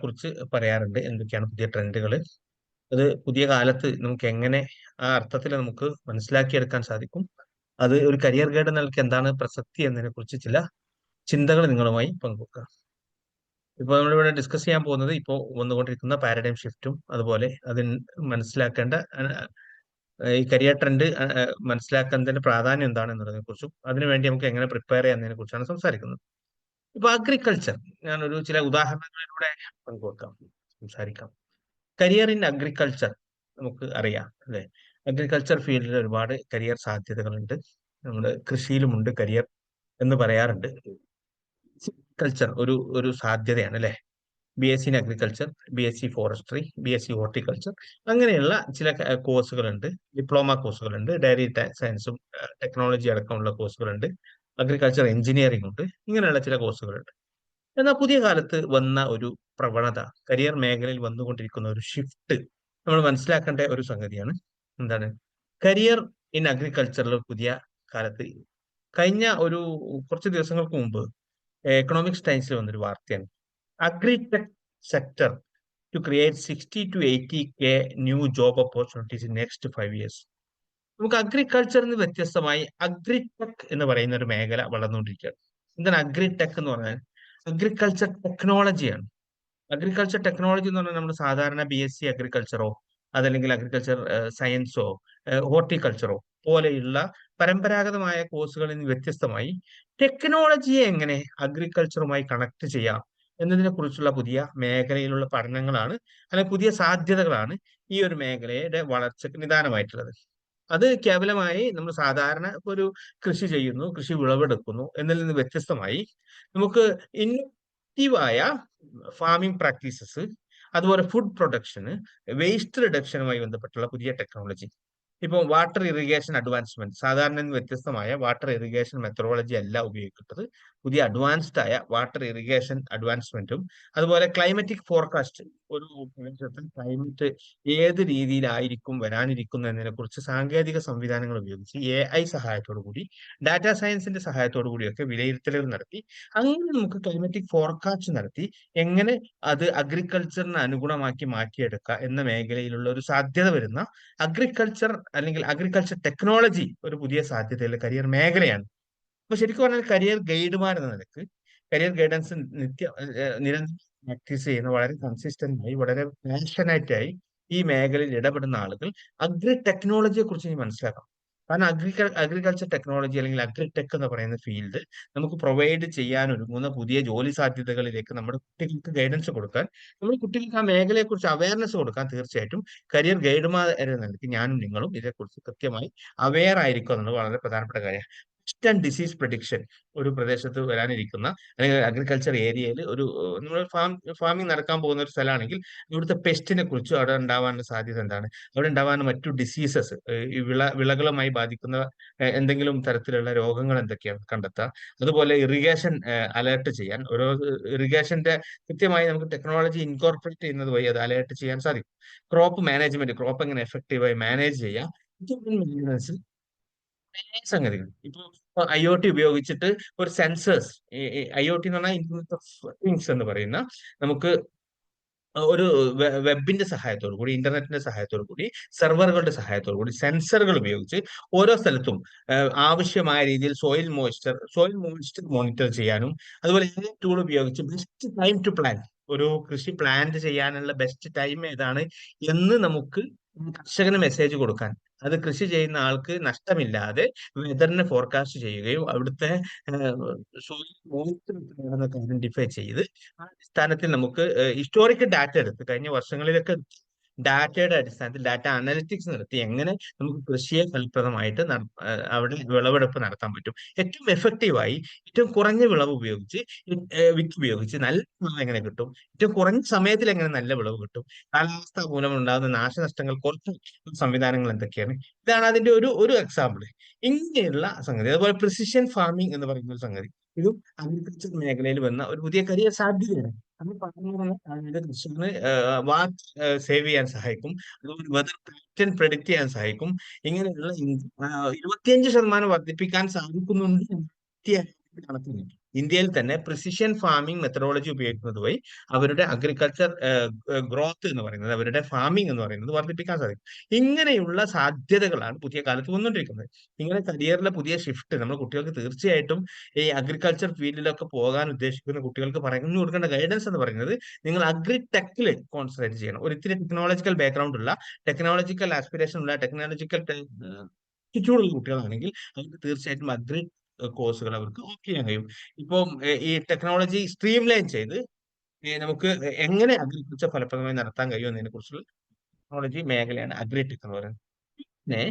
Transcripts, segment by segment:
കുറിച്ച് പറയാറുണ്ട്. എന്തൊക്കെയാണ് പുതിയ ട്രെൻഡുകൾ? അത് പുതിയ കാലത്ത് നമുക്ക് എങ്ങനെ ആ അർത്ഥത്തിൽ നമുക്ക് മനസ്സിലാക്കിയെടുക്കാൻ സാധിക്കും? അത് ഒരു കരിയർ ഗൈഡ് നൽകി എന്താണ് പ്രസക്തി എന്നതിനെ കുറിച്ച് ചില ചിന്തകൾ നിങ്ങളുമായി പങ്കുവെക്കാം. ഇപ്പോൾ നമ്മളിവിടെ ഡിസ്കസ് ചെയ്യാൻ പോകുന്നത് ഇപ്പോൾ വന്നുകൊണ്ടിരിക്കുന്ന പാരഡൈം ഷിഫ്റ്റും അതുപോലെ അതിൽ മനസ്സിലാക്കേണ്ട ഈ കരിയർ ട്രെൻഡ് മനസ്സിലാക്കുന്നതിന്റെ പ്രാധാന്യം എന്താണ് എന്നതിനെ കുറിച്ചും അതിനുവേണ്ടി നമുക്ക് എങ്ങനെ പ്രിപ്പയർ ചെയ്യാന്നതിനെ കുറിച്ചാണ് സംസാരിക്കുന്നത്. ഇപ്പൊ അഗ്രികൾച്ചർ ഞാനൊരു ചില ഉദാഹരണങ്ങളിലൂടെ പങ്കുവെക്കാം, സംസാരിക്കാം. കരിയർ ഇൻ അഗ്രികൾച്ചർ നമുക്ക് അറിയാം അല്ലെ? അഗ്രികൾച്ചർ ഫീൽഡിൽ ഒരുപാട് കരിയർ സാധ്യതകളുണ്ട്. നമ്മുടെ കൃഷിയിലുമുണ്ട് കരിയർ എന്ന് പറയാറുണ്ട്. കൾച്ചർ ഒരു ഒരു സാധ്യതയാണ് അല്ലെ? BSc in agriculture, BSc forestry, BSc horticulture, അങ്ങനെയുള്ള ചില കോഴ്സുകളുണ്ട്. ഡിപ്ലോമ കോഴ്സുകളുണ്ട്. ഡയറി സയൻസും ടെക്നോളജി അടക്കമുള്ള കോഴ്സുകളുണ്ട്. അഗ്രികൾച്ചർ എഞ്ചിനീയറിംഗ് ഉണ്ട്. ഇങ്ങനെയുള്ള ചില കോഴ്സുകളുണ്ട്. എന്നാൽ പുതിയ കാലത്ത് വന്ന ഒരു പ്രവണത, കരിയർ മേഖലയിൽ വന്നുകൊണ്ടിരിക്കുന്ന ഒരു ഷിഫ്റ്റ് നമ്മൾ മനസ്സിലാക്കേണ്ട ഒരു സംഗതിയാണ്. എന്താണ് കരിയർ ഇൻ അഗ്രികൾച്ചറിൽ? പുതിയ കാലത്ത് കഴിഞ്ഞ ഒരു കുറച്ച് ദിവസങ്ങൾക്ക് മുമ്പ് എക്കണോമിക്സ് ടൈംസിൽ വന്നൊരു വാർത്തയാണ്. Agritech sector to create 60 to 80K new job opportunities in next 5 years. നമുക്ക് അഗ്രികൾച്ചറിന് വ്യത്യസ്തമായി അഗ്രിടെക് എന്ന് പറയുന്ന ഒരു മേഖല വളർന്നുകൊണ്ടിരിക്കുകയാണ്. എന്താണ് അഗ്രിടെക് എന്ന് പറഞ്ഞാൽ? അഗ്രികൾച്ചർ ടെക്നോളജിയാണ്. അഗ്രികൾച്ചർ ടെക്നോളജി എന്ന് പറഞ്ഞാൽ നമ്മൾ സാധാരണ BSc അഗ്രികൾച്ചറോ അതല്ലെങ്കിൽ അഗ്രികൾച്ചർ സയൻസോ ഹോർട്ടിക്കൾച്ചറോ പോലെയുള്ള പരമ്പരാഗതമായ കോഴ്സുകളിൽ നിന്ന് വ്യത്യസ്തമായി ടെക്നോളജിയെ എങ്ങനെ അഗ്രികൾച്ചറുമായി കണക്ട് ചെയ്യാം എന്നതിനെ കുറിച്ചുള്ള പുതിയ മേഖലയിലുള്ള പഠനങ്ങളാണ്, അല്ലെങ്കിൽ പുതിയ സാധ്യതകളാണ് ഈ ഒരു മേഖലയുടെ വളർച്ചയ്ക്ക് നിദാനമായിട്ടുള്ളത്. അത് കേവലമായി നമ്മൾ സാധാരണ ഒരു കൃഷി ചെയ്യുന്നു, കൃഷി വിളവെടുക്കുന്നു എന്നതിൽ നിന്ന് വ്യത്യസ്തമായി നമുക്ക് ഇന്നോവേറ്റീവായ ഫാമിംഗ് പ്രാക്ടീസസ്, അതുപോലെ ഫുഡ് പ്രൊഡക്ഷന്, വേസ്റ്റ് റിഡക്ഷനുമായി ബന്ധപ്പെട്ടുള്ള പുതിയ ടെക്നോളജി. ഇപ്പോൾ വാട്ടർ ഇറിഗേഷൻ അഡ്വാൻസ്മെന്റ്, സാധാരണ വ്യത്യസ്തമായ വാട്ടർ ഇറിഗേഷൻ മെത്തഡോളജി അല്ല ഉപയോഗിക്കുന്നത്. പുതിയ അഡ്വാൻസ്ഡ് ആയ വാട്ടർ ഇറിഗേഷൻ അഡ്വാൻസ്മെന്റും, അതുപോലെ ക്ലൈമറ്റിക് ഫോർകാസ്റ്റ്, ഒരു പ്രദേശത്തിൽ ക്ലൈമറ്റ് ഏത് രീതിയിലായിരിക്കും വരാനിരിക്കുന്നു എന്നതിനെ കുറിച്ച് സാങ്കേതിക സംവിധാനങ്ങൾ ഉപയോഗിച്ച് AI സഹായത്തോടു കൂടി, ഡാറ്റാ സയൻസിന്റെ സഹായത്തോടു കൂടിയൊക്കെ വിലയിരുത്തലുകൾ നടത്തി അങ്ങനെ നമുക്ക് ക്ലൈമറ്റിക് ഫോർകാസ്റ്റ് നടത്തി എങ്ങനെ അത് അഗ്രികൾച്ചറിന് അനുഗുണമാക്കി മാറ്റിയെടുക്കുക എന്ന മേഖലയിലുള്ള ഒരു സാധ്യത വരുന്ന അഗ്രികൾച്ചർ അല്ലെങ്കിൽ അഗ്രികൾച്ചർ ടെക്നോളജി ഒരു പുതിയ സാധ്യതയുള്ള കരിയർ മേഖലയാണ്. അപ്പൊ ശരിക്കും പറഞ്ഞാൽ കരിയർ ഗൈഡുമാർ എന്ന നിലക്ക് കരിയർ ഗൈഡൻസ് നിരന്തരം പ്രാക്ടീസ് ചെയ്യുന്ന, വളരെ കൺസിസ്റ്റന്റ് ആയി വളരെ പാഷനേറ്റ് ആയി ഈ മേഖലയിൽ ഇടപെടുന്ന ആളുകൾ അഗ്രി ടെക്നോളജിയെ കുറിച്ച് ഇനി മനസ്സിലാക്കണം. കാരണം അഗ്രികൾച്ചർ ടെക്നോളജി അല്ലെങ്കിൽ അഗ്രിടെക് എന്ന് പറയുന്ന ഫീൽഡ് നമുക്ക് പ്രൊവൈഡ് ചെയ്യാൻ ഒരുങ്ങുന്ന പുതിയ ജോലി സാധ്യതകളിലേക്ക് നമ്മുടെ കുട്ടികൾക്ക് ഗൈഡൻസ് കൊടുക്കാൻ, നമ്മുടെ കുട്ടികൾക്ക് ആ മേഖലയെ കുറിച്ച് അവയർനെസ് കൊടുക്കാൻ തീർച്ചയായിട്ടും കരിയർ ഗൈഡുമാർ എന്ന നിലയ്ക്ക് ഞാനും നിങ്ങളും ഇതേക്കുറിച്ച് കൃത്യമായി അവെയർ ആയിരിക്കുക എന്നുള്ളത് വളരെ പ്രധാനപ്പെട്ട കാര്യമാണ്. പെസ്റ്റ് ആൻഡ് ഡിസീസ് പ്രഡിക്ഷൻ, ഒരു പ്രദേശത്ത് വരാനിരിക്കുന്ന അല്ലെങ്കിൽ അഗ്രികൾച്ചർ ഏരിയയിൽ ഒരു നമ്മൾ ഫാമിംഗ് നടക്കാൻ പോകുന്ന ഒരു സ്ഥലമാണെങ്കിൽ ഇവിടുത്തെ പെസ്റ്റിനെ കുറിച്ചും അവിടെ ഉണ്ടാവാനുള്ള സാധ്യത എന്താണ്, അവിടെ ഉണ്ടാവാനുള്ള മറ്റു ഡിസീസസ്, ഈ വിളകളുമായി ബാധിക്കുന്ന എന്തെങ്കിലും തരത്തിലുള്ള രോഗങ്ങൾ എന്തൊക്കെയാണ് കണ്ടെത്താം. അതുപോലെ ഇറിഗേഷൻ അലേർട്ട് ചെയ്യാൻ, ഓരോ ഇറിഗേഷന്റെ കൃത്യമായി നമുക്ക് ടെക്നോളജി ഇൻകോർപ്പറേറ്റ് ചെയ്യുന്നത് വഴി അത് അലേർട്ട് ചെയ്യാൻ സാധിക്കും. ക്രോപ്പ് മാനേജ്മെന്റ്, ക്രോപ്പ് എങ്ങനെ എഫക്റ്റീവായി മാനേജ് ചെയ്യാം, സംഗതികൾ. ഇപ്പൊ IoT ഉപയോഗിച്ചിട്ട് ഒരു സെൻസേഴ്സ്, IoT എന്ന് പറഞ്ഞാൽ ഇന്റർനെറ്റ് ഓഫ് തിങ്സ് എന്ന് പറയുന്ന, നമുക്ക് ഒരു വെബിന്റെ സഹായത്തോടു കൂടി, ഇന്റർനെറ്റിന്റെ സഹായത്തോടു കൂടി, സെർവറുകളുടെ സഹായത്തോടു കൂടി, സെൻസറുകൾ ഉപയോഗിച്ച് ഓരോ സ്ഥലത്തും ആവശ്യമായ രീതിയിൽ സോയിൽ മോയ്സ്ചർ മോണിറ്റർ ചെയ്യാനും, അതുപോലെ ഈ ടൂൾ ഉപയോഗിച്ച് ബെസ്റ്റ് ടൈം ടു പ്ലാൻ, ഒരു കൃഷി പ്ലാൻ ചെയ്യാനുള്ള ബെസ്റ്റ് ടൈം ഏതാണ് എന്ന് നമുക്ക് കർഷകന് മെസ്സേജ് കൊടുക്കാൻ, അത് കൃഷി ചെയ്യുന്ന ആൾക്ക് നഷ്ടമില്ലാതെ വെതറിനെ ഫോർകാസ്റ്റ് ചെയ്യുകയും അവിടുത്തെ സോയിൽ മോയ്സ്ചർ ഐഡന്റിഫൈ ചെയ്ത് ആ അടിസ്ഥാനത്തിൽ നമുക്ക് ഹിസ്റ്റോറിക്കൽ ഡാറ്റ എടുത്ത് കഴിഞ്ഞ വർഷങ്ങളിലൊക്കെ ഡാറ്റയുടെ അടിസ്ഥാനത്തിൽ ഡാറ്റ അനലിറ്റിക്സ് നടത്തി എങ്ങനെ നമുക്ക് കൃഷിയെ ഫലപ്രദമായിട്ട് അവിടെ വിളവെടുപ്പ് നടത്താൻ പറ്റും, ഏറ്റവും എഫക്റ്റീവായി ഏറ്റവും കുറഞ്ഞ വിളവ് ഉപയോഗിച്ച് വിത്ത് ഉപയോഗിച്ച് നല്ല വിളവ് എങ്ങനെ കിട്ടും, ഏറ്റവും കുറഞ്ഞ സമയത്തിൽ എങ്ങനെ നല്ല വിളവ് കിട്ടും, കാലാവസ്ഥ മൂലം ഉണ്ടാകുന്ന നാശനഷ്ടങ്ങൾ കുറച്ച് സംവിധാനങ്ങൾ എന്തൊക്കെയാണ്. ഇതാണ് അതിന്റെ ഒരു ഒരു എക്സാമ്പിൾ. ഇങ്ങനെയുള്ള സംഗതി. അതുപോലെ പ്രിസിഷൻ ഫാമിംഗ് എന്ന് പറയുന്ന ഒരു സംഗതി, ഇതും അഗ്രികൾച്ചർ മേഖലയിൽ വന്ന ഒരു പുതിയ കരിയർ സാധ്യതയാണ്. നമ്മൾ പറഞ്ഞ കൃഷിന് വാട്ട് സേവ് ചെയ്യാൻ സഹായിക്കും, അതുപോലെ വെതർ പാറ്റേൺ പ്രെഡിക്റ്റ് ചെയ്യാൻ സഹായിക്കും. ഇങ്ങനെയുള്ള 25% വർദ്ധിപ്പിക്കാൻ സാധിക്കുന്നുണ്ട് കണക്കിന്. ഇന്ത്യയിൽ തന്നെ പ്രിസിഷൻ ഫാമിംഗ് മെത്തഡോളജി ഉപയോഗിക്കുന്നത് വഴി അവരുടെ അഗ്രികൾച്ചർ ഗ്രോത്ത് എന്ന് പറയുന്നത്, അവരുടെ ഫാമിംഗ് എന്ന് പറയുന്നത് വർദ്ധിപ്പിക്കാൻ സാധിക്കും. ഇങ്ങനെയുള്ള സാധ്യതകളാണ് പുതിയ കാലത്ത് വന്നുകൊണ്ടിരിക്കുന്നത്. ഇങ്ങനെ കരിയറിലെ പുതിയ ഷിഫ്റ്റ് നമ്മൾ കുട്ടികൾക്ക് തീർച്ചയായിട്ടും ഈ അഗ്രികൾച്ചർ ഫീൽഡിലൊക്കെ പോകാൻ ഉദ്ദേശിക്കുന്ന കുട്ടികൾക്ക് പറഞ്ഞു കൊടുക്കേണ്ട ഗൈഡൻസ് എന്ന് പറയുന്നത്, നിങ്ങൾ അഗ്രി ടെക്കിൽ കോൺസെൻട്രേറ്റ് ചെയ്യണം. ഒരു ഇത്തിരി ടെക്നോളജിക്കൽ ബാക്ക്ഗ്രൗണ്ട് ഉള്ള, ടെക്നോളജിക്കൽ ആസ്പിറേഷൻ ഉള്ള, ടെക്നോളജിക്കൽ ആറ്റിറ്റ്യൂഡുള്ള കുട്ടികളാണെങ്കിൽ അവർക്ക് തീർച്ചയായിട്ടും അഗ്രി കോഴ്സുകൾ അവർക്ക് ഓപ്റ്റ് ചെയ്യാൻ കഴിയും. ഇപ്പം ഈ ടെക്നോളജി സ്ട്രീം ലൈൻ ചെയ്ത് നമുക്ക് എങ്ങനെ അഗ്രികൾച്ചർ ഫലപ്രദമായി നടത്താൻ കഴിയും എന്നതിനെ കുറിച്ചുള്ള ടെക്നോളജി മേഖലയാണ് അഗ്രിടെക് എന്ന് പറയുന്നത്. പിന്നെ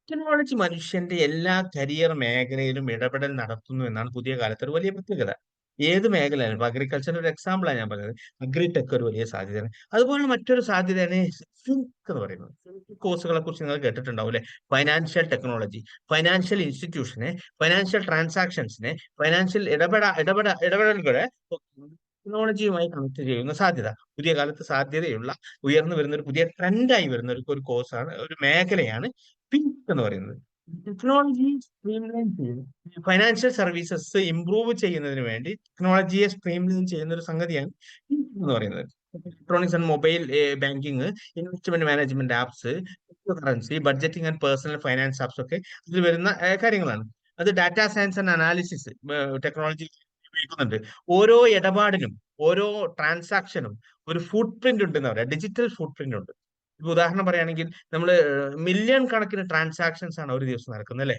ടെക്നോളജി മനുഷ്യന്റെ എല്ലാ കരിയർ മേഖലയിലും ഇടപെടൽ നടത്തുന്നു എന്നാണ് പുതിയ കാലത്ത് ഒരു വലിയ പ്രത്യേകത. ഏത് മേഖലയാണ്, ഇപ്പൊ അഗ്രികൾച്ചർ ഒരു എക്സാമ്പിളാണ് ഞാൻ പറഞ്ഞത്, അഗ്രിടെക് ഒരു വലിയ സാധ്യതയാണ്. അതുപോലെ മറ്റൊരു സാധ്യതയാണ് ഫിൻടെക് എന്ന് പറയുന്നത്. ഫിൻടെക് കോഴ്സുകളെ കുറിച്ച് നിങ്ങൾ കേട്ടിട്ടുണ്ടാവും അല്ലെ? ഫൈനാൻഷ്യൽ ടെക്നോളജി, ഫൈനാൻഷ്യൽ ഇൻസ്റ്റിറ്റ്യൂഷനെ, ഫൈനാൻഷ്യൽ ട്രാൻസാക്ഷൻസിനെ, ഫൈനാൻഷ്യൽ ഇടപെടലുകളെ ടെക്നോളജിയുമായി കണക്ട് ചെയ്യുന്ന സാധ്യത, പുതിയ കാലത്ത് സാധ്യതയുള്ള, ഉയർന്നു വരുന്ന ഒരു പുതിയ ട്രെൻഡായി വരുന്ന ഒരു കോഴ്സാണ്, ഒരു മേഖലയാണ് ഫിൻടെക് എന്ന് പറയുന്നത്. ടെക്നോളജി സ്ട്രീംലൈൻ ചെയ്യുന്നു, ഫൈനാൻഷ്യൽ സർവീസസ് ഇംപ്രൂവ് ചെയ്യുന്നതിന് വേണ്ടി ടെക്നോളജിയെ സ്ട്രീംലൈൻ ചെയ്യുന്ന ഒരു സംഗതിയാണ് ഫിൻടെക് എന്ന് പറയുന്നത്. Electronics and mobile banking, investment management apps, currency, budgeting and personal finance apps ഒക്കെ ഇതിൽ വരുന്ന കാര്യങ്ങളാണ്. അത് data science and analysis technology ഉപയോഗിക്കുന്നുണ്ട്. ഓരോ ഇടപാടിനും, ഓരോ ട്രാൻസാക്ഷനും ഒരു ഫുട് പ്രിന്റ് ഉണ്ട് എന്ന് പറയാം, ഡിജിറ്റൽ ഫുട് പ്രിന്റ് ഉണ്ട്. ഇപ്പൊ ഉദാഹരണം പറയുകയാണെങ്കിൽ, നമ്മൾ മില്യൺ കണക്കിന് ട്രാൻസാക്ഷൻസ് ആണ് ഒരു ദിവസം നടക്കുന്നത് അല്ലെ?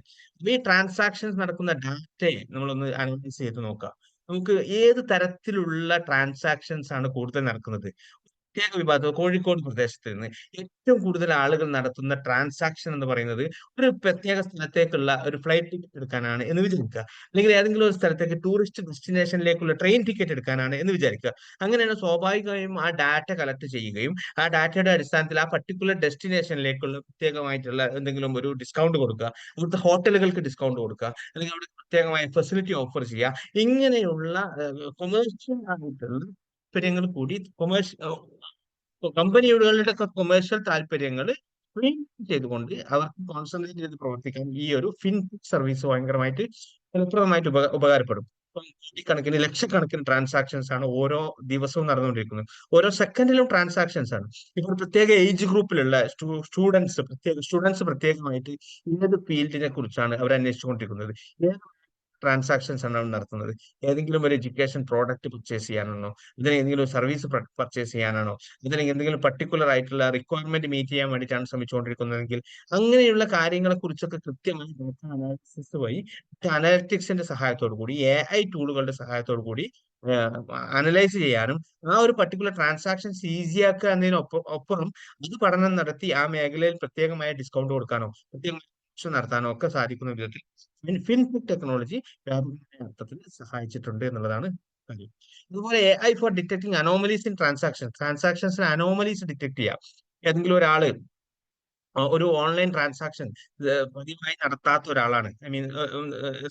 ഈ ട്രാൻസാക്ഷൻസ് നടക്കുന്ന ഡാറ്റയെ നമ്മളൊന്ന് അനലൈസ് ചെയ്ത് നോക്കാം. നമുക്ക് ഏത് തരത്തിലുള്ള ട്രാൻസാക്ഷൻസ് ആണ് കൂടുതൽ നടക്കുന്നത്? പ്രത്യേക വിഭാഗം കോഴിക്കോട് പ്രദേശത്ത് നിന്ന് ഏറ്റവും കൂടുതൽ ആളുകൾ നടത്തുന്ന ട്രാൻസാക്ഷൻ എന്ന് പറയുന്നത് ഒരു പ്രത്യേക സ്ഥലത്തേക്കുള്ള ഒരു ഫ്ലൈറ്റ് ടിക്കറ്റ് എടുക്കാനാണ് എന്ന് വിചാരിക്കുക. അല്ലെങ്കിൽ ഏതെങ്കിലും ഒരു സ്ഥലത്തേക്ക് ടൂറിസ്റ്റ് ഡെസ്റ്റിനേഷനിലേക്കുള്ള ട്രെയിൻ ടിക്കറ്റ് എടുക്കാനാണ് എന്ന് വിചാരിക്കുക. അങ്ങനെയാണ് സ്വാഭാവികമായും ആ ഡാറ്റ കളക്ട് ചെയ്യുകയും ആ ഡാറ്റയുടെ അടിസ്ഥാനത്തിൽ ആ പർട്ടിക്കുലർ ഡെസ്റ്റിനേഷനിലേക്കുള്ള പ്രത്യേകമായിട്ടുള്ള എന്തെങ്കിലും ഒരു ഡിസ്കൗണ്ട് കൊടുക്കുക, അവിടുത്തെ ഹോട്ടലുകൾക്ക് ഡിസ്കൗണ്ട് കൊടുക്കുക, അല്ലെങ്കിൽ അവിടെ പ്രത്യേകമായ ഫെസിലിറ്റി ഓഫർ ചെയ്യുക. ഇങ്ങനെയുള്ള കൊമേഴ്ഷ്യൽ ആയിട്ടുള്ള താല്പര്യങ്ങൾ കൂടി, കമ്പനികളുടെ കൊമേഴ്ഷ്യൽ താല്പര്യങ്ങൾ ചെയ്തുകൊണ്ട് അവർക്ക് കോൺസെൻട്രേറ്റ് ചെയ്ത് പ്രവർത്തിക്കാൻ ഈ ഒരു ഫിൻടെക് സർവീസ് ഭയങ്കരമായിട്ട് ഫലപ്രദമായിട്ട് ഉപകാരപ്പെടും. ഇപ്പം കോടിക്കണക്കിന് ലക്ഷക്കണക്കിന് ട്രാൻസാക്ഷൻസ് ആണ് ഓരോ ദിവസവും നടന്നുകൊണ്ടിരിക്കുന്നത്. ഓരോ സെക്കൻഡിലും ട്രാൻസാക്ഷൻസ് ആണ്. ഇപ്പോൾ പ്രത്യേക ഏജ് ഗ്രൂപ്പിലുള്ള സ്റ്റുഡൻസ് പ്രത്യേകമായിട്ട് ഏത് ഫീൽഡിനെ കുറിച്ചാണ് അവർ അന്വേഷിച്ചുകൊണ്ടിരിക്കുന്നത്, ട്രാൻസാക്ഷൻസ് ആണ് നടത്തുന്നത്? ഏതെങ്കിലും ഒരു എഡ്യൂക്കേഷൻ പ്രോഡക്റ്റ് പർച്ചേസ് ചെയ്യാനാണോ, ഇതിന് ഏതെങ്കിലും സർവീസ് പർച്ചേസ് ചെയ്യാനാണോ, ഇതിന് എന്തെങ്കിലും പർട്ടിക്കുലർ ആയിട്ടുള്ള റിക്വയർമെന്റ് മീറ്റ് ചെയ്യാൻ വേണ്ടിയിട്ടാണ് ശ്രമിച്ചുകൊണ്ടിരിക്കുന്നതെങ്കിൽ അങ്ങനെയുള്ള കാര്യങ്ങളെ കുറിച്ചൊക്കെ കൃത്യമായി ഡാറ്റ അനാലിസിസ് വഴി, അനലിറ്റിക്സിന്റെ സഹായത്തോടു കൂടി, AI ടൂളുകളുടെ സഹായത്തോടു കൂടി അനലൈസ് ചെയ്യാനും ആ ഒരു പർട്ടിക്കുലർ ട്രാൻസാക്ഷൻസ് ഈസിയാക്കുക എന്നതിനൊപ്പം അത് പഠനം നടത്തി ആ മേഖലയിൽ പ്രത്യേകമായ ഡിസ്കൗണ്ട് കൊടുക്കാനോ പ്രത്യേകമായ നടത്താനോ ഒക്കെ സാധിക്കുന്ന വിധത്തിൽ ഫിൻടെക് ടെക്നോളജി വ്യാപകമായ അർത്ഥത്തിൽ സഹായിച്ചിട്ടുണ്ട് എന്നുള്ളതാണ് കാര്യം. അതുപോലെ AI for detecting anomalies in ട്രാൻസാക്ഷൻസിന് അനോമലീസ് ഡിറ്റക്ട് ചെയ്യാം. ഏതെങ്കിലും ഒരാള് ഒരു ഓൺലൈൻ ട്രാൻസാക്ഷൻ പതിവായി നടത്താത്ത ഒരാളാണ്, ഐ മീൻ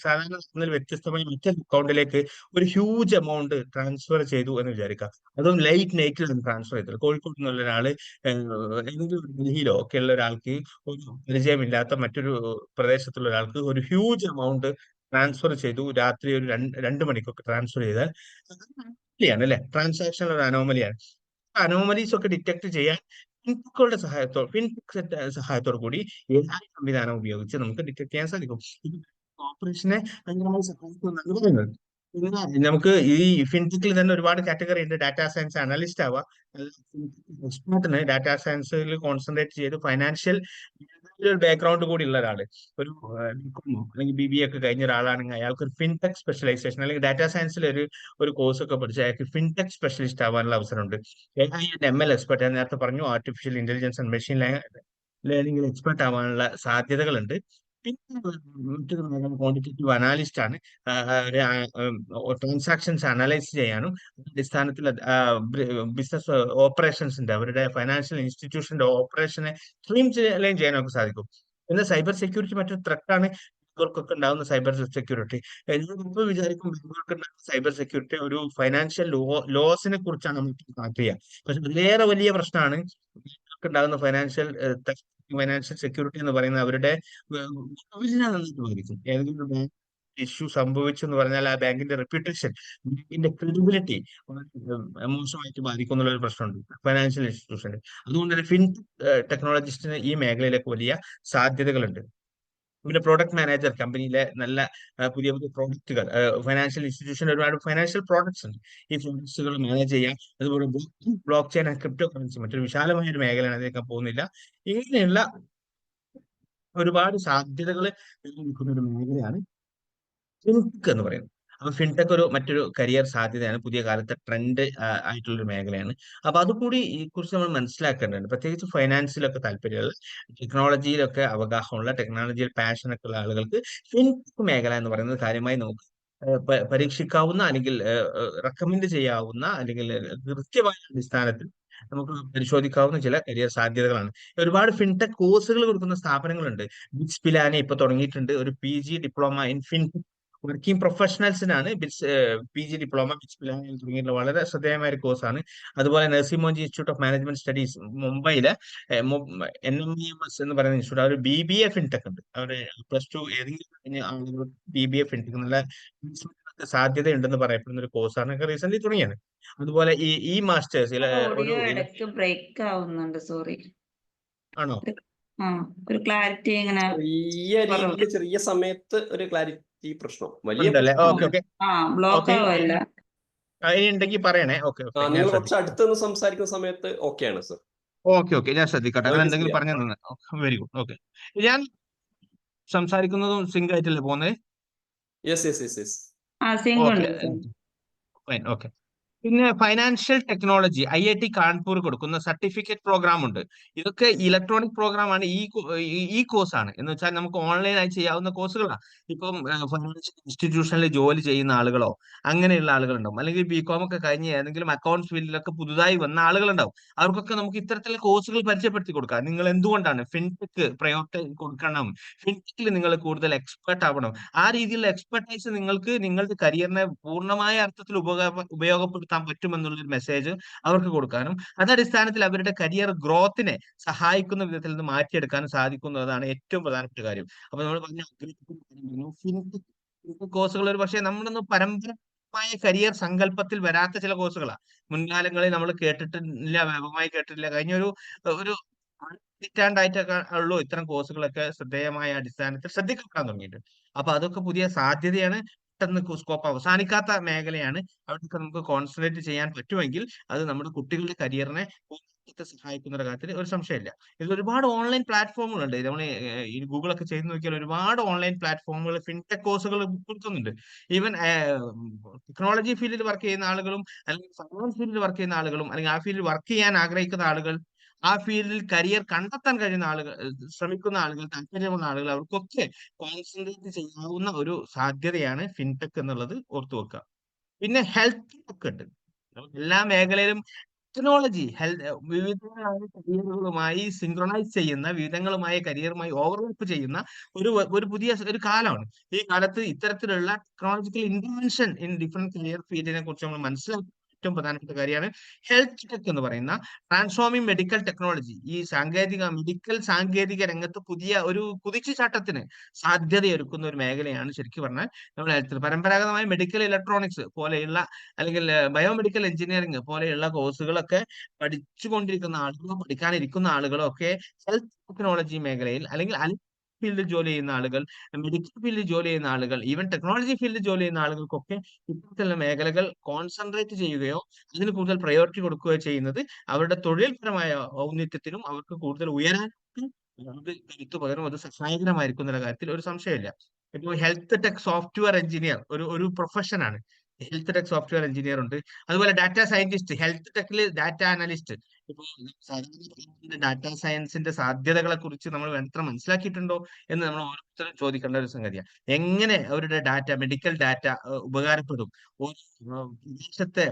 സാധാരണ വ്യത്യസ്തമായി മറ്റൊരു അക്കൗണ്ടിലേക്ക് ഒരു ഹ്യൂജ് എമൗണ്ട് ട്രാൻസ്ഫർ ചെയ്തു എന്ന് വിചാരിക്കാം. അതും ലൈറ്റ് നൈറ്റിലാണ് ട്രാൻസ്ഫർ ചെയ്തത്. കോഴിക്കോട് നിന്നുള്ള ഒരാള് ഏതെങ്കിലും ഡൽഹിയിലോ ഒക്കെ ഉള്ള ഒരാൾക്ക്, ഒരു പരിചയമില്ലാത്ത മറ്റൊരു പ്രദേശത്തുള്ള ഒരാൾക്ക് ഒരു ഹ്യൂജ് എമൗണ്ട് ട്രാൻസ്ഫർ ചെയ്തു. രാത്രി ഒരു 2 മണിക്കൊക്കെ ട്രാൻസ്ഫർ ചെയ്താൽ അനോമലിയാണ് അല്ലെ? ട്രാൻസാക്ഷൻ ഒരു അനോമലിയാണ്. അനോമലീസ് ഒക്കെ ഡിറ്റക്ട് ചെയ്യാൻ ഫിൻടെക് സഹായത്തോടു കൂടി AI സംവിധാനം ഉപയോഗിച്ച് നമുക്ക് ഡിറ്റക്ട് ചെയ്യാൻ സാധിക്കും. ഓപ്പറേഷനെ ഭയങ്കരമായി സഹായിക്കുമെന്നാണ് പറയുന്നത്. പിന്നെ നമുക്ക് ഈ ഫിൻടെക്കിൽ തന്നെ ഒരുപാട് കാറ്റഗറി ഉണ്ട്. ഡാറ്റാ സയൻസ് അനലിസ്റ്റ് ആവാം, എക്സ്പേർട്ടിന് ഡാറ്റാ സയൻസിൽ കോൺസെൻട്രേറ്റ് ചെയ്ത് ഫൈനാൻഷ്യൽ ഒരു ബാക്ക്ഗ്രൗണ്ട് കൂടി ഉള്ള ഒരാള്, ഒരു ബികോമോ അല്ലെങ്കിൽ BBA ഒക്കെ കഴിഞ്ഞ ഒരാളാണെങ്കിൽ അയാൾക്ക് ഒരു ഫിൻടെക് സ്പെഷ്യലൈസേഷൻ അല്ലെങ്കിൽ ഡാറ്റാ സയൻസിൽ ഒരു കോഴ്സ് ഒക്കെ പഠിച്ച് അയാൾക്ക് ഫിൻടെക് സ്പെഷ്യലിസ്റ്റ് ആവാനുള്ള അവസരമുണ്ട്. AI ആൻഡ് ML എക്സ്പെർട്ട്, ഞാൻ നേരത്തെ പറഞ്ഞു, ആർട്ടിഫിഷ്യൽ ഇന്റലിജൻസ് ആൻഡ് മെഷീൻ ലേണിംഗിൽ എക്സ്പെർട്ട് ആവാനുള്ള സാധ്യതകളുണ്ട്. പിന്നെ മറ്റൊരു മേഖല ക്വാണ്ടിറ്റേറ്റീവ് അനാലിസ്റ്റ് ആണ്. ട്രാൻസാക്ഷൻസ് അനലൈസ് ചെയ്യാനും അടിസ്ഥാനത്തിൽ ബിസിനസ് ഓപ്പറേഷൻസിന്റെ, അവരുടെ ഫൈനാൻഷ്യൽ ഇൻസ്റ്റിറ്റ്യൂഷന്റെ ഓപ്പറേഷനെ സ്ട്രീം ലൈൻ ചെയ്യാനൊക്കെ സാധിക്കും. പിന്നെ സൈബർ സെക്യൂരിറ്റി മറ്റൊരു ത്രെട്ടാണ്. ബാങ്കുകൾക്കൊക്കെ ഉണ്ടാകുന്ന സൈബർ സെക്യൂരിറ്റി, ഞാനിപ്പോൾ വിചാരിക്കും ബാങ്കുകൾക്ക് ഉണ്ടാകുന്ന സൈബർ സെക്യൂരിറ്റി ഒരു ഫൈനാൻഷ്യൽ ലോസിനെ കുറിച്ചാണ് നമ്മൾ കണക്ട് ചെയ്യുക. പക്ഷെ അതിലേറെ വലിയ പ്രശ്നമാണ് ബാങ്കുകൾക്ക് ഉണ്ടാകുന്ന ഫൈനാൻഷ്യൽ സെക്യൂരിറ്റി എന്ന് പറയുന്നത് അവരുടെ ഭാവിനെ നന്നായിട്ട് ബാധിക്കും. ഏതെങ്കിലും ബാങ്ക് ഇഷ്യൂ സംഭവിച്ചു എന്ന് പറഞ്ഞാൽ ആ ബാങ്കിന്റെ റെപ്യൂട്ടേഷൻ, ബാങ്കിന്റെ ക്രെഡിബിലിറ്റി മോശമായിട്ട് ബാധിക്കുന്ന ഒരു പ്രശ്നമുണ്ട് ഫൈനാൻഷ്യൽ ഇൻസ്റ്റിറ്റ്യൂഷന്. അതുകൊണ്ട് തന്നെ ടെക്നോളജിസ്റ്റിന് ഈ മേഖലയിലേക്ക് വലിയ സാധ്യതകളുണ്ട്. പിന്നെ പ്രോഡക്റ്റ് മാനേജർ, കമ്പനിയിലെ നല്ല പുതിയ പുതിയ പ്രോഡക്റ്റുകൾ, ഫൈനാൻഷ്യൽ ഇൻസ്റ്റിറ്റ്യൂഷൻ ഒരുപാട് ഫൈനാൻഷ്യൽ പ്രോഡക്ട്സ് ഉണ്ട്. ഈ പ്രോഡക്ട്സുകൾ മാനേജ് ചെയ്യാം. അതുപോലെ block chain and crypto currency മറ്റൊരു വിശാലമായ ഒരു മേഖലയാണ്, അതിലേക്ക് പോകുന്നില്ല. ഇങ്ങനെയുള്ള ഒരുപാട് സാധ്യതകൾ നിൽക്കുന്ന ഒരു മേഖലയാണ് ഫിൻടെക് എന്ന് പറയുന്നത്. അപ്പൊ ഫിൻടെക് മറ്റൊരു കരിയർ സാധ്യതയാണ്, പുതിയ കാലത്തെ ട്രെൻഡ് ആയിട്ടുള്ള ഒരു മേഖലയാണ്. അപ്പൊ അതുകൂടി ഈ കുറിച്ച് നമ്മൾ മനസ്സിലാക്കേണ്ടതുണ്ട്. പ്രത്യേകിച്ച് ഫൈനാൻസിലൊക്കെ താല്പര്യമുള്ള, ടെക്നോളജിയിലൊക്കെ അവഗാഹമുള്ള, ടെക്നോളജിയിൽ പാഷൻ ഒക്കെ ഉള്ള ആളുകൾക്ക് ഫിൻടെക് മേഖല എന്ന് പറയുന്നത് കാര്യമായി നമുക്ക് പരീക്ഷിക്കാവുന്ന, അല്ലെങ്കിൽ റെക്കമെൻഡ് ചെയ്യാവുന്ന, അല്ലെങ്കിൽ കൃത്യമായ അടിസ്ഥാനത്തിൽ നമുക്ക് പരിശോധിക്കാവുന്ന ചില കരിയർ സാധ്യതകളാണ്. ഒരുപാട് ഫിൻടെക് കോഴ്സുകൾ കൊടുക്കുന്ന സ്ഥാപനങ്ങളുണ്ട്. ബിറ്റ്സ് പിലാനി ഇപ്പൊ തുടങ്ങിയിട്ടുണ്ട് ഒരു PG diploma in fintech. Working പ്രൊഫഷണൽസിനാണ് PG ഡിപ്ലോമ ബിറ്റ്സ് പിലാനി തുടങ്ങിയിട്ടുള്ള വളരെ ശ്രദ്ധേയമായ ഒരു കോഴ്സാണ്. അതുപോലെ Narsee Monjee institute of management studies മുംബൈയിലെ NMEMS എന്ന് പറയുന്ന ഇൻസ്റ്റിറ്റ്യൂട്ട്, അവർ BBA ഫിൻടെക് ഉണ്ട്. അവർ +2 ഏതെങ്കിലും കഴിഞ്ഞ ആളുകൾ BBA ഫിൻടെക് നല്ല സാധ്യതയുണ്ടെന്ന് പറയപ്പെടുന്ന ഒരു കോഴ്സാണ്, റീസെന്റ് തുടങ്ങിയത്. അതുപോലെ ഈ മാസ്റ്റേഴ്സ് ഒരു ഓഡിയോ ഇടയ്ക്ക് ബ്രേക്ക് ആവുന്നുണ്ട്, സോറി. ആണോ? ആ, ഒരു ക്ലാരിറ്റി ഇങ്ങനെ ചെറിയ രീതിയിൽ ചെറിയ സമയത്ത് ഒരു ക്ലാരിറ്റി പ്രശ്നം, വലിയ ഉണ്ടല്ലേ? പ്രശ്നം. Okay okay block okay. ആവല്ല. ഇനി ഉണ്ടെങ്കിൽ പറയണേ. ഓക്കെ ഓക്കെ, ഞാൻ നിങ്ങൾ കുറച്ച് ശ്രദ്ധിക്കാം. അടുത്തുനിന്ന് സംസാരിക്കുന്ന സമയത്ത് ഓക്കെയാണ് സർ. ഓക്കെ ഓക്കെ, ഞാൻ ശ്രദ്ധിക്കട്ടെ. അങ്ങനെ എന്തെങ്കിലും പറഞ്ഞു തന്നെ. Very good. ഓക്കെ, ഞാൻ സംസാരിക്കുന്നതും സിങ്ക് ആയിട്ടല്ലേ പോകുന്നത്? Yes yes yes yes. Sync okay ഉണ്ട് സർ. ഫൈൻ. ഓക്കെ. പിന്നെ ഫൈനാൻഷ്യൽ ടെക്നോളജി IIT കാൺപൂർ കൊടുക്കുന്ന സർട്ടിഫിക്കറ്റ് പ്രോഗ്രാം ഉണ്ട്. ഇതൊക്കെ ഇലക്ട്രോണിക് പ്രോഗ്രാം ആണ്. ഈ കോഴ്സ് ആണ് എന്ന് വെച്ചാൽ നമുക്ക് ഓൺലൈനായി ചെയ്യാവുന്ന കോഴ്സുകളാണ്. ഇപ്പം ഫൈനാൻഷ്യൽ ഇൻസ്റ്റിറ്റ്യൂഷനിൽ ജോലി ചെയ്യുന്ന ആളുകളോ അങ്ങനെയുള്ള ആളുകളുണ്ടാവും, അല്ലെങ്കിൽ BCom ഒക്കെ കഴിഞ്ഞ് ഏതെങ്കിലും അക്കൗണ്ട്സ് ഫീൽഡിലൊക്കെ പുതുതായി വന്ന ആളുകളുണ്ടാവും. അവർക്കൊക്കെ നമുക്ക് ഇത്തരത്തിലുള്ള കോഴ്സുകൾ പരിചയപ്പെടുത്തി കൊടുക്കാം. നിങ്ങൾ എന്തുകൊണ്ടാണ് ഫിൻടെക് പ്രയോറിറ്റി കൊടുക്കണം, ഫിൻടെക്കിൽ നിങ്ങൾ കൂടുതൽ എക്സ്പെർട്ട് ആവണം, ആ രീതിയിലുള്ള എക്സ്പെർട്ടൈസ് നിങ്ങൾക്ക് നിങ്ങളുടെ കരിയറിനെ പൂർണ്ണമായ അർത്ഥത്തിൽ ഉപയോഗപ്പെടുത്താൻ പറ്റുമെന്നുള്ളൊരു മെസ്സേജ് അവർക്ക് കൊടുക്കാനും, അതടിസ്ഥാനത്തിൽ അവരുടെ കരിയർ ഗ്രോത്തിനെ സഹായിക്കുന്ന വിധത്തിൽ നിന്ന് മാറ്റിയെടുക്കാനും സാധിക്കുന്നതാണ് ഏറ്റവും പ്രധാനപ്പെട്ട കാര്യം. അപ്പൊ നമ്മൾ പറഞ്ഞ ഫിൻടെക് കോഴ്സുകൾ ഒരു പക്ഷേ നമ്മളൊന്ന് പരമ്പരമായ കരിയർ സങ്കല്പത്തിൽ വരാത്ത ചില കോഴ്സുകളാണ്. മുൻകാലങ്ങളിൽ നമ്മൾ കേട്ടിട്ടില്ല, വ്യാപകമായി കേട്ടിട്ടില്ല. കഴിഞ്ഞ ഒരു പതിറ്റാണ്ടായിട്ടൊക്കെ ഉള്ളൂ ഇത്തരം കോഴ്സുകളൊക്കെ ശ്രദ്ധേയമായ അടിസ്ഥാനത്തിൽ ശ്രദ്ധിക്കപ്പെടാൻ തുടങ്ങിയിട്ട്. അപ്പൊ അതൊക്കെ പുതിയ സാധ്യതയാണ്. പെട്ടെന്ന് സ്കോപ്പ് അവസാനിക്കാത്ത മേഖലയാണ്. അവിടെയൊക്കെ നമുക്ക് കോൺസെൻട്രേറ്റ് ചെയ്യാൻ പറ്റുമെങ്കിൽ അത് നമ്മുടെ കുട്ടികളുടെ കരിയറിനെ സഹായിക്കുന്ന കാര്യത്തിൽ ഒരു സംശയമില്ല. ഇതിൽ ഒരുപാട് ഓൺലൈൻ പ്ലാറ്റ്ഫോമുകളുണ്ട്. നമ്മൾ ഈ ഗൂഗിളൊക്കെ ചെയ്ത് നോക്കിയാൽ ഒരുപാട് ഓൺലൈൻ പ്ലാറ്റ്ഫോമുകൾ ഫിൻടെക് കോഴ്സുകൾ കൊടുക്കുന്നുണ്ട്. ഈവൻ ടെക്നോളജി ഫീൽഡിൽ വർക്ക് ചെയ്യുന്ന ആളുകളും, അല്ലെങ്കിൽ ഫൈനാൻസ് ഫീൽഡിൽ വർക്ക് ചെയ്യുന്ന ആളുകളും, അല്ലെങ്കിൽ ആ ഫീൽഡിൽ വർക്ക് ചെയ്യാൻ ആഗ്രഹിക്കുന്ന ആളുകൾ, ആ ഫീൽഡിൽ കരിയർ കണ്ടെത്താൻ കഴിയുന്ന ആളുകൾ, ശ്രമിക്കുന്ന ആളുകൾ, താല്പര്യമുള്ള ആളുകൾ, അവർക്കൊക്കെ കോൺസെൻട്രേറ്റ് ചെയ്യാവുന്ന ഒരു സാധ്യതയാണ് ഫിൻടെക് എന്നുള്ളത് ഓർത്തു വെക്കുക. പിന്നെ ഹെൽത്ത് ടെക് ഉണ്ട്. എല്ലാ മേഖലയിലും ടെക്നോളജി വിവിധങ്ങളായ കരിയറുകളുമായി സിങ്ക്രണൈസ് ചെയ്യുന്ന, വിവിധങ്ങളുമായ കരിയറുമായി ഓവർലാപ്പ് ചെയ്യുന്ന ഒരു പുതിയ ഒരു കാലമാണ്. ഈ കാലത്ത് ഇത്തരത്തിലുള്ള technological intervention in different career ഫീൽഡിനെ കുറിച്ച് നമ്മൾ മനസ്സിലാക്കുക ഏറ്റവും പ്രധാനപ്പെട്ട കാര്യമാണ് ഹെൽത്ത് ടെക് എന്ന് പറയുന്ന ട്രാൻസ്ഫോമിംഗ് മെഡിക്കൽ ടെക്നോളജി. ഈ മെഡിക്കൽ സാങ്കേതിക രംഗത്ത് പുതിയ ഒരു കുതിച്ചുചാട്ടത്തിന് സാധ്യതയൊരുക്കുന്ന ഒരു മേഖലയാണ് ശരിക്കും പറഞ്ഞാൽ നമ്മൾ ഹെൽത്ത്. പരമ്പരാഗതമായ മെഡിക്കൽ ഇലക്ട്രോണിക്സ് പോലെയുള്ള, അല്ലെങ്കിൽ ബയോമെഡിക്കൽ എഞ്ചിനീയറിംഗ് പോലെയുള്ള കോഴ്സുകളൊക്കെ പഠിച്ചുകൊണ്ടിരിക്കുന്ന ആളുകളോ പഠിക്കാനിരിക്കുന്ന ആളുകളോ ഒക്കെ ഹെൽത്ത് ടെക്നോളജി മേഖലയിൽ, അല്ലെങ്കിൽ ഫീൽഡിൽ ജോലി ചെയ്യുന്ന ആളുകൾ, മെഡിക്കൽ ഫീൽഡിൽ ജോലി ചെയ്യുന്ന ആളുകൾ, ഈവൻ ടെക്നോളജി ഫീൽഡിൽ ജോലി ചെയ്യുന്ന ആളുകൾക്കൊക്കെ ഇത്തരത്തിലുള്ള മേഖലകൾ കോൺസെൻട്രേറ്റ് ചെയ്യുകയോ അതിന് കൂടുതൽ പ്രയോറിറ്റി കൊടുക്കുകയോ ചെയ്യുന്നത് അവരുടെ തൊഴിൽപരമായ ഔന്നത്യത്തിനും അവർക്ക് കൂടുതൽ ഉയരാനും അത് കരുത്തു പകരും, അത് സഹായകരമായിരിക്കും എന്നുള്ള കാര്യത്തിൽ ഒരു സംശയമില്ല. ഇപ്പോൾ ഹെൽത്ത് ടെക് സോഫ്റ്റ്വെയർ എഞ്ചിനീയർ ഒരു പ്രൊഫഷനാണ്. ഹെൽത്ത് ടെക് സോഫ്റ്റ്വെയർ എഞ്ചിനീയർ ഉണ്ട്. അതുപോലെ ഡാറ്റാ സയന്റിസ്റ്റ്, ഹെൽത്ത് ടെക്കിൽ ഡാറ്റ അനലിസ്റ്റ്. ഇപ്പോൾ ഡാറ്റാ സയൻസിന്റെ സാധ്യതകളെ കുറിച്ച് നമ്മൾ വേണ്ടത്ര മനസ്സിലാക്കിയിട്ടുണ്ടോ എന്ന് നമ്മൾ ഓരോരുത്തരും ചോദിക്കേണ്ട ഒരു സംഗതിയാണ്. എങ്ങനെ അവരുടെ മെഡിക്കൽ ഡാറ്റ ഉപകാരപ്പെടും, പ്രദേശത്തെ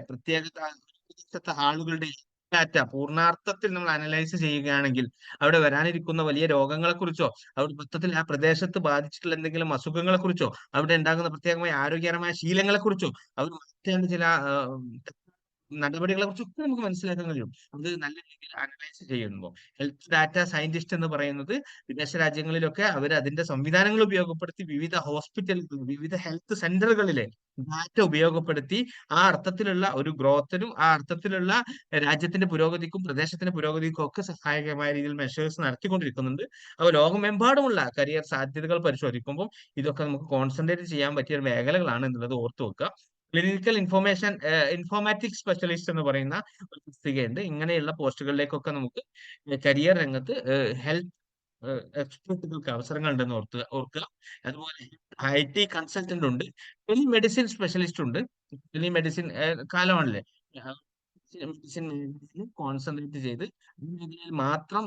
ആളുകളുടെ ഡാറ്റ പൂർണ്ണാർത്ഥത്തിൽ നമ്മൾ അനലൈസ് ചെയ്യുകയാണെങ്കിൽ അവിടെ വരാനിരിക്കുന്ന വലിയ രോഗങ്ങളെ കുറിച്ചോ, അവിടെ മൊത്തത്തിൽ ആ പ്രദേശത്ത് ബാധിച്ചിട്ടുള്ള എന്തെങ്കിലും അസുഖങ്ങളെ കുറിച്ചോ, അവിടെ ഉണ്ടാകുന്ന പ്രത്യേകമായ ആരോഗ്യകരമായ ശീലങ്ങളെ കുറിച്ചോ, അവർ മാറ്റേണ്ട ചില നടപടികളെ കുറിച്ചൊക്കെ നമുക്ക് മനസ്സിലാക്കാൻ കഴിയും. അത് നല്ല രീതിയിൽ അനലൈസ് ചെയ്യുമ്പോൾ ഹെൽത്ത് ഡാറ്റ സയന്റിസ്റ്റ് എന്ന് പറയുന്നത് വിദേശ രാജ്യങ്ങളിലൊക്കെ അവർ അതിന്റെ സംവിധാനങ്ങൾ ഉപയോഗപ്പെടുത്തി വിവിധ ഹോസ്പിറ്റൽ, വിവിധ ഹെൽത്ത് സെന്ററുകളിലെ ഡാറ്റ ഉപയോഗപ്പെടുത്തി ആ അർത്ഥത്തിലുള്ള ഒരു ഗ്രോത്തിനും ആ അർത്ഥത്തിലുള്ള രാജ്യത്തിന്റെ പുരോഗതിക്കും പ്രദേശത്തിന്റെ പുരോഗതിക്കും ഒക്കെ സഹായകമായ രീതിയിൽ മെഷേഴ്സ് നടത്തിക്കൊണ്ടിരിക്കുന്നുണ്ട്. അപ്പോൾ ലോകമെമ്പാടുമുള്ള കരിയർ സാധ്യതകൾ പരിശോധിക്കുമ്പോൾ ഇതൊക്കെ നമുക്ക് കോൺസെൻട്രേറ്റ് ചെയ്യാൻ പറ്റിയ മേഖലകളാണ് എന്നുള്ളത് ഓർത്തു വെക്കുക. ക്ലിനിക്കൽ ഇൻഫോർമാറ്റിക്സ് സ്പെഷ്യലിസ്റ്റ് എന്ന് പറയുന്ന ഒരു തസ്തികയുണ്ട്. ഇങ്ങനെയുള്ള പോസ്റ്റുകളിലേക്കൊക്കെ നമുക്ക് കരിയർ രംഗത്ത് ഹെൽത്ത് എക്സ്പെർട്ടുകൾക്ക് അവസരങ്ങൾ ഉണ്ടെന്ന് ഓർക്കുക. അതുപോലെ IT കൺസൾട്ടന്റ് ഉണ്ട്, ടെലിമെഡിസിൻ സ്പെഷ്യലിസ്റ്റ് ഉണ്ട്. ടെലിമെഡിസിൻ കാലമാണല്ലേ, മെഡിസിൻ മേഖലയിൽ കോൺസെൻട്രേറ്റ് ചെയ്ത് ഈ മേഖലയിൽ മാത്രം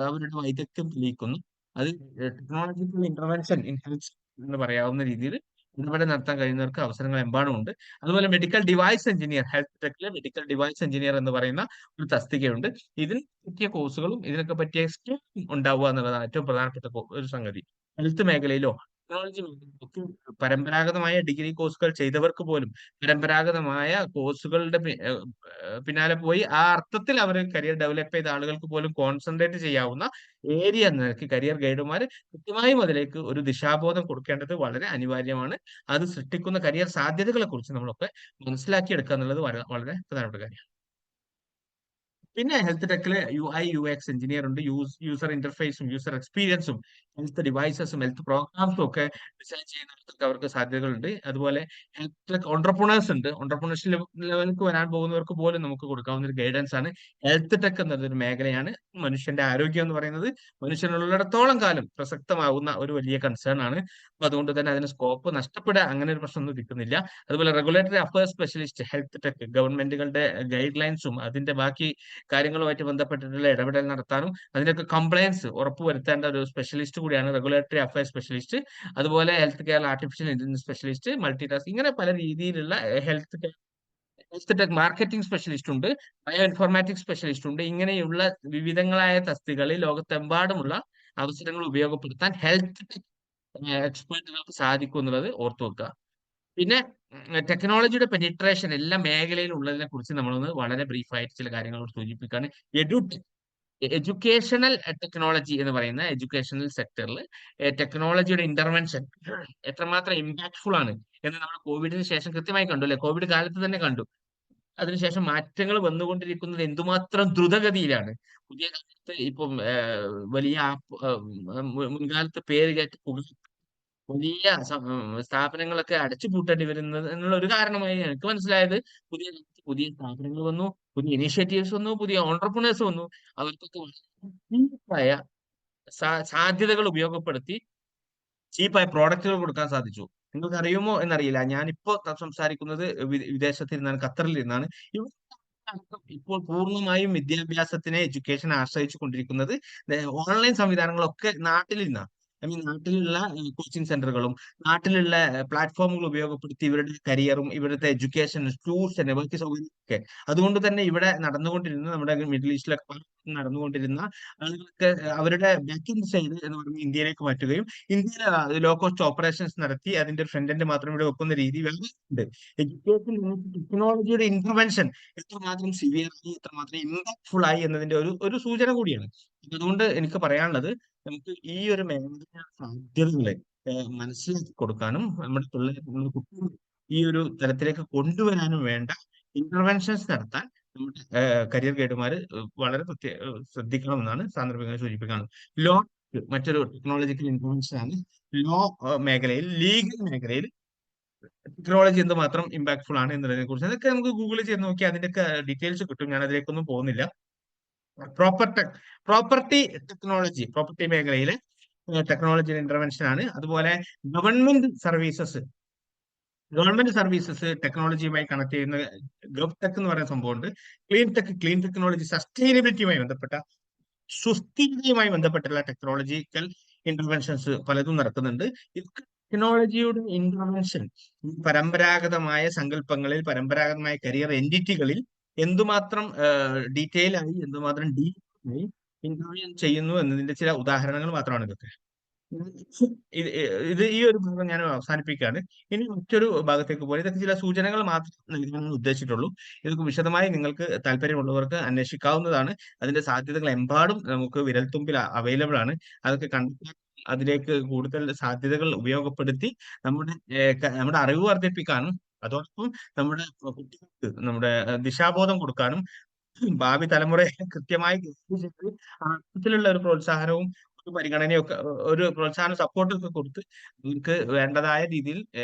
അവരുടെ വൈദഗ്ധ്യം തെളിയിക്കുന്നു. അത് ടെക്നോളജിക്കൽ ഇന്റർവെൻഷൻ ഇൻ ഹെൽത്ത് എന്ന് പറയാവുന്ന രീതിയിൽ ഇടപെടൽ നടത്താൻ കഴിയുന്നവർക്ക് അവസരങ്ങൾ എമ്പാടുമുണ്ട്. അതുപോലെ മെഡിക്കൽ ഡിവൈസ് എഞ്ചിനീയർ, ഹെൽത്ത് ടെക്കിലെ മെഡിക്കൽ ഡിവൈസ് എഞ്ചിനീയർ എന്ന് പറയുന്ന ഒരു തസ്തികയുണ്ട്. ഇതിന് പറ്റിയ കോഴ്സുകളും ഇതിനൊക്കെ പറ്റിയ സ്കിൽ ഉണ്ടാവുക എന്നുള്ളതാണ് ഏറ്റവും പ്രധാനപ്പെട്ട ഒരു സംഗതി. ഹെൽത്ത് മേഖലയിലോ ടെക്നോളജി മേഖലയിലൊക്കെ പരമ്പരാഗതമായ ഡിഗ്രി കോഴ്സുകൾ ചെയ്തവർക്ക് പോലും പരമ്പരാഗതമായ കോഴ്സുകളുടെ പിന്നാലെ പോയി ആ അർത്ഥത്തിൽ അവർ കരിയർ ഡെവലപ്പ് ചെയ്ത ആളുകൾക്ക് പോലും കോൺസെൻട്രേറ്റ് ചെയ്യാവുന്ന ഏരിയ എന്ന നിലയ്ക്ക് കരിയർ ഗൈഡുമാർ കൃത്യമായും അതിലേക്ക് ഒരു ദിശാബോധം കൊടുക്കേണ്ടത് വളരെ അനിവാര്യമാണ്. അത് സൃഷ്ടിക്കുന്ന കരിയർ സാധ്യതകളെ കുറിച്ച് നമ്മളൊക്കെ മനസ്സിലാക്കിയെടുക്കുക എന്നുള്ളത് വളരെ പ്രധാനപ്പെട്ട കാര്യമാണ്. പിന്നെ ഹെൽത്ത് ടെക്കില് UI/UX എഞ്ചിനീയർ ഉണ്ട്. യൂസർ ഇന്റർഫേസും യൂസർ എക്സ്പീരിയൻസും ഹെൽത്ത് ഡിവൈസസും ഹെൽത്ത് പ്രോഗ്രാംസും ഒക്കെ ഡിസൈൻ ചെയ്യുന്നവർക്ക് അവർക്ക് സാധ്യതകളുണ്ട്. അതുപോലെ ഹെൽത്ത് ടെക് ഓൺട്രപ്രണേഴ്സ് ഉണ്ട്. ഓൺട്രപ്രണർഷിപ്പ് ലെവലിലേക്ക് വരാൻ പോകുന്നവർക്ക് പോലും നമുക്ക് കൊടുക്കാവുന്ന ഒരു ഗൈഡൻസ് ആണ്. ഹെൽത്ത് ടെക് എന്നതൊരു മേഖലയാണ്. മനുഷ്യന്റെ ആരോഗ്യം എന്ന് പറയുന്നത് മനുഷ്യനുള്ളിടത്തോളം കാലം പ്രസക്തമാകുന്ന ഒരു വലിയ കൺസേൺ ആണ്. അപ്പൊ അതുകൊണ്ട് തന്നെ അതിന് സ്കോപ്പ് നഷ്ടപ്പെടുക അങ്ങനെ ഒരു പ്രശ്നമൊന്നും ഇരിക്കുന്നില്ല. അതുപോലെ regulatory affairs specialist health tech, ഗവൺമെന്റുകളുടെ ഗൈഡ് ലൈൻസും അതിന്റെ ബാക്കി കാര്യങ്ങളുമായിട്ട് ബന്ധപ്പെട്ടിട്ടുള്ള ഇടപെടൽ നടത്താനും അതിനൊക്കെ കംപ്ലയൻസ് ഉറപ്പുവരുത്തേണ്ട ഒരു സ്പെഷ്യലിസ്റ്റ് കൂടിയാണ് റെഗുലേറ്ററി അഫയേഴ്സ് സ്പെഷ്യലിസ്റ്റ്. അതുപോലെ health care artificial intelligence specialist, multi task, ഇങ്ങനെ പല രീതിയിലുള്ള ഹെൽത്ത് ടെക് മാർക്കറ്റിംഗ് സ്പെഷ്യലിസ്റ്റ് ഉണ്ട്, ബയോ ഇൻഫോർമാറ്റിക്സ് സ്പെഷ്യലിസ്റ്റ് ഉണ്ട്. ഇങ്ങനെയുള്ള വിവിധങ്ങളായ തസ്തികകളിൽ ലോകത്തെമ്പാടുമുള്ള അവസരങ്ങൾ ഉപയോഗപ്പെടുത്താൻ ഹെൽത്ത് ടെക് എക്സ്പേർട്ടുകൾക്ക് സാധിക്കും എന്നുള്ളത് ഓർത്തു വെക്കുക. പിന്നെ ടെക്നോളജിയുടെ പെനിട്രേഷൻ എല്ലാ മേഖലയിലും ഉള്ളതിനെ കുറിച്ച് നമ്മളൊന്ന് വളരെ ബ്രീഫായിട്ട് ചില കാര്യങ്ങൾ സൂചിപ്പിക്കുകയാണ്. എഡ്യൂക്കേഷണൽ ടെക്നോളജി എന്ന് പറയുന്ന എഡ്യൂക്കേഷണൽ സെക്ടറിൽ ടെക്നോളജിയുടെ ഇന്റർവെൻഷൻ എത്രമാത്രം ഇമ്പാക്ട്ഫുൾ ആണ് എന്ന് നമ്മൾ കോവിഡിന് ശേഷം കൃത്യമായി കണ്ടു അല്ലെ. കോവിഡ് കാലത്ത് തന്നെ കണ്ടു. അതിനുശേഷം മാറ്റങ്ങൾ വന്നുകൊണ്ടിരിക്കുന്നത് എന്തുമാത്രം ദ്രുതഗതിയിലാണ്. പുതിയ കാലത്ത് ഇപ്പം വലിയ മുൻകാലത്ത് പേര് കേട്ട് വലിയ സ്ഥാപനങ്ങളൊക്കെ അടച്ചുപൂട്ടേണ്ടി വരുന്നത് എന്നുള്ള ഒരു കാരണമായി എനിക്ക് മനസ്സിലായത് പുതിയ സ്ഥാപനങ്ങൾ വന്നു, പുതിയ ഇനീഷ്യേറ്റീവ്സ് വന്നു, പുതിയ ഓൺട്രപ്രണേഴ്സ് വന്നു. അവർക്കൊക്കെ ചീപ്പായ സാധ്യതകൾ ഉപയോഗപ്പെടുത്തി ചീപ്പായ പ്രോഡക്റ്റുകൾ കൊടുക്കാൻ സാധിച്ചു. നിങ്ങൾക്ക് അറിയുമോ എന്നറിയില്ല, ഞാനിപ്പോ സംസാരിക്കുന്നത് വിദേശത്തിരുന്നാണ്, ഖത്തറിലിരുന്നാണ്. ഇപ്പോൾ പൂർണ്ണമായും വിദ്യാഭ്യാസത്തിനെ എഡ്യൂക്കേഷൻ ആശ്രയിച്ചു കൊണ്ടിരിക്കുന്നത് ഓൺലൈൻ സംവിധാനങ്ങളൊക്കെ നാട്ടിലിരുന്നാണ്. നാട്ടിലുള്ള കോച്ചിങ് സെന്ററുകളും നാട്ടിലുള്ള പ്ലാറ്റ്ഫോമുകൾ ഉപയോഗപ്പെടുത്തി ഇവരുടെ കരിയറും ഇവിടുത്തെ എഡ്യൂക്കേഷൻ, ട്യൂഷൻ, ബാക്കി സൗകര്യമൊക്കെ അതുകൊണ്ട് തന്നെ ഇവിടെ നടന്നുകൊണ്ടിരുന്ന നമ്മുടെ മിഡിൽ ഈസ്റ്റിലൊക്കെ നടന്നുകൊണ്ടിരുന്ന ആളുകൾക്ക് അവരുടെ ബാക്കിംഗ് സൈഡ് എന്ന് പറയുന്നത് ഇന്ത്യയിലേക്ക് മാറ്റുകയും ഇന്ത്യയിൽ ലോ കോസ്റ്റ് ഓപ്പറേഷൻസ് നടത്തി അതിന്റെ ഫ്രണ്ട് എൻഡ് മാത്രം ഇവിടെ വെക്കുന്ന രീതി ഉണ്ട്. എഡ്യൂക്കേഷൻ ടെക്നോളജിയുടെ ഇന്റർവെൻഷൻ എത്രമാത്രം സിവിയർ ആയി, എത്രമാത്രം ഇമ്പാക്ട്ഫുൾ ആയി എന്നതിന്റെ ഒരു സൂചന കൂടിയാണ്. അതുകൊണ്ട് എനിക്ക് പറയാനുള്ളത് നമുക്ക് ഈ ഒരു മേഖല സാധ്യതകളെ മനസ്സിലാക്കി കൊടുക്കാനും നമ്മുടെ കുട്ടികൾ ഈ ഒരു തലത്തിലേക്ക് കൊണ്ടുവരാനും വേണ്ട ഇന്റർവെൻഷൻസ് നടത്താൻ നമ്മുടെ കരിയർ ഗൈഡുമാര് വളരെ ശ്രദ്ധിക്കണമെന്നാണ് സാന്ദർഭികമായി സൂചിപ്പിക്കുന്നത്. ലോ മറ്റൊരു ടെക്നോളജിക്കൽ ഇന്റർവെൻഷൻ ആണ്. ലോ മേഖലയിൽ, ലീഗൽ മേഖലയിൽ ടെക്നോളജി എന്തുമാത്രം ഇമ്പാക്ട്ഫുൾ ആണ് എന്നതിനെ കുറിച്ച് അതൊക്കെ നമുക്ക് ഗൂഗിൾ ചെയ്ത് നോക്കി അതിന്റെയൊക്കെ ഡീറ്റെയിൽസ് കിട്ടും. ഞാൻ അതിലേക്കൊന്നും പോകുന്നില്ല. പ്രോപ്പർട്ടി മേഖലയിലെ ടെക്നോളജി ഇന്റർവെൻഷൻ ആണ്. അതുപോലെ ഗവൺമെന്റ് സർവീസസ് ടെക്നോളജിയുമായി കണക്ട് ചെയ്യുന്ന ഗവ്ടെക് എന്ന് പറയുന്ന സംഭവമുണ്ട്. ക്ലീൻ ടെക്നോളജി, സസ്റ്റൈനബിലിറ്റിയുമായി ബന്ധപ്പെട്ട, സുസ്ഥിരതയുമായി ബന്ധപ്പെട്ടുള്ള ടെക്നോളജിക്കൽ ഇന്റർവെൻഷൻസ് പലതും നടക്കുന്നുണ്ട്. ടെക്നോളജിയുടെ ഇന്റർവെൻഷൻ പരമ്പരാഗതമായ സങ്കല്പങ്ങളിൽ, പരമ്പരാഗതമായ കരിയർ എൻറ്റിറ്റികളിൽ എന്തുമാത്രം ഡീറ്റെയിൽ ആയി, എന്തുമാത്രം ഡീപ്പായി ഇന്റർവ്യൂ ചെയ്യുന്നു എന്നതിന്റെ ചില ഉദാഹരണങ്ങൾ മാത്രമാണ് ഇതൊക്കെ. ഇത് ഇത് ഈ ഒരു ഭാഗം ഞാൻ അവസാനിപ്പിക്കുകയാണ്. ഇനി മറ്റൊരു ഭാഗത്തേക്ക് പോയി ഇതൊക്കെ ചില സൂചനകൾ മാത്രം നൽകാൻ ഉദ്ദേശിച്ചിട്ടുള്ളൂ. ഇതൊക്കെ വിശദമായി നിങ്ങൾക്ക് താല്പര്യമുള്ളവർക്ക് അന്വേഷിക്കാവുന്നതാണ്. അതിന്റെ സാധ്യതകൾ എമ്പാടും നമുക്ക് വിരൽത്തുമ്പിൽ അവൈലബിൾ ആണ്. അതൊക്കെ കണ്ടെത്താൻ അതിലേക്ക് കൂടുതൽ സാധ്യതകൾ ഉപയോഗപ്പെടുത്തി നമ്മുടെ അറിവ് വർദ്ധിപ്പിക്കാനും അതോടൊപ്പം നമ്മുടെ കുട്ടികൾക്ക് നമ്മുടെ ദിശാബോധം കൊടുക്കാനും ഭാവി തലമുറയെ കൃത്യമായി ഗൈഡ് ചെയ്ത് ആ അർത്ഥത്തിലുള്ള ഒരു പ്രോത്സാഹനവും ഒരു പരിഗണനയൊക്കെ ഒരു പ്രോത്സാഹന സപ്പോർട്ടൊക്കെ കൊടുത്ത് നിങ്ങൾക്ക് വേണ്ടതായ രീതിയിൽ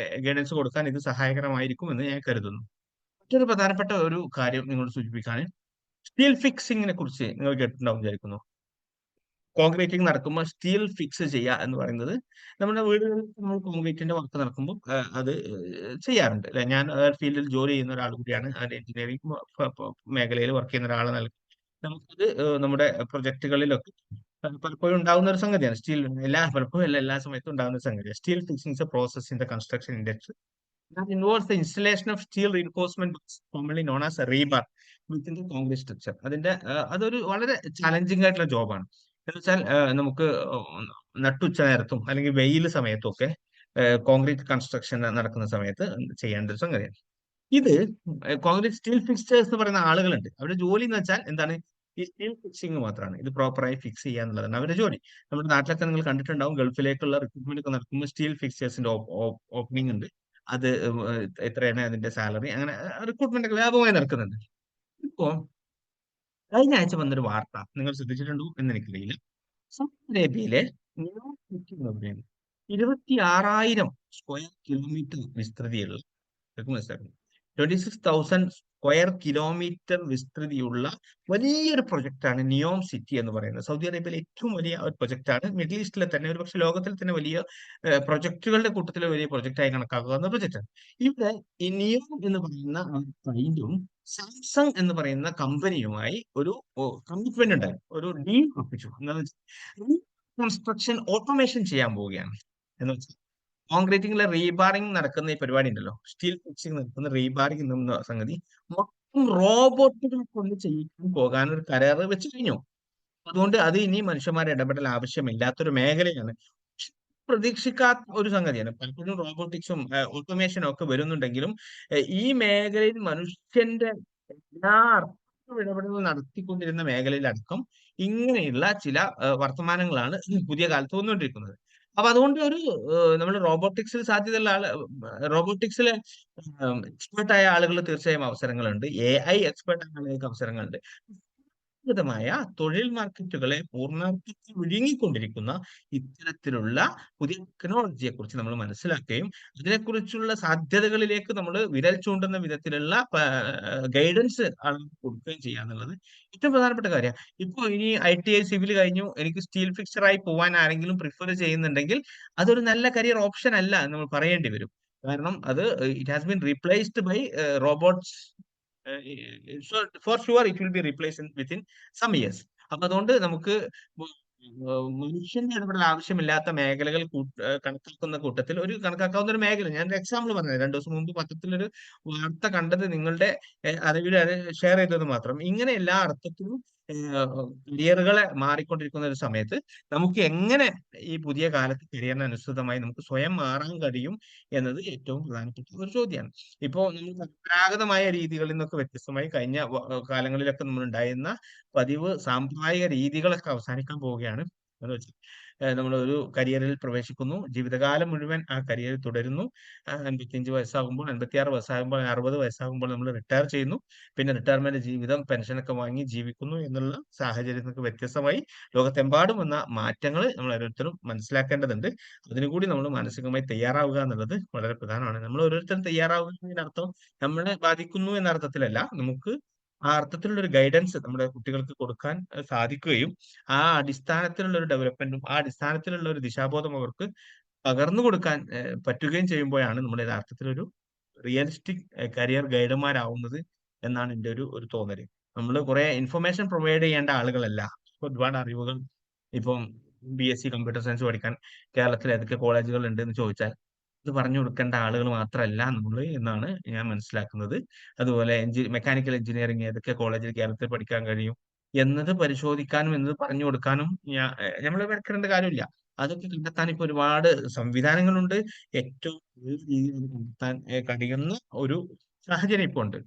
ഗൈഡൻസ് കൊടുക്കാൻ ഇത് സഹായകരമായിരിക്കും എന്ന് ഞാൻ കരുതുന്നു. മറ്റൊരു പ്രധാനപ്പെട്ട ഒരു കാര്യം നിങ്ങളോട് സൂചിപ്പിക്കാൻ, സ്റ്റീൽ ഫിക്സിങ്ങിനെ കുറിച്ച് നിങ്ങൾ കേട്ടിട്ടുണ്ടാവും വിചാരിക്കുന്നു. കോൺക്രീറ്റിംഗ് നടക്കുമ്പോൾ സ്റ്റീൽ ഫിക്സ് ചെയ്യുക എന്ന് പറയുന്നത് നമ്മുടെ വീടുകളിൽ നമ്മൾ കോൺക്രീറ്റിന്റെ വർക്ക് നടക്കുമ്പോൾ അത് ചെയ്യാറുണ്ട് അല്ലെ. ഞാൻ ഫീൽഡിൽ ജോലി ചെയ്യുന്ന ഒരാൾ കൂടിയാണ്. എഞ്ചിനീയറിംഗ് മേഖലയിൽ വർക്ക് ചെയ്യുന്ന ഒരാളെ നൽകി നമുക്കത് നമ്മുടെ പ്രൊജക്ടുകളിലൊക്കെ പലപ്പോഴും ഉണ്ടാകുന്ന ഒരു സംഗതിയാണ്. പലപ്പോഴും എല്ലാ സമയത്തും ഉണ്ടാകുന്ന ഒരു സംഗതിയാണ്. Steel fixing process in the construction industry that involves the installation of steel reinforcement blocks, commonly known as a rebar, within the concrete structure. അതൊരു വളരെ ചാലഞ്ചിങ് ആയിട്ടുള്ള ജോബാണ്. എന്ന് വെച്ചാൽ നമുക്ക് നട്ടുച്ച നേരത്തും അല്ലെങ്കിൽ വെയിൽ സമയത്തും ഒക്കെ കോൺക്രീറ്റ് കൺസ്ട്രക്ഷൻ നടക്കുന്ന സമയത്ത് ചെയ്യേണ്ട ഒരു സംഗതിയാണ്. ഇത് കോൺക്രീറ്റ് സ്റ്റീൽ ഫിക്സ്റ്റേഴ്സ് എന്ന് പറയുന്ന ആളുകളുണ്ട്. അവരുടെ ജോലി എന്ന് വെച്ചാൽ എന്താണ്? ഈ സ്റ്റീൽ ഫിക്സിംഗ് മാത്രമാണ്. ഇത് പ്രോപ്പറായി ഫിക്സ് ചെയ്യുക എന്നുള്ളതാണ് അവരുടെ ജോലി. നമ്മുടെ നാട്ടിലൊക്കെ നിങ്ങൾ കണ്ടിട്ടുണ്ടാവും, ഗൾഫിലേക്കുള്ള റിക്രൂട്ട്മെന്റ് ഒക്കെ നടക്കുമ്പോൾ സ്റ്റീൽ ഫിക്സ്റ്റേഴ്സിന്റെ ഓപ്പണിംഗ് ഉണ്ട്. അത് എത്രയാണ് അതിന്റെ സാലറി, അങ്ങനെ റിക്രൂട്ട്മെന്റ് ഒക്കെ വ്യാപകമായി നടക്കുന്നുണ്ട്. ഇപ്പോ കഴിഞ്ഞ ആഴ്ച വന്നൊരു വാർത്ത നിങ്ങൾ ശ്രദ്ധിച്ചിട്ടുണ്ടോ എന്ന് എനിക്കറിയില്ല. സൗദി അറേബ്യയിലെ നിയോം സിറ്റി എന്ന് പറയുന്നത് 26,000 സ്ക്വയർ കിലോമീറ്റർ വിസ്തൃതിയുള്ള 26,000 സ്ക്വയർ കിലോമീറ്റർ വിസ്തൃതിയുള്ള വലിയൊരു പ്രൊജക്റ്റാണ് നിയോം സിറ്റി എന്ന് പറയുന്നത്. സൗദി അറേബ്യയിലെ ഏറ്റവും വലിയ ഒരു പ്രൊജക്റ്റാണ്. മിഡിൽ ഈസ്റ്റിലെ തന്നെ ഒരുപക്ഷെ ലോകത്തിൽ തന്നെ വലിയ പ്രൊജക്ടുകളുടെ കൂട്ടത്തിലെ വലിയ പ്രൊജക്റ്റായി കണക്കാക്കാവുന്ന പ്രൊജക്റ്റാണ്. ഇവിടെ ഈ നിയോം എന്ന് പറയുന്ന ക്ലൈന്റും സാംസങ് എന്ന് പറയുന്ന കമ്പനിയുമായി ഒരു കമ്മിറ്റ്മെന്റ് ഉണ്ടായിരുന്നു, ഒരു ഡീൽ ഒപ്പിച്ചു. എന്താണെന്ന് വെച്ചാൽ കൺസ്ട്രക്ഷൻ ഓട്ടോമേഷൻ ചെയ്യാൻ പോവുകയാണ്. എന്ന് വെച്ചാൽ കോൺക്രീറ്റിംഗിലെ റീബാറിംഗ് നടക്കുന്ന ഈ പരിപാടി ഉണ്ടല്ലോ, സ്റ്റീൽ ഫിക്സിംഗ് നടക്കുന്ന റീബാറിംഗ് എന്ന സംഗതി മൊത്തം റോബോട്ടുകളെ കൊണ്ട് ചെയ്യിക്കാൻ പോകാൻ ഒരു കരാറ് വെച്ച് കഴിഞ്ഞു. അതുകൊണ്ട് അത് ഇനി മനുഷ്യന്മാരുടെ ഇടപെടൽ ആവശ്യമില്ലാത്തൊരു മേഖലയാണ്. പ്രതീക്ഷിക്കാത്ത ഒരു സംഗതിയാണ്. പലപ്പോഴും റോബോട്ടിക്സും ഓട്ടോമേഷനും ഒക്കെ വരുന്നുണ്ടെങ്കിലും ഈ മേഖലയിൽ മനുഷ്യന്റെ എല്ലാ ഇടപെടലുകൾ നടത്തിക്കൊണ്ടിരുന്ന മേഖലയിലടക്കം ഇങ്ങനെയുള്ള ചില വർത്തമാനങ്ങളാണ് പുതിയ കാലത്ത് വന്നുകൊണ്ടിരിക്കുന്നത്. അപ്പൊ അതുകൊണ്ട് നമ്മൾ റോബോട്ടിക്സിൽ സാധ്യതയുള്ള റോബോട്ടിക്സിൽ എക്സ്പേർട്ടായ ആളുകൾ തീർച്ചയായും അവസരങ്ങളുണ്ട്. AI എക്സ്പേർട്ടായ ആളുകൾക്ക് അവസരങ്ങളുണ്ട്. മായ തൊഴിൽ മാർക്കറ്റുകളെ പൂർണ്ണാർത്ഥത്തിൽ വിഴുങ്ങിക്കൊണ്ടിരിക്കുന്ന ഇത്തരത്തിലുള്ള പുതിയ ടെക്നോളജിയെ കുറിച്ച് നമ്മൾ മനസ്സിലാക്കുകയും അതിനെക്കുറിച്ചുള്ള സാധ്യതകളിലേക്ക് നമ്മൾ വിരൽ ചൂണ്ടുന്ന വിധത്തിലുള്ള ഗൈഡൻസ് ആളുകൾക്ക് കൊടുക്കുകയും ചെയ്യുക എന്നുള്ളത് ഏറ്റവും പ്രധാനപ്പെട്ട കാര്യമാണ്. ഇപ്പോൾ ഇനി ITI സിവിൽ കഴിഞ്ഞു എനിക്ക് സ്റ്റീൽ ഫിക്സറായി പോകാൻ ആരെങ്കിലും പ്രിഫർ ചെയ്യുന്നുണ്ടെങ്കിൽ അതൊരു നല്ല കരിയർ ഓപ്ഷൻ അല്ല എന്ന് നമ്മൾ പറയേണ്ടി വരും. കാരണം it has been replaced by robots. For sure it will be replaced within some years. അപ്പൊ അതുകൊണ്ട് നമുക്ക് മനുഷ്യന്റെ ഇടപെടൽ ആവശ്യമില്ലാത്ത മേഖലകൾ കണക്കാക്കുന്ന കൂട്ടത്തിൽ കണക്കാക്കാവുന്ന ഒരു മേഖല ഞാൻ ഒരു എക്സാമ്പിൾ പറഞ്ഞത്. 2 ദിവസം മുമ്പ് പത്രത്തിലൊരു വാർത്ത കണ്ടത് നിങ്ങളുടെ അറിവിൽ ഷെയർ ചെയ്തത് മാത്രം. ഇങ്ങനെ എല്ലാ അർത്ഥത്തിലും കരിയറുകളെ മാറിക്കൊണ്ടിരിക്കുന്ന ഒരു സമയത്ത് നമുക്ക് എങ്ങനെ ഈ പുതിയ കാലത്ത് കരിയറിന് അനുസൃതമായി നമുക്ക് സ്വയം മാറാൻ കഴിയും എന്നത് ഏറ്റവും പ്രധാനപ്പെട്ട ഒരു ചോദ്യമാണ്. ഇപ്പോൾ നമ്മൾ പരമ്പരാഗതമായ രീതികളിൽ നിന്നൊക്കെ വ്യത്യസ്തമായി കഴിഞ്ഞ കാലങ്ങളിലൊക്കെ നമ്മൾ ഉണ്ടായിരുന്ന പതിവ് സാമ്പ്രദായിക രീതികളൊക്കെ അവസാനിക്കാൻ പോവുകയാണ്. എന്ന് വെച്ചാൽ നമ്മൾ ഒരു കരിയറിൽ പ്രവേശിക്കുന്നു, ജീവിതകാലം മുഴുവൻ ആ കരിയറിൽ തുടരുന്നു. 55 വയസ്സാകുമ്പോൾ, 56 വയസ്സാകുമ്പോൾ, 60 വയസ്സാകുമ്പോൾ നമ്മൾ റിട്ടയർ ചെയ്യുന്നു. പിന്നെ റിട്ടയർമെന്റ് ജീവിതം, പെൻഷനൊക്കെ വാങ്ങി ജീവിക്കുന്നു എന്നുള്ള സാഹചര്യങ്ങൾക്ക് വ്യത്യസ്തമായി ലോകത്തെമ്പാടും വന്ന മാറ്റങ്ങൾ നമ്മൾ ഓരോരുത്തരും മനസ്സിലാക്കേണ്ടതുണ്ട്. അതിനുകൂടി നമ്മൾ മാനസികമായി തയ്യാറാവുക എന്നുള്ളത് വളരെ പ്രധാനമാണ്. നമ്മൾ ഓരോരുത്തരും തയ്യാറാവുക എന്നതിനർത്ഥം നമ്മളെ ബാധിക്കുന്നു എന്ന അർത്ഥത്തിലല്ല, നമുക്ക് ആ അർത്ഥത്തിലുള്ള ഒരു ഗൈഡൻസ് നമ്മുടെ കുട്ടികൾക്ക് കൊടുക്കാൻ സാധിക്കുകയും ആ അടിസ്ഥാനത്തിലുള്ള ഒരു ഡെവലപ്മെന്റും ആ അടിസ്ഥാനത്തിലുള്ള ഒരു ദിശാബോധം അവർക്ക് പകർന്നു കൊടുക്കാൻ പറ്റുകയും ചെയ്യുമ്പോഴാണ് നമ്മുടെ യഥാർത്ഥത്തിലൊരു റിയലിസ്റ്റിക് കരിയർ ഗൈഡന്മാരാവുന്നത് എന്നാണ് എൻ്റെ ഒരു തോന്നല്. നമ്മൾ കുറെ ഇൻഫർമേഷൻ പ്രൊവൈഡ് ചെയ്യേണ്ട ആളുകളല്ല. ഒരുപാട് അറിവുകൾ ഇപ്പം BSc കമ്പ്യൂട്ടർ സയൻസ് പഠിക്കാൻ കേരളത്തിൽ ഏതൊക്കെ കോളേജുകൾ ഉണ്ട് എന്ന് ചോദിച്ചാൽ ഇത് പറഞ്ഞു കൊടുക്കേണ്ട ആളുകൾ മാത്രമല്ല നമ്മൾ എന്നാണ് ഞാൻ മനസ്സിലാക്കുന്നത്. അതുപോലെ മെക്കാനിക്കൽ എഞ്ചിനീയറിംഗ് ഏതൊക്കെ കോളേജിൽ കേരളത്തിൽ പഠിക്കാൻ കഴിയും എന്നത് പരിശോധിക്കാനും എന്നത് പറഞ്ഞു കൊടുക്കാനും നമ്മൾ മെനക്കെടേണ്ട കാര്യമില്ല. അതൊക്കെ കണ്ടെത്താൻ ഇപ്പൊ ഒരുപാട് സംവിധാനങ്ങളുണ്ട്. ഏറ്റവും നല്ല രീതിയിൽ അത് കണ്ടെത്താൻ കഴിയുന്ന ഒരു സാഹചര്യം ഇപ്പോൾ ഉണ്ട്.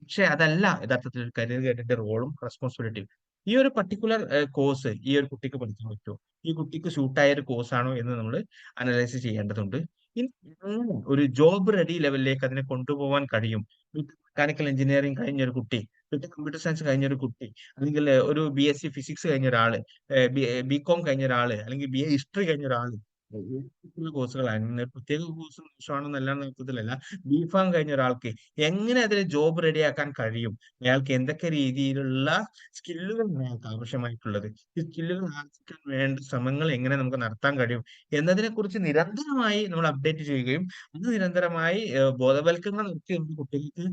പക്ഷെ അതല്ല യഥാർത്ഥത്തിൽ ഒരു കരിയർ ഗൈഡിന്റെ റോളും റെസ്പോൺസിബിലിറ്റിയും. ഈ ഒരു പർട്ടിക്കുലർ കോഴ്സ് ഈ ഒരു കുട്ടിക്ക് പഠിക്കാൻ പറ്റുമോ, ഈ കുട്ടിക്ക് സ്യൂട്ടായ ഒരു കോഴ്സ് ആണോ എന്ന് നമ്മൾ അനലൈസ് ചെയ്യേണ്ടതുണ്ട്. ഇനി എങ്ങനെ ഒരു ജോബ് റെഡി ലെവലിലേക്ക് അതിനെ കൊണ്ടുപോകാൻ കഴിയും? മെക്കാനിക്കൽ എഞ്ചിനീയറിംഗ് കഴിഞ്ഞ ഒരു കുട്ടി, കമ്പ്യൂട്ടർ സയൻസ് കഴിഞ്ഞ ഒരു കുട്ടി, അല്ലെങ്കിൽ ഒരു BSc ഫിസിക്സ് കഴിഞ്ഞ ഒരാള്, BCom കഴിഞ്ഞ ഒരാള്, അല്ലെങ്കിൽ BA ഹിസ്റ്ററി കഴിഞ്ഞ ഒരാള്, കോഴ്സുകളാണ് പ്രത്യേക കോഴ്സ് മോശമാണെന്നല്ല അർത്ഥത്തിലല്ല. BPharm കഴിഞ്ഞ ഒരാൾക്ക് എങ്ങനെ അതിൽ ജോബ് റെഡിയാക്കാൻ കഴിയും? അയാൾക്ക് എന്തൊക്കെ രീതിയിലുള്ള സ്കില്ലുകൾ അയാൾക്ക് ആവശ്യമായിട്ടുള്ളത്, ഈ സ്കില്ലുകൾ ആർജിക്കാൻ വേണ്ട ശ്രമങ്ങൾ എങ്ങനെ നമുക്ക് നടത്താൻ കഴിയും എന്നതിനെ കുറിച്ച് നിരന്തരമായി നമ്മൾ അപ്ഡേറ്റ് ചെയ്യുകയും അത് നിരന്തരമായി ബോധവൽക്കരണം നടത്തി നമ്മുടെ കുട്ടികൾക്ക്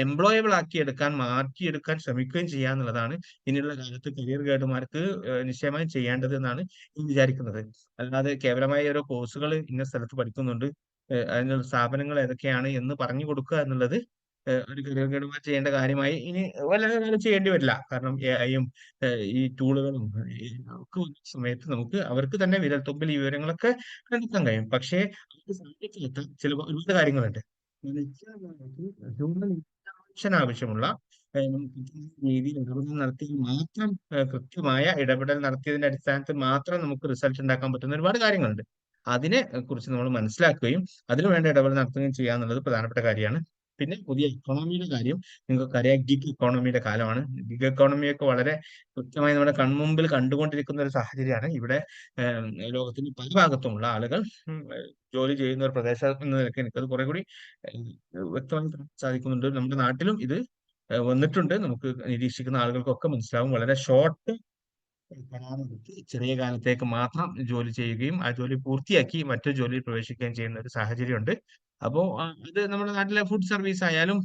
എംപ്ലോയബിൾ ആക്കി എടുക്കാൻ, മാറ്റിയെടുക്കാൻ ശ്രമിക്കുകയും ചെയ്യുക എന്നുള്ളതാണ് ഇനിയുള്ള കാലത്ത് കരിയർ ഗൈഡുമാർക്ക് നിശ്ചയമായും ചെയ്യേണ്ടത് എന്നാണ് ഞാൻ വിചാരിക്കുന്നത്. അല്ലാതെ കേവലമായ ഓരോ കോഴ്സുകൾ ഇന്ന സ്ഥലത്ത് പഠിക്കുന്നുണ്ട്, അതിനുള്ള സ്ഥാപനങ്ങൾ ഏതൊക്കെയാണ് എന്ന് പറഞ്ഞു കൊടുക്കുക എന്നുള്ളത് ഒരു കരിയർ ഗൈഡുമാർ ചെയ്യേണ്ട കാര്യമായി ഇനി വളരെ കാലം ചെയ്യേണ്ടി വരില്ല. കാരണം AI-യും ഈ ടൂളുകളും ഒക്കെ വന്ന സമയത്ത് നമുക്ക് അവർക്ക് തന്നെ വിരൽത്തുമ്പിൽ ഈ വിവരങ്ങളൊക്കെ കണ്ടെത്താൻ കഴിയും. പക്ഷേ അവർക്ക് സാധിക്കാത്ത ചില ഒരുപാട് കാര്യങ്ങളുണ്ട്. ഹ്യൂമൻ ഇന്റർവെൻഷൻ ആവശ്യമുള്ള രീതിയിൽ ഇടപെടൽ നടത്തിയാൽ മാത്രം കൃത്യമായ ഇടപെടൽ നടത്തിയതിന്റെ അടിസ്ഥാനത്തിൽ മാത്രം നമുക്ക് റിസൾട്ട് ഉണ്ടാക്കാൻ പറ്റുന്ന ഒരുപാട് കാര്യങ്ങളുണ്ട്. അതിനെ കുറിച്ച് നമ്മൾ മനസ്സിലാക്കുകയും അതിനു വേണ്ട ഇടപെടൽ നടത്തുകയും ചെയ്യുക എന്നുള്ളത് പ്രധാനപ്പെട്ട കാര്യമാണ്. പിന്നെ പുതിയ ഇക്കോണമിയുടെ കാര്യം, നിങ്ങൾക്കറിയാം ഗിഗ് ഇക്കോണമിയുടെ കാലമാണ്. ഗിഗ് എക്കോണമിയൊക്കെ വളരെ കൃത്യമായി നമ്മുടെ കൺമുമ്പിൽ കണ്ടുകൊണ്ടിരിക്കുന്ന ഒരു സാഹചര്യമാണ്. ഇവിടെ ലോകത്തിന്റെ പല ഭാഗത്തുമുള്ള ആളുകൾ ജോലി ചെയ്യുന്ന ഒരു പ്രദേശം എന്ന നിലയ്ക്ക് എനിക്കത് കുറെ കൂടി വ്യക്തമായി കാണാൻ സാധിക്കുന്നുണ്ട്. നമ്മുടെ നാട്ടിലും ഇത് വന്നിട്ടുണ്ട്. നമുക്ക് നിരീക്ഷിക്കുന്ന ആളുകൾക്കൊക്കെ മനസ്സിലാവും. വളരെ ഷോർട്ട് കരാറെടുത്ത് ചെറിയ കാലത്തേക്ക് മാത്രം ജോലി ചെയ്യുകയും ആ ജോലി പൂർത്തിയാക്കി മറ്റൊരു ജോലിയിൽ പ്രവേശിക്കുകയും ചെയ്യുന്ന ഒരു സാഹചര്യമുണ്ട്. അപ്പോൾ ഇത് നമ്മുടെ നാട്ടിലെ ഫുഡ് സർവീസ് ആയാലും,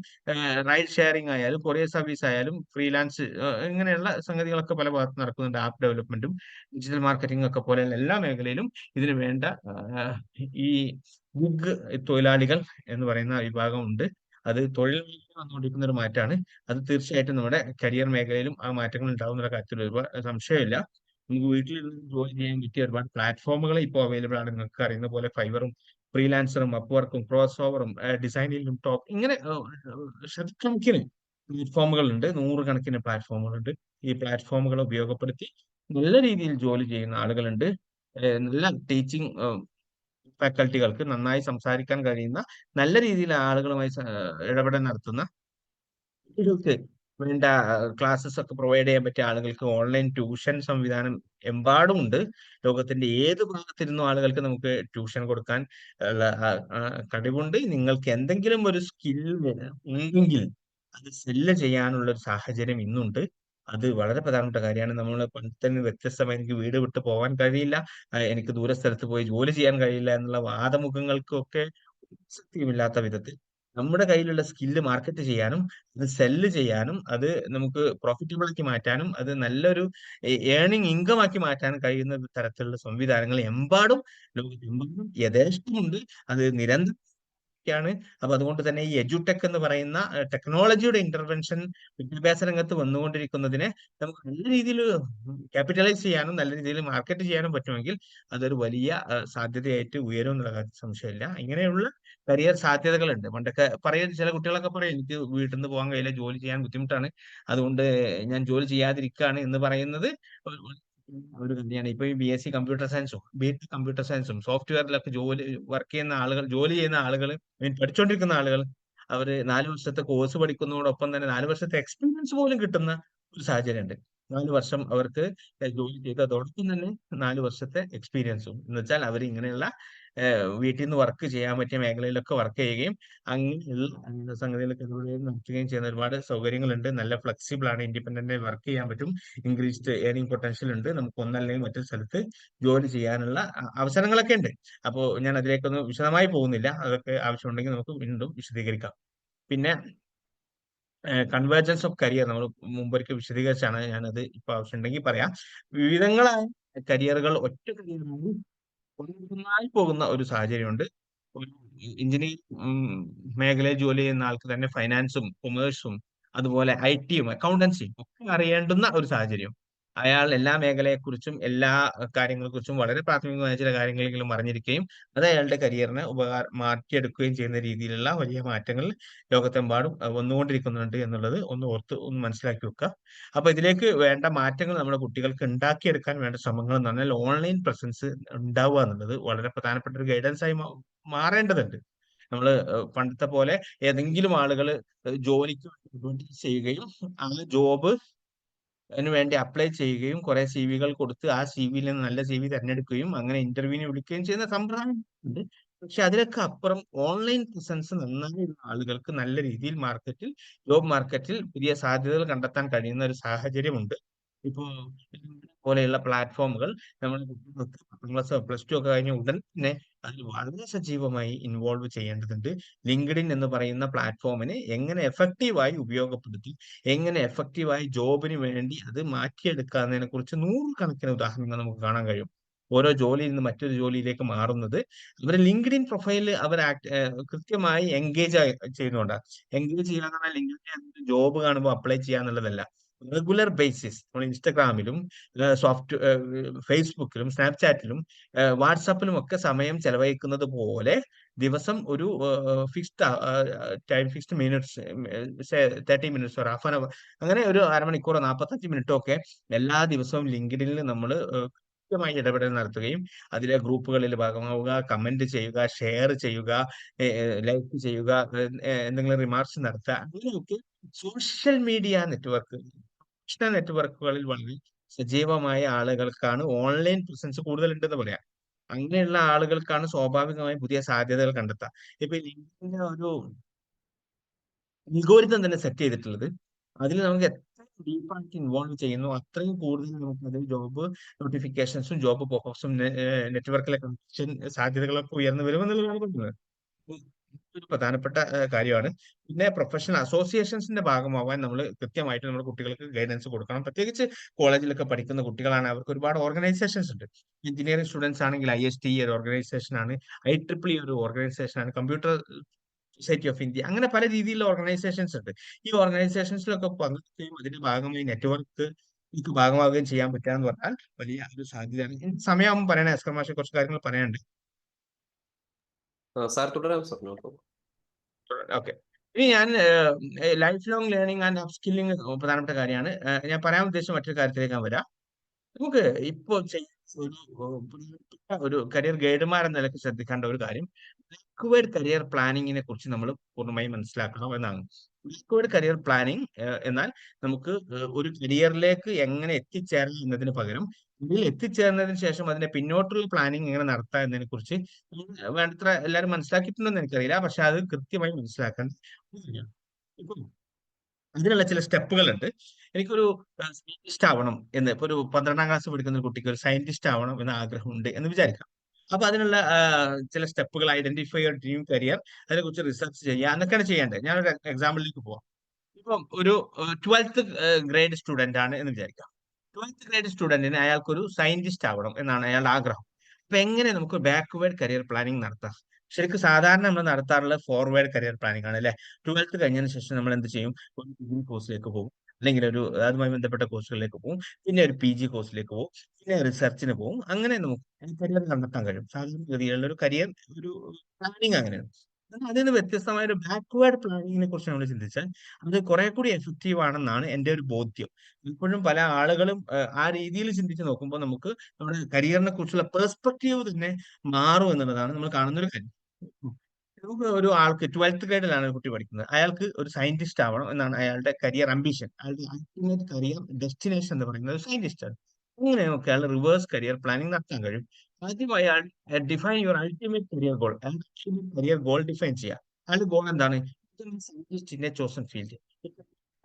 റൈഡ് ഷെയറിംഗ് ആയാലും, കൊറിയർ സർവീസ് ആയാലും, ഫ്രീലാൻസ് ഇങ്ങനെയുള്ള സംഗതികളൊക്കെ പല ഭാഗത്ത് നടക്കുന്നുണ്ട്. ആപ്പ് ഡെവലപ്മെന്റും ഡിജിറ്റൽ മാർക്കറ്റിംഗും ഒക്കെ പോലെയുള്ള എല്ലാ മേഖലയിലും ഇതിന് വേണ്ട ഈ ഗിഗ് തൊഴിലാളികൾ എന്ന് പറയുന്ന വിഭാഗമുണ്ട്. അത് തൊഴിൽ മേഖലയിൽ വന്നുകൊണ്ടിരിക്കുന്ന ഒരു മാറ്റമാണ്. അത് തീർച്ചയായിട്ടും നമ്മുടെ കരിയർ മേഖലയിലും ആ മാറ്റങ്ങൾ ഉണ്ടാവും എന്നുള്ള കാര്യത്തിൽ ഒരുപാട് സംശയമില്ല. നമുക്ക് വീട്ടിലിരുന്ന് ജോലി ചെയ്യാൻ പറ്റിയ ഒരുപാട് പ്ലാറ്റ്ഫോമുകൾ ഇപ്പോൾ അവൈലബിൾ ആണ്. നിങ്ങൾക്ക് അറിയുന്ന പോലെ ഫൈവറും, ഫ്രീലാൻസറും, അപ്വർക്കും, ക്രോസ് ഓവറും, ഡിസൈനിലും ടോപ്പ് ഇങ്ങനെ ശതക്കണക്കിന് പ്ലാറ്റ്ഫോമുകളുണ്ട്. നൂറുകണക്കിന് പ്ലാറ്റ്ഫോമുകളുണ്ട്. ഈ പ്ലാറ്റ്ഫോമുകൾ ഉപയോഗപ്പെടുത്തി നല്ല രീതിയിൽ ജോലി ചെയ്യുന്ന ആളുകളുണ്ട്. നല്ല ടീച്ചിങ് ഫാക്കൽറ്റികൾക്ക് നന്നായി സംസാരിക്കാൻ കഴിയുന്ന, നല്ല രീതിയിൽ ആളുകളുമായി ഇടപെടൽ നടത്തുന്ന, കുട്ടികൾക്ക് വേണ്ട ക്ലാസ്സസ് ഒക്കെ പ്രൊവൈഡ് ചെയ്യാൻ പറ്റിയ ആളുകൾക്ക് ഓൺലൈൻ ട്യൂഷൻ സംവിധാനം എമ്പാടുമുണ്ട്. ലോകത്തിന്റെ ഏത് ഭാഗത്തിരുന്നും ആളുകൾക്ക് നമുക്ക് ട്യൂഷൻ കൊടുക്കാൻ ഉള്ള കഴിവുണ്ട്. നിങ്ങൾക്ക് എന്തെങ്കിലും ഒരു സ്കിൽ ഉണ്ടെങ്കിൽ അത് സെല്ല് ചെയ്യാനുള്ള ഒരു സാഹചര്യം ഇന്നുണ്ട്. അത് വളരെ പ്രധാനപ്പെട്ട കാര്യമാണ്. നമ്മൾ പണ്ടത്തെ വ്യത്യസ്തമായി എനിക്ക് വീട് വിട്ട് പോകാൻ കഴിയില്ല, എനിക്ക് ദൂര സ്ഥലത്ത് പോയി ജോലി ചെയ്യാൻ കഴിയില്ല എന്നുള്ള വാദമുഖങ്ങൾക്കൊക്കെ പ്രസക്തിയുമില്ലാത്ത വിധത്തിൽ നമ്മുടെ കയ്യിലുള്ള സ്കില്ല് മാർക്കറ്റ് ചെയ്യാനും അത് സെല്ല് ചെയ്യാനും അത് നമുക്ക് പ്രോഫിറ്റബിൾ ആക്കി മാറ്റാനും അത് നല്ലൊരു ഏർണിംഗ് ഇൻകം ആക്കി മാറ്റാനും കഴിയുന്ന തരത്തിലുള്ള സംവിധാനങ്ങൾ എമ്പാടും ലോകത്തെമ്പാടും യഥേഷ്ടമുണ്ട്. അത് നിരന്തരം ാണ്. അപ്പൊ അതുകൊണ്ട് തന്നെ ഈ എഡ്യൂടെക് എന്ന് പറയുന്ന ടെക്നോളജിയുടെ ഇന്റർവെൻഷൻ വിദ്യാഭ്യാസ രംഗത്ത് വന്നുകൊണ്ടിരിക്കുന്നതിനെ നമുക്ക് നല്ല രീതിയിൽ ക്യാപിറ്റലൈസ് ചെയ്യാനും നല്ല രീതിയിൽ മാർക്കറ്റ് ചെയ്യാനും പറ്റുമെങ്കിൽ അതൊരു വലിയ സാധ്യതയായിട്ട് ഉയരും എന്നുള്ള കാര്യത്തിൽ സംശയമില്ല. ഇങ്ങനെയുള്ള കരിയർ സാധ്യതകളുണ്ട്. പണ്ടൊക്കെ പറയും, ചില കുട്ടികളൊക്കെ പറയും, എനിക്ക് വീട്ടിൽ നിന്ന് പോകാൻ കഴിയില്ല, ജോലി ചെയ്യാൻ ബുദ്ധിമുട്ടാണ്, അതുകൊണ്ട് ഞാൻ ജോലി ചെയ്യാതിരിക്കുകയാണ് എന്ന് പറയുന്നത് ഒരു കാര്യമാണ്. ഇപ്പൊ ഈ BSc കമ്പ്യൂട്ടർ സയൻസും BTech കമ്പ്യൂട്ടർ സയൻസും സോഫ്റ്റ്വെയറിലൊക്കെ വർക്ക് ചെയ്യുന്ന ആളുകൾ, ജോലി ചെയ്യുന്ന ആളുകൾ, പഠിച്ചുകൊണ്ടിരിക്കുന്ന ആളുകൾ, അവര് 4 വർഷത്തെ കോഴ്സ് പഠിക്കുന്നതോടൊപ്പം തന്നെ 4 വർഷത്തെ എക്സ്പീരിയൻസ് പോലും കിട്ടുന്ന ഒരു സാഹചര്യമുണ്ട്. 4 വർഷം അവർക്ക് ജോലി ചെയ്ത് അതോടൊപ്പം തന്നെ 4 വർഷത്തെ എക്സ്പീരിയൻസും എന്ന് വെച്ചാൽ അവർ ഇങ്ങനെയുള്ള വീട്ടിൽ നിന്ന് വർക്ക് ചെയ്യാൻ പറ്റിയ മേഖലയിലൊക്കെ വർക്ക് ചെയ്യുകയും അങ്ങനെയുള്ള സംഗതികളൊക്കെ നടത്തുകയും ചെയ്യുന്ന ഒരുപാട് സൗകര്യങ്ങളുണ്ട്. നല്ല ഫ്ലെക്സിബിൾ ആണ്, ഇൻഡിപെൻഡന്റ് വർക്ക് ചെയ്യാൻ പറ്റും, ഇൻക്രീസ്ഡ് ഏർണിംഗ് പൊട്ടൻഷ്യൽ ഉണ്ട്, നമുക്ക് ഒന്നല്ലെങ്കിൽ മറ്റൊരു സ്ഥലത്ത് ജോലി ചെയ്യാനുള്ള അവസരങ്ങളൊക്കെ ഉണ്ട്. അപ്പോൾ ഞാൻ അതിലേക്കൊന്നും വിശദമായി പോകുന്നില്ല. അതൊക്കെ ആവശ്യമുണ്ടെങ്കിൽ നമുക്ക് വീണ്ടും വിശദീകരിക്കാം. പിന്നെ കൺവേർജൻസ് ഓഫ് കരിയർ നമ്മൾ മുമ്പൊരിക്കൽ വിശദീകരിച്ചാണ്. ഞാനത് ഇപ്പൊ ആവശ്യമുണ്ടെങ്കിൽ പറയാം. വിവിധങ്ങളായ കരിയറുകൾ ഒറ്റ കരിയറായി ഒന്നായി പോകുന്ന ഒരു സാഹചര്യമുണ്ട്. ഒരു എഞ്ചിനീയറിംഗ് മേഖലയിൽ ജോലി ചെയ്യുന്ന ആൾക്ക് തന്നെ ഫൈനാൻസും കൊമേഴ്സും അതുപോലെ IT-യും അക്കൗണ്ടൻസിയും ഒക്കെ അറിയേണ്ടുന്ന ഒരു സാഹചര്യം. അയാൾ എല്ലാ മേഖലയെക്കുറിച്ചും എല്ലാ കാര്യങ്ങളെക്കുറിച്ചും വളരെ പ്രാഥമികമായ ചില കാര്യങ്ങളെങ്കിലും അറിഞ്ഞിരിക്കുകയും അത് അയാളുടെ കരിയറിനെ മാറ്റിയെടുക്കുകയും ചെയ്യുന്ന രീതിയിലുള്ള വലിയ മാറ്റങ്ങൾ ലോകത്തെമ്പാടും വന്നുകൊണ്ടിരിക്കുന്നുണ്ട് എന്നുള്ളത് ഒന്ന് മനസ്സിലാക്കി വെക്കുക. അപ്പൊ ഇതിലേക്ക് വേണ്ട മാറ്റങ്ങൾ നമ്മുടെ കുട്ടികൾക്ക് ഉണ്ടാക്കിയെടുക്കാൻ വേണ്ട ശ്രമങ്ങൾ എന്ന് പറഞ്ഞാൽ ഓൺലൈൻ പ്രസൻസ് ഉണ്ടാവുക എന്നുള്ളത് വളരെ പ്രധാനപ്പെട്ട ഒരു ഗൈഡൻസ് ആയി മാറേണ്ടതുണ്ട്. നമ്മൾ പണ്ടത്തെ പോലെ ഏതെങ്കിലും ആളുകൾ ജോലിക്ക് വേണ്ടി ചെയ്യുകയും ആ ജോബ് അതിന് വേണ്ടി അപ്ലൈ ചെയ്യുകയും കുറെ CV കൊടുത്ത് ആ CV-യിൽ നിന്ന് നല്ല CV തിരഞ്ഞെടുക്കുകയും അങ്ങനെ ഇന്റർവ്യൂവിന് വിളിക്കുകയും ചെയ്യുന്ന സമ്പ്രദായം ഉണ്ട്. പക്ഷെ അതിലൊക്കെ അപ്പുറം ഓൺലൈൻ പ്രസൻസ് നന്നായുള്ള ആളുകൾക്ക് നല്ല രീതിയിൽ ജോബ് മാർക്കറ്റിൽ പുതിയ സാധ്യതകൾ കണ്ടെത്താൻ കഴിയുന്ന ഒരു സാഹചര്യമുണ്ട്. ഇപ്പോ പോലെയുള്ള പ്ലാറ്റ്ഫോമുകൾ നമ്മുടെ കുട്ടികൾക്ക് 10 ക്ലാസ് +2 ഒക്കെ കഴിഞ്ഞ ഉടൻ തന്നെ അതിൽ വളരെ സജീവമായി ഇൻവോൾവ് ചെയ്യേണ്ടതുണ്ട്. ലിങ്ക്ഡിൻ എന്ന് പറയുന്ന പ്ലാറ്റ്ഫോമിനെ എങ്ങനെ എഫക്റ്റീവായി ഉപയോഗപ്പെടുത്തി എങ്ങനെ എഫക്റ്റീവായി ജോബിന് വേണ്ടി അത് മാറ്റിയെടുക്കാന്നതിനെ കുറിച്ച് നൂറുകണക്കിന് ഉദാഹരണങ്ങൾ നമുക്ക് കാണാൻ കഴിയും. ഓരോ ജോലിയിൽ നിന്ന് മറ്റൊരു ജോലിയിലേക്ക് മാറുന്നത് അവരുടെ ലിങ്ക്ഡിൻ പ്രൊഫൈലിൽ അവർ കൃത്യമായി എൻഗേജ് ചെയ്യുന്നുണ്ടാണ്. എൻഗേജ് ചെയ്യുക എന്ന് പറഞ്ഞാൽ ലിങ്ക്ഡിൻ ജോബ് കാണുമ്പോൾ അപ്ലൈ ചെയ്യുക എന്നുള്ളതല്ല. റെഗുലർ ബേസിസ് നമ്മൾ ഇൻസ്റ്റഗ്രാമിലും ഫേസ്ബുക്കിലും സ്നാപ്ചാറ്റിലും വാട്സാപ്പിലും ഒക്കെ സമയം ചെലവഴിക്കുന്നത് പോലെ ദിവസം ഒരു ഫിക്സ്ഡ് മിനിറ്റ്സ് 30 മിനിറ്റ്സ് ഒരു ഹാഫ് ആൻ അവർ അങ്ങനെ ഒരു അരമണിക്കൂറോ 45 മിനിറ്റോ ഒക്കെ എല്ലാ ദിവസവും ലിങ്ക്ഡിനിൽ നമ്മൾ കൃത്യമായി ഇടപെടൽ നടത്തുകയും അതിലെ ഗ്രൂപ്പുകളിൽ ഭാഗമാവുക, കമന്റ് ചെയ്യുക, ഷെയർ ചെയ്യുക, ലൈക്ക് ചെയ്യുക, എന്തെങ്കിലും റിമാർക്സ് നടത്തുക, അങ്ങനെയൊക്കെ സോഷ്യൽ മീഡിയ നെറ്റ്വർക്കുകളിൽ വളരെ സജീവമായ ആളുകൾക്കാണ് ഓൺലൈൻ പ്രസൻസ് കൂടുതലുണ്ടെന്ന് പറയാം. അങ്ങനെയുള്ള ആളുകൾക്കാണ് സ്വാഭാവികമായും പുതിയ സാധ്യതകൾ കണ്ടെത്തുക. ഇപ്പൊ ലിങ്ക്ഡിന്റെ ഒരു അൽഗോരിതം തന്നെ സെറ്റ് ചെയ്തിട്ടുള്ളത് അതിൽ നമുക്ക് എത്ര ഡീപ്പായിട്ട് ഇൻവോൾവ് ചെയ്യുന്നു അത്രയും കൂടുതൽ നമുക്ക് അതിൽ ജോബ് നോട്ടിഫിക്കേഷൻസും ജോബ് പോപ്പപ്സും നെറ്റ്വർക്കിലെ കണക്ഷൻ സാധ്യതകളൊക്കെ ഉയർന്നു വരുമെന്നുള്ളതാണ് പറയുന്നത്. ഒരു പ്രധാനപ്പെട്ട കാര്യമാണ്. പിന്നെ പ്രൊഫഷണൽ അസോസിയേഷൻസിന്റെ ഭാഗമാവാൻ നമ്മൾ കൃത്യമായിട്ട് നമ്മുടെ കുട്ടികൾക്ക് ഗൈഡൻസ് കൊടുക്കണം. പ്രത്യേകിച്ച് കോളേജിലൊക്കെ പഠിക്കുന്ന കുട്ടികളാണ്, അവർക്ക് ഒരുപാട് ഓർഗനൈസേഷൻസ് ഉണ്ട്. എഞ്ചിനീയറിംഗ് സ്റ്റുഡൻസ് ആണെങ്കിൽ IST ഒരു ഓർഗനൈസേഷൻ ആണ്, IEEE ഒരു ഓർഗനൈസേഷൻ ആണ്, കമ്പ്യൂട്ടർ സൊസൈറ്റി ഓഫ് ഇന്ത്യ, അങ്ങനെ പല രീതിയിലുള്ള ഓർഗനൈസേഷൻസ് ഉണ്ട്. ഈ ഓർഗനൈസേഷൻസിലൊക്കെ പങ്കെടുക്കുകയും അതിന്റെ ഭാഗമായി നെറ്റ്വർക്ക് ഭാഗമാവുകയും ചെയ്യാൻ പറ്റുക എന്ന് പറഞ്ഞാൽ വലിയ ഒരു സാധ്യതയാണ്. സമയമാകുമ്പോൾ പറയണേ അസ്കർ മാഷെ കുറച്ച് കാര്യങ്ങൾ പറയാനുണ്ട്. സാർ തുടരാം സാർ. നോക്കാം. ഓക്കെ. ഇനി ഞാൻ life long learning and upskilling പ്രധാനപ്പെട്ട കാര്യമാണ്. ഞാൻ പറയാൻ ഉദ്ദേശിച്ച മറ്റൊരു കാര്യത്തിലേക്ക് ഞാൻ വരാം. നമുക്ക് ഇപ്പോൾ ഒരു കരിയർ ഗൈഡുമാരെന്ന നിലയ്ക്ക് ശ്രദ്ധിക്കേണ്ട ഒരു കാര്യം ബാക്ക്വേർഡ് കരിയർ പ്ലാനിങ്ങിനെ കുറിച്ച് നമ്മൾ പൂർണ്ണമായും മനസ്സിലാക്കണം എന്നാണ്. ബാക്ക്വേർഡ് കരിയർ പ്ലാനിങ് എന്നാൽ നമുക്ക് ഒരു കരിയറിലേക്ക് എങ്ങനെ എത്തിച്ചേരണം എന്നതിന് പകരം ഇതിൽ എത്തിച്ചേർന്നതിന് ശേഷം അതിന്റെ പിന്നോട്ടുള്ള പ്ലാനിങ് എങ്ങനെ നടത്താം എന്നതിനെ കുറിച്ച് വേണ്ടത്ര എല്ലാവരും മനസ്സിലാക്കിയിട്ടുണ്ടെന്ന് എനിക്കറിയില്ല. പക്ഷെ അത് കൃത്യമായി മനസ്സിലാക്കാൻ ഇപ്പം അതിനുള്ള ചില സ്റ്റെപ്പുകൾ ഉണ്ട്. എനിക്കൊരു സയന്റിസ്റ്റ് ആവണം എന്ന് ഇപ്പൊ ഒരു 12ാം ക്ലാസ് പഠിക്കുന്ന ഒരു കുട്ടിക്ക് ഒരു സയന്റിസ്റ്റ് ആവണം എന്ന ആഗ്രഹമുണ്ട് എന്ന് വിചാരിക്കാം. അപ്പൊ അതിനുള്ള ചില സ്റ്റെപ്പുകൾ ഐഡന്റിഫൈ യുവർ ഡ്രീം കരിയർ, അതിനെക്കുറിച്ച് റിസർച്ച് ചെയ്യുക, എന്നൊക്കെയാണ് ചെയ്യേണ്ടത്. ഞാനൊരു എക്സാമ്പിളിലേക്ക് പോവാം. ഇപ്പം ഒരു 12th ഗ്രേഡ് സ്റ്റുഡന്റ് ആണ് എന്ന് വിചാരിക്കാം. 12th ഗ്രേഡ് സ്റ്റുഡന്റിന് അയാൾക്കൊരു സയന്റിസ്റ്റ് ആവണം എന്നാണ് അയാളുടെ ആഗ്രഹം. അപ്പൊ എങ്ങനെ നമുക്ക് ബാക്ക്വേർഡ് കരിയർ പ്ലാനിങ് നടത്താം? ശരിക്കും സാധാരണ നമ്മൾ നടത്താറുള്ള ഫോർവേഡ് കരിയർ പ്ലാനിങ് ആണ് അല്ലെ. 12th കഴിഞ്ഞതിന് ശേഷം നമ്മൾ എന്ത് ചെയ്യും? ഒരു ഡിഗ്രി കോഴ്സിലേക്ക് പോകും, അല്ലെങ്കിൽ ഒരു അതുമായി ബന്ധപ്പെട്ട കോഴ്സുകളിലേക്ക് പോകും, പിന്നെ ഒരു PG കോഴ്സിലേക്ക് പോകും, പിന്നെ റിസർച്ചിന് പോകും. അങ്ങനെ നമുക്ക് കരിയർ കണ്ടെത്താൻ കഴിയും. സാധാരണഗതിയിലുള്ള ഒരു കരിയർ ഒരു പ്ലാനിങ് അങ്ങനെയാണ്. എന്നാൽ അതിൽ നിന്ന് വ്യത്യസ്തമായ ഒരു ബാക്ക്വേർഡ് പ്ലാനിങ്ങിനെ കുറിച്ച് നമ്മൾ ചിന്തിച്ചാൽ അത് കുറെ കൂടി എഫക്റ്റീവ് ആണെന്നാണ് എൻ്റെ ഒരു ബോധ്യം. ഇപ്പോഴും പല ആളുകളും ആ രീതിയിൽ ചിന്തിച്ച് നോക്കുമ്പോൾ നമുക്ക് നമ്മുടെ കരിയറിനെ കുറിച്ചുള്ള പെർസ്പെക്റ്റീവ് തന്നെ മാറും എന്നുള്ളതാണ് നമ്മൾ കാണുന്ന ഒരു കാര്യം. നമുക്ക് ഒരു ആൾക്ക് 12th ഗ്രേഡിലാണ് ഒരു കുട്ടി പഠിക്കുന്നത്, അയാൾക്ക് ഒരു സയന്റിസ്റ്റ് ആവണം എന്നാണ് അയാളുടെ കരിയർ അംബിഷൻ. അയാളുടെ അൾട്ടിമേറ്റ് കരിയർ ഡെസ്റ്റിനേഷൻ എന്ന് പറയുന്നത് സയന്റിസ്റ്റ് ആണ്. അങ്ങനെ നമുക്ക് അയാൾ റിവേഴ്സ് കരിയർ പ്ലാനിങ് നടത്താൻ കഴിയും. ആദ്യമായി അയാൾ define your ultimate career goal. Career goal define ചെയ്യുക. അയാളുടെ ഗോൾ എന്താണ്? Scientist in a chosen field,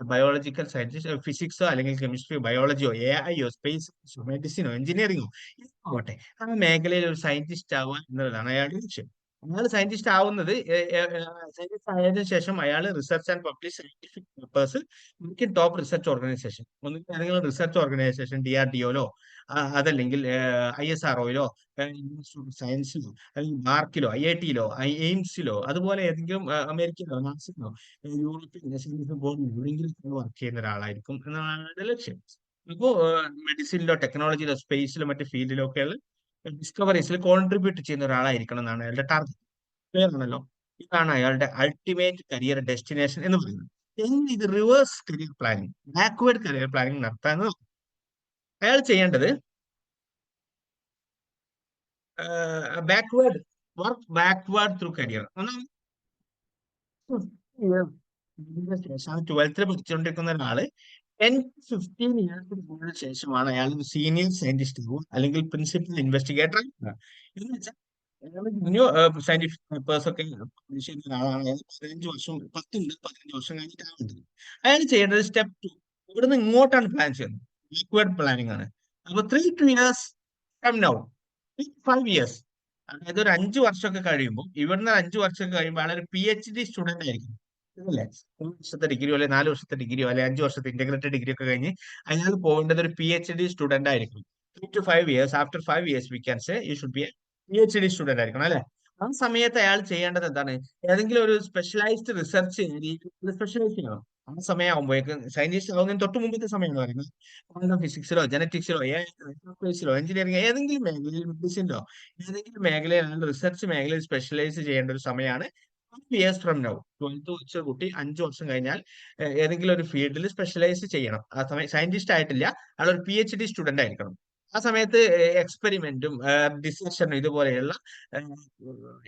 biological science, ഫിസിക്സോ അല്ലെങ്കിൽ കെമിസ്ട്രിയോ ബയോളജിയോ AI-യോ സ്പേസ് മെഡിസിനോ എഞ്ചിനീയറിംഗോ ആവട്ടെ, ആ മേഖലയിൽ ഒരു സയന്റിസ്റ്റ് ആവുക എന്നുള്ളതാണ് അയാളുടെ ലക്ഷ്യം. അയാൾ സയന്റിസ്റ്റ് ആവുന്നത് സയന്റിസ്റ്റ് ആയതിനു ശേഷം അയാൾ research and publish scientific papers top research organisation, ഒന്നുകിൽ ഏതെങ്കിലും റിസർച്ച് ഓർഗനൈസേഷൻ DRDO-ലോ അതല്ലെങ്കിൽ ISRO-യിലോ സയൻസിലോ അല്ലെങ്കിൽ മാർക്കിലോ IIT-ലോ എയിംസിലോ അതുപോലെ ഏതെങ്കിലും അമേരിക്കയിലോ നാസിലോ യൂറോപ്യൻ സയന്റിഫിക് ബോർഡിലോ എവിടെയെങ്കിലും വർക്ക് ചെയ്യുന്ന ഒരാളായിരിക്കും എന്നാണ് അയാളുടെ ലക്ഷ്യം. അപ്പോൾ മെഡിസിനിലോ ടെക്നോളജിയിലോ സ്പേസിലോ മറ്റ് ഫീൽഡിലോ ഒക്കെയുള്ള ഡിസ്കവറീസിൽ കോൺട്രിബ്യൂട്ട് ചെയ്യുന്ന ഒരാളായിരിക്കണം എന്നാണ് അയാളുടെ ടാർഗറ്റ്. ക്ലിയർ ആണല്ലോ? ഇതാണ് അയാളുടെ അൾട്ടിമേറ്റ് കരിയർ ഡെസ്റ്റിനേഷൻ എന്ന് പറയുന്നത്. എങ്ങനെ ഇത് reverse career planning, backward career planning നടത്താൻ അയാൾ ചെയ്യേണ്ടത് backward work backward through career. ശേഷം 12th പഠിച്ചുകൊണ്ടിരിക്കുന്ന ഒരാള് 10-15 ഇയേഴ്സിന് ശേഷമാണ് അയാൾ സീനിയർ സയന്റിസ്റ്റ് അല്ലെങ്കിൽ പ്രിൻസിപ്പൽ ഇൻവെസ്റ്റിഗേറ്റർ. എന്ന് വെച്ചാൽ സയന്റിഫിക് പേപ്പേഴ്സ് ഒക്കെ പബ്ലിഷ് ചെയ്യുന്ന ഒരാളാണ്. അയാൾ 15 വർഷം 15 വർഷം കഴിഞ്ഞിട്ടാണ്. അയാൾ ചെയ്യേണ്ടത് സ്റ്റെപ്പ് 2 ഇവിടുന്ന് ഇങ്ങോട്ടാണ് പ്ലാൻ ചെയ്യുന്നത്. ബാക്ക്വേർഡ് പ്ലാനിങ് ആണ്. അപ്പൊ 3 to years from now, 5 years, അതായത് ഒരു 5 വർഷമൊക്കെ കഴിയുമ്പോൾ, ഇവിടുന്ന് 5 വർഷമൊക്കെ കഴിയുമ്പോൾ അയാൾ ഒരു PhD സ്റ്റുഡന്റ് ആയിരിക്കും. അല്ലേ? 3 വർഷത്തെ ഡിഗ്രിയോ അല്ലെ 4 വർഷത്തെ ഡിഗ്രിയോ അല്ലെ 5 വർഷത്തെ ഇന്റഗ്രേറ്റഡ് ഡിഗ്രി ഒക്കെ കഴിഞ്ഞ് അയാൾ പോകേണ്ടത് ഒരു PhD സ്റ്റുഡന്റ് ആയിരിക്കും. 3 to 5 years, after 5 years we can say you should be a PhD student ആയിരിക്കണം അല്ലെ? ആ സമയത്ത് അയാൾ ചെയ്യേണ്ടത് എന്താണ്? ഏതെങ്കിലും ഒരു സ്പെഷ്യലൈസ്ഡ് റിസർച്ച് ഏരിയയിൽ സ്പെഷ്യലൈസ് ചെയ്യണം. ആ സമയമാകുമ്പോഴേക്കും സയന്റിസ്റ്റ് ആവുന്നതിന് തൊട്ട് മുമ്പത്തെ സമയമാണ് പറയുന്നത്. ക്വാണ്ടം ഫിസിക്സിലോ ജനറ്റിക്സിലോ എയർസ്പേസിലോ എഞ്ചിനീയറിംഗ് ഏതെങ്കിലും മേഖലയിൽ, മെഡിസിനിലോ ഏതെങ്കിലും മേഖലയിൽ റിസർച്ച് മേഖലയിൽ സ്പെഷ്യലൈസ് ചെയ്യേണ്ട ഒരു സമയമാണ് 5 years from now. 12th വെച്ച കുട്ടി 5 വർഷം കഴിഞ്ഞാൽ ഏതെങ്കിലും ഒരു ഫീൽഡിൽ സ്പെഷ്യലൈസ് ചെയ്യണം. ആ സമയം സയന്റിസ്റ്റ് ആയിട്ടില്ല, അയാൾ ഒരു PhD സ്റ്റുഡന്റ് ആയിരിക്കണം. ആ സമയത്ത് എക്സ്പെരിമെന്റും ഡിസ്കഷനും ഇതുപോലെയുള്ള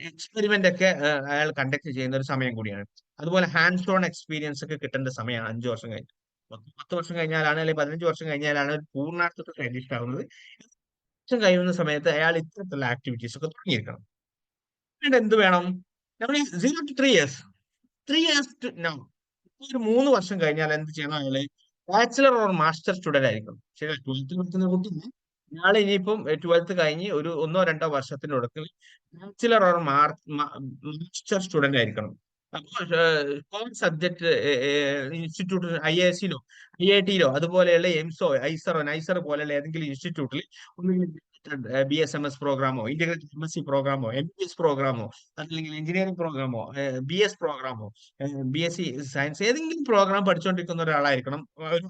എക്സ്പെരിമെന്റ് ഒക്കെ അയാൾ കണ്ടക്ട് ചെയ്യുന്ന ഒരു സമയം കൂടിയാണ്. അതുപോലെ ഹാൻഡ്സ് ഓൺ എക്സ്പീരിയൻസ് ഒക്കെ കിട്ടേണ്ട സമയമാണ് 5 വർഷം കഴിഞ്ഞ്. 10 വർഷം കഴിഞ്ഞാലാണ് അല്ലെങ്കിൽ 15 വർഷം കഴിഞ്ഞാലാണ് ഒരു പൂർണ്ണാർത്ഥത്തിൽ സയന്റിസ്റ്റ് ആവുന്നത്. വർഷം കഴിയുന്ന സമയത്ത് അയാൾ ഇത്തരത്തിലുള്ള ആക്ടിവിറ്റീസ് ഒക്കെ തുടങ്ങിയിരിക്കണം. എന്നിട്ട് എന്ത് വേണം? നമ്മൾ 0 to 3 years, 3 years to now, ഒരു 3 വർഷം കഴിഞ്ഞാൽ എന്ത് ചെയ്യണം? അയാള് ബാച്ചിലർ ഓർ മാസ്റ്റർ സ്റ്റുഡന്റ് ആയിരിക്കും. ശരി, 12th പഠിക്കുന്ന കുട്ടി നാളെ ഇനിയിപ്പം 12th കഴിഞ്ഞ് ഒരു 1-2 വർഷത്തിനൊടുക്ക് ബാച്ചിലർ ഓർ മാസ്റ്റർ സ്റ്റുഡന്റ് ആയിരിക്കണം. അപ്പോൾ സബ്ജക്ട് ഇൻസ്റ്റിറ്റ്യൂട്ട് IISc-ലോ IIT-ലോ അതുപോലെയുള്ള എയിംസോ ഐസറോ നൈസറോ പോലെയുള്ള ഏതെങ്കിലും ഇൻസ്റ്റിറ്റ്യൂട്ടിൽ ഒന്നുകിൽ BSMS പ്രോഗ്രാമോ ഇന്റഗ്രേറ്റഡ് MSc പ്രോഗ്രാമോ MBS പ്രോഗ്രാമോ അല്ലെങ്കിൽ എഞ്ചിനീയറിംഗ് പ്രോഗ്രാമോ BS പ്രോഗ്രാമോ BSc സയൻസ് ഏതെങ്കിലും പ്രോഗ്രാം പഠിച്ചുകൊണ്ടിരിക്കുന്ന ഒരാളായിരിക്കണം ഒരു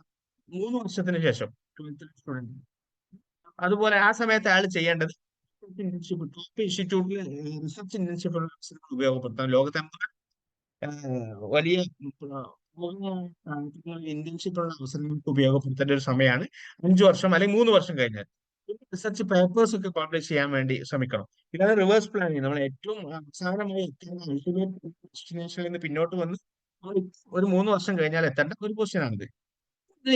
3 വർഷത്തിന് ശേഷം 12th സ്റ്റുഡന്റ്. അതുപോലെ ആ സമയത്ത് അയാൾ ചെയ്യേണ്ടത് ഇന്റേൺഷിപ്പ്, ടോപ്പ് ഇൻസ്റ്റിറ്റ്യൂട്ടിൽ റിസർച്ച് ഇന്റേൺഷിപ്പ് ഉപയോഗപ്പെടുത്താം. ലോകത്തെ വലിയ ഇന്റേൺഷിപ്പുള്ള അവസരങ്ങൾക്ക് ഉപയോഗപ്പെടുത്തേണ്ട ഒരു സമയമാണ് 5 വർഷം അല്ലെങ്കിൽ 3 വർഷം കഴിഞ്ഞാൽ. റിസർച്ച് പേപ്പേഴ്സ് ഒക്കെ പബ്ലിഷ് ചെയ്യാൻ വേണ്ടി ശ്രമിക്കണം. ഇതാണ് റിവേഴ്സ് പ്ലാനിങ്. നമ്മൾ ഏറ്റവും അവസാനമായി എത്തേണ്ട അൾട്ടിമേറ്റ് ഡെസ്റ്റിനേഷനിൽ നിന്ന് പിന്നോട്ട് വന്ന് ഒരു 3 വർഷം കഴിഞ്ഞാൽ എത്തേണ്ട ഒരു പൊസിഷൻ ആണിത്.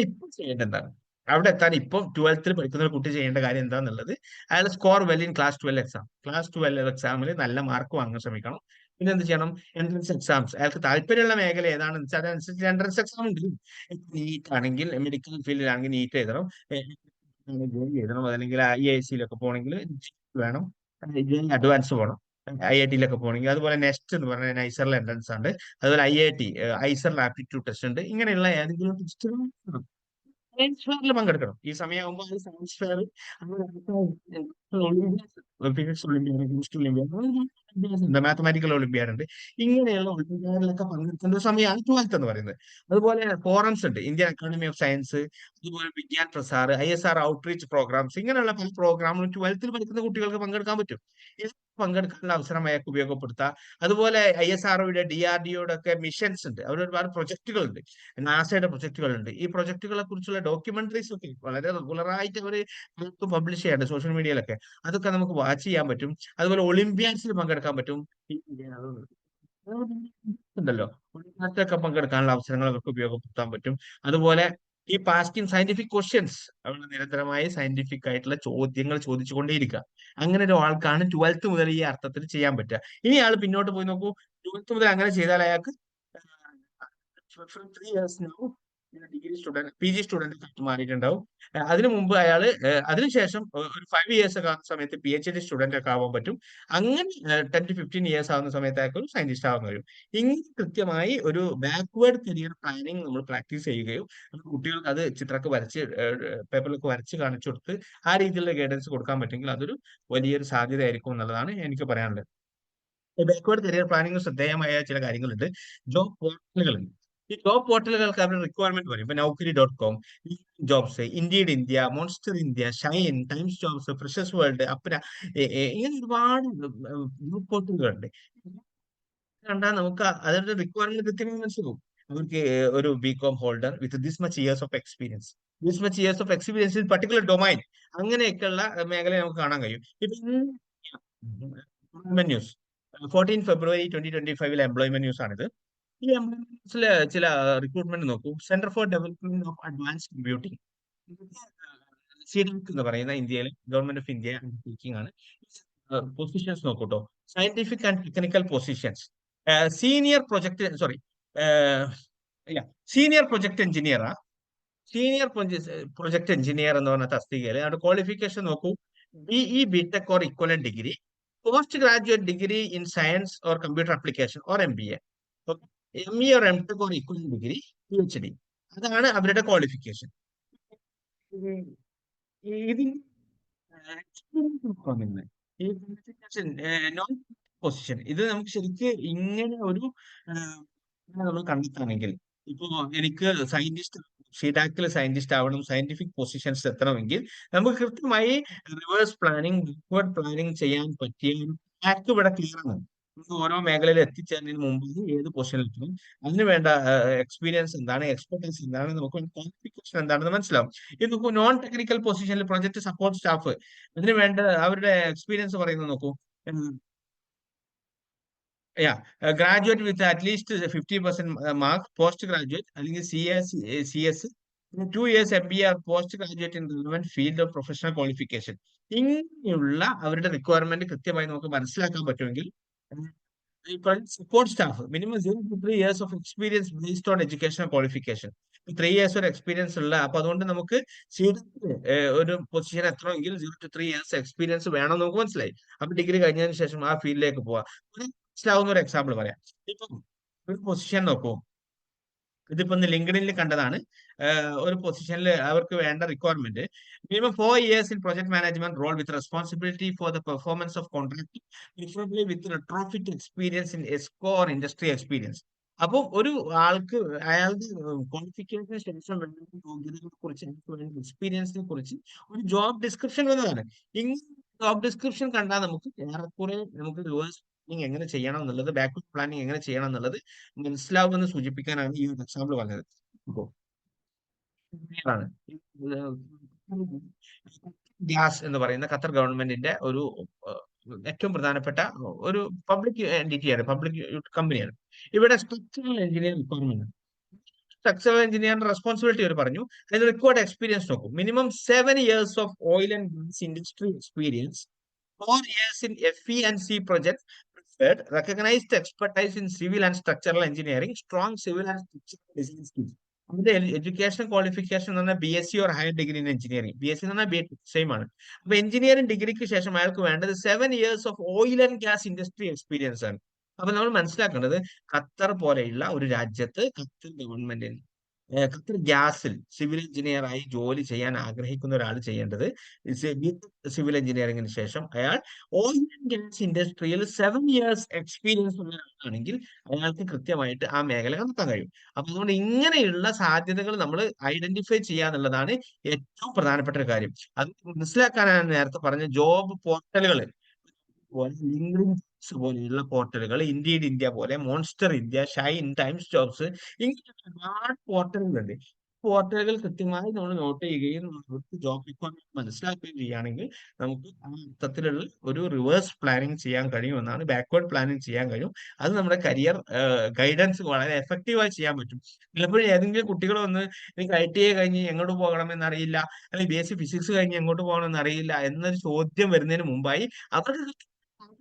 ഇപ്പൊ ചെയ്യേണ്ടത് എന്താണ്? അവിടെ എത്താൻ ഇപ്പം 12th പഠിക്കുന്ന ഒരു കുട്ടി ചെയ്യേണ്ട കാര്യം എന്താണെന്നുള്ളത്, അയാൾ score well in class 12 exam. Class 12 എക്സാമിൽ നല്ല മാർക്ക് വാങ്ങാൻ ശ്രമിക്കണം. പിന്നെ എന്ത് ചെയ്യണം? Entrance exams. അയാൾക്ക് താല്പര്യമുള്ള മേഖല ഏതാണെന്ന് വെച്ചാൽ അതനുസരിച്ച് എൻട്രൻസ് എക്സാം ഉണ്ട്. നീറ്റ് ആണെങ്കിൽ മെഡിക്കൽ ഫീൽഡിലാണെങ്കിൽ നീറ്റ് എഴുതണം, ജോലി എഴുതണം. അല്ലെങ്കിൽ IISc-ലൊക്കെ പോകണമെങ്കിൽ വേണം, അഡ്വാൻസ് പോകണം. IIT-ലൊക്കെ പോകണമെങ്കിൽ അതുപോലെ നെസ്റ്റ് എന്ന് പറഞ്ഞാൽ നൈസറിൽ എൻട്രൻസ് ഉണ്ട്. അതുപോലെ IIT ഐസറിൽ ആപ്റ്റിറ്റ്യൂഡ് ടെസ്റ്റ് ഉണ്ട്. ഇങ്ങനെയുള്ള ഏതെങ്കിലും ടെസ്റ്റുകൾ സയൻസ് ഫെയറിൽ പങ്കെടുക്കണം. ഈ സമയമാകുമ്പോൾ science fair, physics Olympiad, chemistry Olympiad, mathematical Olympiad ഉണ്ട്. ഇങ്ങനെയുള്ള ഒളിമ്പ്യാഡിലൊക്കെ പങ്കെടുക്കേണ്ട ഒരു സമയമാണ് 12th എന്ന് പറയുന്നത്. അതുപോലെ ഫോറംസ് ഉണ്ട്, ഇന്ത്യൻ അക്കാഡമി ഓഫ് സയൻസ്, അതുപോലെ Vigyan Prasar, ISR outreach programs. ഇങ്ങനെയുള്ള പല പ്രോഗ്രാമുകളും 12th പഠിക്കുന്ന കുട്ടികൾക്ക് പങ്കെടുക്കാൻ പറ്റും. ഇത് പങ്കെടുക്കാനുള്ള അവസരം അയാൾക്ക് ഉപയോഗപ്പെടുത്താം. അതുപോലെ ISRO-യുടെ DRDO-യുടെ ഒക്കെ മിഷൻസ് ഉണ്ട്. അവിടെ ഒരുപാട് പ്രൊജക്ടുകൾ ഉണ്ട്, നാസയുടെ പ്രൊജക്ടുകൾ ഉണ്ട്. ഈ പ്രൊജക്ടുകളെ കുറിച്ചുള്ള ഡോക്യുമെന്ററീസ് ഒക്കെ വളരെ റെഗുലറായിട്ട് അവർ പബ്ലിഷ് ചെയ്യാറുണ്ട് സോഷ്യൽ മീഡിയയിലൊക്കെ. അതൊക്കെ നമുക്ക് വാച്ച് ചെയ്യാൻ പറ്റും. അതുപോലെ ഒളിമ്പ്യാഡ്സിൽ പങ്കെടുക്കാൻ പറ്റും. ഉണ്ടല്ലോ, ഒളിമ്പ്യാഡ്സിലൊക്കെ പങ്കെടുക്കാനുള്ള അവസരങ്ങൾ അവർക്ക് ഉപയോഗപ്പെടുത്താൻ പറ്റും. അതുപോലെ ഈ പാസ്റ്റിംഗ് സയന്റിഫിക് ക്വസ്റ്റ്യൻസ്, അവിടെ നിരന്തരമായി സയന്റിഫിക് ആയിട്ടുള്ള ചോദ്യങ്ങൾ ചോദിച്ചുകൊണ്ടേയിരിക്കുക. അങ്ങനെ ഒരു ആൾക്കാണ് 12th മുതൽ ഈ അർത്ഥത്തിൽ ചെയ്യാൻ പറ്റുക. ഇനി ആൾ പിന്നോട്ട് പോയി നോക്കൂ. 12th മുതൽ അങ്ങനെ ചെയ്താൽ അയാൾക്ക് 3 years degree student PG student മാറിയിട്ടുണ്ടാവും. അതിനു മുമ്പ് അയാള് അതിനുശേഷം ഒരു 5 years ഒക്കെ ആകുന്ന സമയത്ത് PhD സ്റ്റുഡന്റ് ഒക്കെ ആവാൻ പറ്റും. അങ്ങനെ 10 to 15 years ആവുന്ന സമയത്ത് അയാൾക്ക് ഒരു സയന്റിസ്റ്റ് ആവാൻ കഴിയും. ഇങ്ങനെ കൃത്യമായി ഒരു ബാക്ക്വേർഡ് കരിയർ പ്ലാനിങ് നമ്മൾ പ്രാക്ടീസ് ചെയ്യുകയും കുട്ടികൾക്ക് അത് ചിത്രമൊക്കെ വരച്ച് പേപ്പറിലൊക്കെ വരച്ച് കാണിച്ചു കൊടുത്ത് ആ രീതിയിലുള്ള ഗൈഡൻസ് കൊടുക്കാൻ പറ്റുമെങ്കിൽ അതൊരു വലിയൊരു സാധ്യതയായിരിക്കും എന്നുള്ളതാണ് എനിക്ക് പറയാനുള്ളത്. ബാക്ക്വേർഡ് കരിയർ പ്ലാനിങ് ശ്രദ്ധേയമായ ചില കാര്യങ്ങളുണ്ട്. ജോബ് പോർട്ടലുകളുണ്ട്. ഈ ജോബ് പോർട്ടലുകൾക്ക് അവരുടെ റിക്വയർമെന്റ് പറയും. ഇപ്പൊ Naukri.com, jobs, Indeed India, Monster India, Shine, Times Jobs, Freshers World, Apna, ഇങ്ങനെ ഒരുപാട് ജോബ് പോർട്ടലുകളുണ്ട്. കണ്ടാൽ നമുക്ക് അതിന്റെ റിക്വയർമെന്റ് കൃത്യമായി മനസ്സിലാവും. അവർക്ക് ഒരു BCom holder with this much years of experience, this much years of experience in particular domain, അങ്ങനെയൊക്കെയുള്ള മേഖല നമുക്ക് കാണാൻ കഴിയും. ഇപ്പൊ employment news 14 February 2025 employment news ആണിത്. ഈ എംപ്ലോയ്മെന്റ് ന്യൂസിലെ ചില റിക്രൂട്ട്മെന്റ് നോക്കൂ. Centre for development of advanced computing, CDAC എന്ന് പറയുന്ന ഇന്ത്യയിലെ ഗവൺമെന്റ് ഓഫ് ഇന്ത്യ ടീച്ചിങ് ആണ്. പൊസിഷൻസ് നോക്കൂട്ടോ. Scientific and technical positions, senior project senior project എഞ്ചിനീയറാ, സീനിയർ പ്രൊജക്ട് എഞ്ചിനീയർ എന്ന് പറഞ്ഞ തസ്തികയിൽ അവിടെ ക്വാളിഫിക്കേഷൻ നോക്കൂ. BE, BTech or equivalent degree, post graduate degree in science or computer application or MBA, ME or MTech or equivalent degree, PhD. അതാണ് അവരുടെ qualification. ഇതിൽ ഈ നോൺ പൊസിഷൻ ഇത് നമുക്ക് ശരിക്കും ഇങ്ങനെ ഒരു നമ്മൾ കണ്ടെത്താണെങ്കിൽ, ഇപ്പോ എനിക്ക് സയന്റിസ്റ്റ്, CDAC സയന്റിസ്റ്റ് ആവണം, സയന്റിഫിക് പൊസിഷൻസ് എത്തണമെങ്കിൽ നമുക്ക് കൃത്യമായി റിവേഴ്സ് പ്ലാനിങ്, ബാക്ക്വേർഡ് പ്ലാനിങ് ചെയ്യാൻ പറ്റിയ ഒരു ട്രാക്ക് ഇവിടെ ക്ലിയർ ആണ്. നമുക്ക് ഓരോ മേഖലയിൽ എത്തിച്ചേരുന്നതിന് മുമ്പ് ഏത് പൊസിഷനിൽ എത്തണം, അതിന് വേണ്ട എക്സ്പീരിയൻസ് എന്താണ്, എക്സ്പെർട്ടൈസ് എന്താണ്, നമുക്ക് ക്വാളിഫിക്കേഷൻ എന്താണെന്ന് മനസ്സിലാവും. ഇത് നോക്കൂ, നോൺ ടെക്നിക്കൽ പൊസിഷനിൽ പ്രൊജക്ട് സപ്പോർട്ട് സ്റ്റാഫ്, അതിന് വേണ്ട അവരുടെ എക്സ്പീരിയൻസ് പറയുന്നത് നോക്കൂ. ഗ്രാജുവേറ്റ് വിത്ത് അറ്റ്ലീസ്റ്റ് 50% മാർക്ക്, പോസ്റ്റ് ഗ്രാജുവേറ്റ് അല്ലെങ്കിൽ CS 2 years MBA post graduate in relevant field of professional qualification. ഇങ്ങനെയുള്ള അവരുടെ റിക്വയർമെന്റ് കൃത്യമായി നമുക്ക് മനസ്സിലാക്കാൻ പറ്റുമെങ്കിൽ, support staff minimum 0 to 3 years of experience based on educational qualification. 3 years ഒരു എക്സ്പീരിയൻസ് ഉള്ള, അപ്പൊ അതുകൊണ്ട് നമുക്ക് ഒരു പൊസിഷൻ എത്തണമെങ്കിൽ 0 to 3 years എക്സ്പീരിയൻസ് വേണം നമുക്ക് മനസ്സിലായി. അപ്പൊ ഡിഗ്രി കഴിഞ്ഞതിന് ശേഷം ആ ഫീൽഡിലേക്ക് പോവാം. മനസ്സിലാവുന്ന ഒരു എക്സാമ്പിൾ പറയാം. ഇപ്പൊ ഒരു പൊസിഷൻ നോക്കൂ, ഇതിപ്പോ ലിങ്ക്ഡിനിൽ കണ്ടതാണ്. ഒരു പൊസിഷനിൽ അവർക്ക് വേണ്ട requirement minimum 4 years in project management role with responsibility for the performance of contract, preferably with retrofit experience in ESCO or industry experience. അപ്പോൾ ഒരു ആൾക്ക് അയാളുടെ ക്വാളിഫിക്കേഷന് ശേഷം വേണ്ട യോഗ്യതകളെ കുറിച്ച്, എക്സ്പീരിയൻസിനെ കുറിച്ച് ഒരു ജോബ് ഡിസ്ക്രിപ്ഷൻ വന്നതാണ്. ഇങ്ങനെ ജോബ് ഡിസ്ക്രിപ്ഷൻ കണ്ടാൽ നമുക്ക് ഏറെക്കുറെ നമുക്ക് റിവേഴ്സ് പ്ലാനിങ് എങ്ങനെ ചെയ്യണം എന്നുള്ളത്, ബാക്ക്വേർഡ് പ്ലാനിങ് എങ്ങനെ ചെയ്യണം എന്നുള്ളത് മനസ്സിലാവുമെന്ന് സൂചിപ്പിക്കാനാണ് ഈ ഒരു എക്സാമ്പിൾ പറഞ്ഞത്. ഗ്യാസ് എന്ന് പറയുന്ന ഖത്തർ ഗവൺമെന്റിന്റെ ഒരു ഏറ്റവും പ്രധാനപ്പെട്ട ഒരു പബ്ലിക് എൻറ്റിറ്റിയാണ്, പബ്ലിക് കമ്പനിയാണ്. ഇവിടെ സ്ട്രക്ചറൽ എഞ്ചിനീയർ റിക്വയർമെന്റ്, സ്ട്രക്ചറൽ എഞ്ചിനീയറിന്റെ റെസ്പോൺസിബിലിറ്റി അവർ പറഞ്ഞു. അതിന് റിക്വയർഡ് എക്സ്പീരിയൻസ് നോക്കും. Minimum 7 years of oil and gas industry experience, 4 years in FE&C projects, recognized expertise in civil and structural engineering, strong civil and structural design skills. അതിന്റെ education qualification എന്ന് പറഞ്ഞാൽ BSc or higher degree in engineering. BSc എന്ന് പറഞ്ഞാൽ BTech same ആണ്. അപ്പൊ engineering ഡിഗ്രിക്ക് ശേഷം അയാൾക്ക് വേണ്ടത് 7 years of oil and gas industry experience ആണ്. അപ്പൊ നമ്മൾ മനസ്സിലാക്കേണ്ടത്, ഖത്തർ പോലെയുള്ള ഒരു രാജ്യത്ത് ഖത്തർ ഗവൺമെന്റിന് ഖത്തർ ഗ്യാസിൽ സിവിൽ എഞ്ചിനീയർ ആയി ജോലി ചെയ്യാൻ ആഗ്രഹിക്കുന്ന ഒരാൾ ചെയ്യേണ്ടത്, സിവിൽ എഞ്ചിനീയറിംഗിന് ശേഷം അയാൾ ഓയിൽ ആൻഡ് ഗ്യാസ് ഇൻഡസ്ട്രിയിൽ 7 years എക്സ്പീരിയൻസ് ഉള്ള ഒരാളാണെങ്കിൽ അയാൾക്ക് കൃത്യമായിട്ട് ആ മേഖല കണ്ടെത്താൻ കഴിയും. അപ്പൊ അതുകൊണ്ട് ഇങ്ങനെയുള്ള സാധ്യതകൾ നമ്മൾ ഐഡന്റിഫൈ ചെയ്യുക എന്നുള്ളതാണ് ഏറ്റവും പ്രധാനപ്പെട്ട ഒരു കാര്യം. അത് മനസ്സിലാക്കാനാണ് നേരത്തെ പറഞ്ഞ ജോബ് പോർട്ടലുകൾ ലിങ്ക്ഡിൻ പോലെയുള്ള പോർട്ടലുകൾ, ഇൻഡീഡ് ഇന്ത്യ പോലെ, monster India, Shine, Times jobs, ഇങ്ങനെ ഒരുപാട് പോർട്ടലുകളുണ്ട്. പോർട്ടലുകൾ കൃത്യമായി നമ്മൾ നോട്ട് ചെയ്യുകയും ജോബ് റിക്വയർമെന്റ് മനസ്സിലാക്കുകയും ചെയ്യുകയാണെങ്കിൽ നമുക്ക് ആ അർത്ഥത്തിലുള്ള ഒരു റിവേഴ്സ് പ്ലാനിങ് ചെയ്യാൻ കഴിയുമെന്നാണ്, ബാക്ക്വേർഡ് പ്ലാനിങ് ചെയ്യാൻ കഴിയും. അത് നമ്മുടെ കരിയർ ഗൈഡൻസ് വളരെ എഫക്റ്റീവായി ചെയ്യാൻ പറ്റും. ചിലപ്പോഴും ഏതെങ്കിലും കുട്ടികൾ വന്ന് എനിക്ക് ITI കഴിഞ്ഞ് എങ്ങോട്ട് പോകണമെന്ന് അറിയില്ല, അല്ലെങ്കിൽ BSc ഫിസിക്സ് കഴിഞ്ഞ് എങ്ങോട്ട് പോകണമെന്ന് അറിയില്ല എന്നൊരു ചോദ്യം വരുന്നതിന് മുമ്പായി അവർക്ക്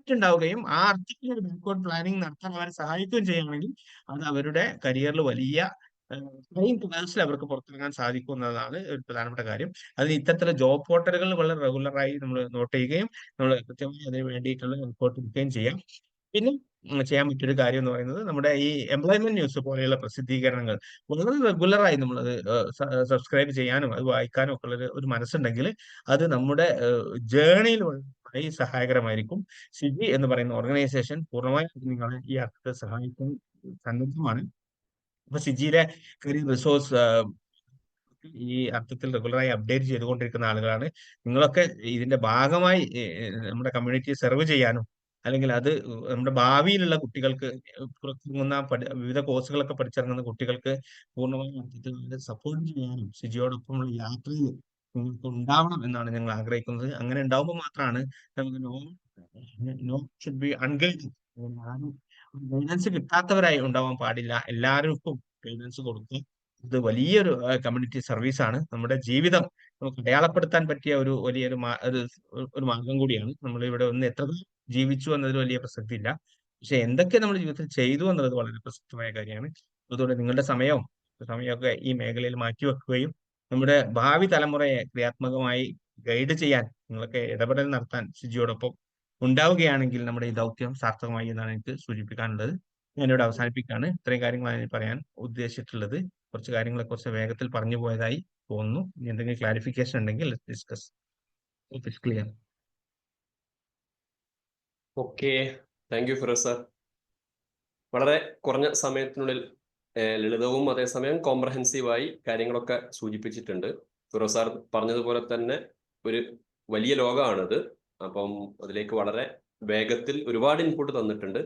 ഉണ്ടാവുകയും ആ അർത്ഥത്തിൽ ഒരു ബാക്ക്വേർഡ് പ്ലാനിങ് നടത്താൻ അവരെ സഹായിക്കുകയും ചെയ്യുകയാണെങ്കിൽ അത് അവരുടെ കരിയറിൽ വലിയ ക്ലാസ്സിൽ അവർക്ക് പുറത്തിറങ്ങാൻ സാധിക്കും എന്നതാണ് ഒരു പ്രധാനപ്പെട്ട കാര്യം. അതിന് ഇത്തരത്തിലുള്ള ജോബ് പോർട്ടലുകൾ വളരെ റെഗുലറായി നമ്മൾ നോട്ട് ചെയ്യുകയും നമ്മൾ കൃത്യമായി അതിന് വേണ്ടിയിട്ടുള്ള റിപ്പോർട്ട് എടുക്കുകയും ചെയ്യാം. പിന്നെ ചെയ്യാൻ പറ്റിയൊരു കാര്യം എന്ന് പറയുന്നത്, നമ്മുടെ ഈ എംപ്ലോയ്മെന്റ് ന്യൂസ് പോലെയുള്ള പ്രസിദ്ധീകരണങ്ങൾ വളരെ റെഗുലറായി നമ്മൾ സബ്സ്ക്രൈബ് ചെയ്യാനും അത് വായിക്കാനും ഒക്കെ ഉള്ള ഒരു മനസ്സുണ്ടെങ്കിൽ അത് നമ്മുടെ ജേർണിയിൽ വളരെ സഹായകരമായിരിക്കും. സിജി എന്ന് പറയുന്ന ഓർഗനൈസേഷൻ പൂർണ്ണമായും നിങ്ങളെ ഈ അർത്ഥത്തെ സഹായിക്കാൻ സന്നദ്ധമാണ്. അപ്പൊ സിജിയിലെ കരിയർ റിസോഴ്സ് ഈ അർത്ഥത്തിൽ റെഗുലറായി അപ്ഡേറ്റ് ചെയ്തുകൊണ്ടിരിക്കുന്ന ആളുകളാണ്. നിങ്ങളൊക്കെ ഇതിന്റെ ഭാഗമായി നമ്മുടെ കമ്മ്യൂണിറ്റി സെർവ് ചെയ്യാനും അല്ലെങ്കിൽ അത് നമ്മുടെ ഭാവിയിലുള്ള കുട്ടികൾക്ക് പുറത്തിറങ്ങുന്ന വിവിധ കോഴ്സുകളൊക്കെ പഠിച്ചിറങ്ങുന്ന കുട്ടികൾക്ക് പൂർണ്ണമായും അർത്ഥത്തിൽ സപ്പോർട്ട് ചെയ്യാനും സിജിയോടൊപ്പമുള്ള യാത്രയിൽ നിങ്ങൾക്ക് ഉണ്ടാവണം എന്നാണ് ഞങ്ങൾ ആഗ്രഹിക്കുന്നത്. അങ്ങനെ ഉണ്ടാവുമ്പോൾ മാത്രമാണ് നമുക്ക് നോ ഷുഡ് ബി അൺഗൈഡഡ്, ആരും ഗൈഡൻസ് കിട്ടാത്തവരായി ഉണ്ടാവാൻ പാടില്ല. എല്ലാവർക്കും ഗൈഡൻസ് കൊടുക്കുക. ഇത് വലിയൊരു കമ്മ്യൂണിറ്റി സർവീസ് ആണ്. നമ്മുടെ ജീവിതം നമുക്ക് അടയാളപ്പെടുത്താൻ പറ്റിയ ഒരു വലിയൊരു ഒരു മാർഗം കൂടിയാണ്. നമ്മൾ ഇവിടെ ഒന്ന് എത്ര ജീവിച്ചു എന്നതിൽ വലിയ പ്രസക്തി ഇല്ല, പക്ഷെ എന്തൊക്കെ നമ്മൾ ജീവിതത്തിൽ ചെയ്തു എന്നുള്ളത് വളരെ പ്രസക്തമായ കാര്യമാണ്. അതുകൊണ്ട് നിങ്ങളുടെ സമയമൊക്കെ ഈ മേഖലയിൽ മാറ്റിവെക്കുകയും നമ്മുടെ ഭാവി തലമുറയെ ക്രിയാത്മകമായി ഗൈഡ് ചെയ്യാൻ നിങ്ങളൊക്കെ ഇടപെടൽ നടത്താൻ സിജിയോടൊപ്പം ഉണ്ടാവുകയാണെങ്കിൽ നമ്മുടെ ഈ ദൗത്യം സാർത്ഥകമായി എന്നാണ് എനിക്ക് സൂചിപ്പിക്കാനുള്ളത്. ഞാനിവിടെ അവസാനിപ്പിക്കുകയാണ്. ഇത്രയും കാര്യങ്ങളാണ് ഞാൻ പറയാൻ ഉദ്ദേശിച്ചിട്ടുള്ളത്. കുറച്ച് കാര്യങ്ങളെ കുറിച്ച് വേഗത്തിൽ പറഞ്ഞു പോയതായി തോന്നുന്നു. ഇനി എന്തെങ്കിലും ക്ലാരിഫിക്കേഷൻ ഉണ്ടെങ്കിൽ discuss. It's clear. Okay, thank U Firoz sir. വളരെ കുറഞ്ഞ സമയത്തിനുള്ളിൽ ലളിതവും അതേസമയം കോംപ്രഹെൻസീവായി കാര്യങ്ങളൊക്കെ സൂചിപ്പിച്ചിട്ടുണ്ട്. ഫിറോസ് സാർ പറഞ്ഞതുപോലെ തന്നെ ഒരു വലിയ ലോകമാണിത്. അപ്പം അതിലേക്ക് വളരെ വേഗത്തിൽ ഒരുപാട് ഇൻപുട്ട് തന്നിട്ടുണ്ട്.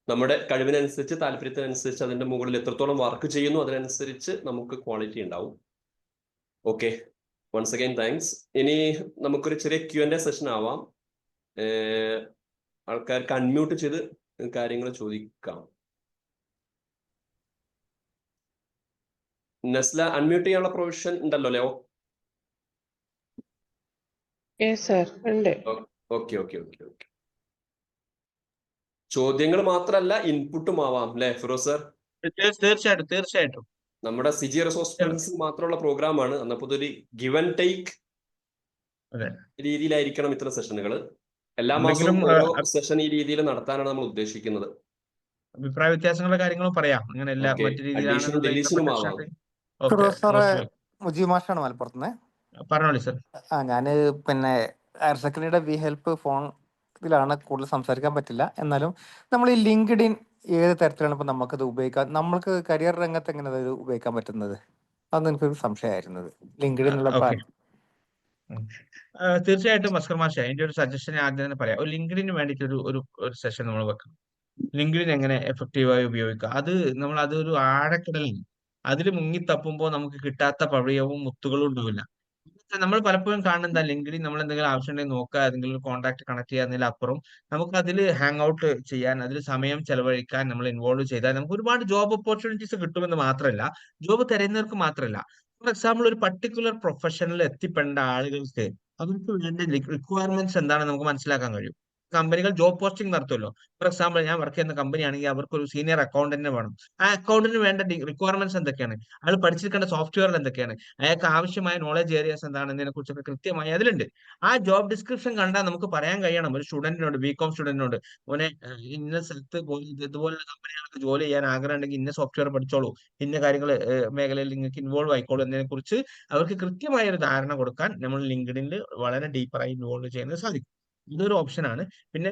നമ്മുടെ കഴിവിനനുസരിച്ച്, താല്പര്യത്തിനനുസരിച്ച് അതിന്റെ മുകളിൽ എത്രത്തോളം വർക്ക് ചെയ്യുന്നു അതിനനുസരിച്ച് നമുക്ക് ക്വാളിറ്റി ഉണ്ടാവും. Okay, once again thanks. ഇനി നമുക്കൊരു ചെറിയ Q&A സെഷൻ ആവാം. ആൾക്കാർക്ക് അൺമ്യൂട്ട് ചെയ്ത് കാര്യങ്ങൾ ചോദിക്കാം. നസ്ല, അൺമ്യൂട്ട് ചെയ്യാനുള്ള പ്രൊവിഷൻ ഉണ്ടല്ലോ അല്ലേ? ഓക്കെ. ചോദ്യങ്ങൾ മാത്രമല്ല ഇൻപുട്ടും ആവാം അല്ലെ ഫിറോസ് സാർ? തീർച്ചയായിട്ടും. നമ്മുടെ സിജി റിസോഴ്സ് സ്റ്റുഡൻസ് മാത്രമുള്ള പ്രോഗ്രാമാണ്. അന്നപ്പോ ഇതൊരു ഗിവ് ആൻഡ് ടേക്ക് രീതിയിലായിരിക്കണം ഇത്തരം സെഷനുകൾ. എല്ലാ മാസവും ഓരോ സെഷൻ ഈ രീതിയിൽ നടത്താനാണ് നമ്മൾ ഉദ്ദേശിക്കുന്നത്. അഭിപ്രായ വ്യത്യാസങ്ങളുടെ കാര്യങ്ങളും പറയാം. അങ്ങനെയല്ല മറ്റു രീതിയിലാണ്. മുജീബ് മലപ്പുറത്തുനിന്ന് പറഞ്ഞോളി സർ. ഞാന് പിന്നെ ഹയർ സെക്കൻഡറിയുടെ വി ഹെൽപ്പ് ഫോൺ ഇതിലാണ് കൂടുതൽ സംസാരിക്കാൻ പറ്റില്ല. എന്നാലും നമ്മൾ ഈ ലിങ്ക്ഡിൻ ഏത് തരത്തിലാണ് ഇപ്പൊ നമുക്കത് ഉപയോഗിക്കാം, നമ്മൾക്ക് കരിയർ രംഗത്ത് എങ്ങനെ അത് ഉപയോഗിക്കാൻ പറ്റുന്നത്, അതൊന്നും എനിക്കൊരു സംശയമായിരുന്നത്. ലിങ്ക്ഡിൻ തീർച്ചയായിട്ടും അസ്കർ മാഷെ, അതിന്റെ ഒരു സജഷൻ ആദ്യം തന്നെ പറയാം. ഒരു ലിങ്ക്ഡിന് വേണ്ടിയിട്ട് ഒരു സെഷൻ നമ്മൾ വെക്കണം. ലിങ്ക്ഡിൻ എങ്ങനെ എഫക്റ്റീവായി ഉപയോഗിക്കാം, അതൊരു ആഴക്കടലാണ്. അതിൽ മുങ്ങി തപ്പുമ്പോൾ നമുക്ക് കിട്ടാത്ത പഴയവും മുത്തുകളും ഉണ്ടാവില്ല. നമ്മൾ പലപ്പോഴും കാണുന്ന ലിങ്ക്ഡിൻ നമ്മൾ എന്തെങ്കിലും ആവശ്യമുണ്ടെങ്കിൽ നോക്കുക, ഏതെങ്കിലും കോൺടാക്ട് കണക്ട് ചെയ്യുന്നതിലപ്പുറം നമുക്ക് അതിൽ ഹാങ് ഔട്ട് ചെയ്യാൻ, അതിൽ സമയം ചെലവഴിക്കാൻ നമ്മൾ ഇൻവോൾവ് ചെയ്താൽ നമുക്ക് ഒരുപാട് ജോബ് ഓപ്പർച്യൂണിറ്റീസ് കിട്ടുമെന്ന് മാത്രമല്ല, ജോബ് തിരയുന്നവർക്ക് മാത്രമല്ല, ഫോർ എക്സാമ്പിൾ ഒരു പർട്ടിക്കുലർ പ്രൊഫഷനിൽ എത്തിപ്പെടേണ്ട ആളുകൾക്ക് അവർക്ക് വേണ്ട റിക്വയർമെന്റ്സ് എന്താണെന്ന് നമുക്ക് മനസ്സിലാക്കാൻ കഴിയും. കമ്പനികൾ ജോബ് പോസ്റ്റിംഗ് നടത്തുമല്ലോ. ഫോർ എക്സാമ്പിൾ ഞാൻ വർക്ക് ചെയ്യുന്ന കമ്പനി ആണെങ്കിൽ അവർക്ക് ഒരു സീനിയർ അക്കൗണ്ടന്റിനെ വേണം. ആ അക്കൗണ്ടന്റിന് വേണ്ട റിക്വയർമെന്റ്സ് എന്തൊക്കെയാണ്, അയാൾ പഠിച്ചിരിക്കേണ്ട സോഫ്റ്റ്വെയർ എന്തൊക്കെയാണ്, അയാൾക്ക് ആവശ്യമായ നോളജ് ഏരിയാസ് എന്താണെന്നതിനെ കുറിച്ചൊക്കെ കൃത്യമായി അതിലുണ്ട്. ആ ജോബ് ഡിസ്ക്രിപ്ഷൻ കണ്ടാൽ നമുക്ക് പറയാൻ കഴിയണം ഒരു സ്റ്റുഡന്റിനോട്, ബികോം സ്റ്റുഡന്റിനോട്, മോനെ ഇന്ന സ്ഥലത്ത് ഇതുപോലുള്ള കമ്പനികൾക്ക് ജോലി ചെയ്യാൻ ആഗ്രഹം ഉണ്ടെങ്കിൽ ഇന്ന സോഫ്റ്റ്വെയർ പഠിച്ചോളൂ, ഇന്ന കാര്യങ്ങൾ മേഖലയിൽ നിങ്ങൾക്ക് ഇൻവോൾവ് ആയിക്കോളൂ എന്നതിനെ കുറിച്ച് അവർക്ക് കൃത്യമായ ഒരു ധാരണ കൊടുക്കാൻ നമ്മൾ ലിങ്ക്ഡിനിൽ വളരെ ഡീപ്പറായി ഇൻവോൾവ് ചെയ്യുന്നത് സാധിക്കും. ഇതൊരു ഓപ്ഷനാണ്. പിന്നെ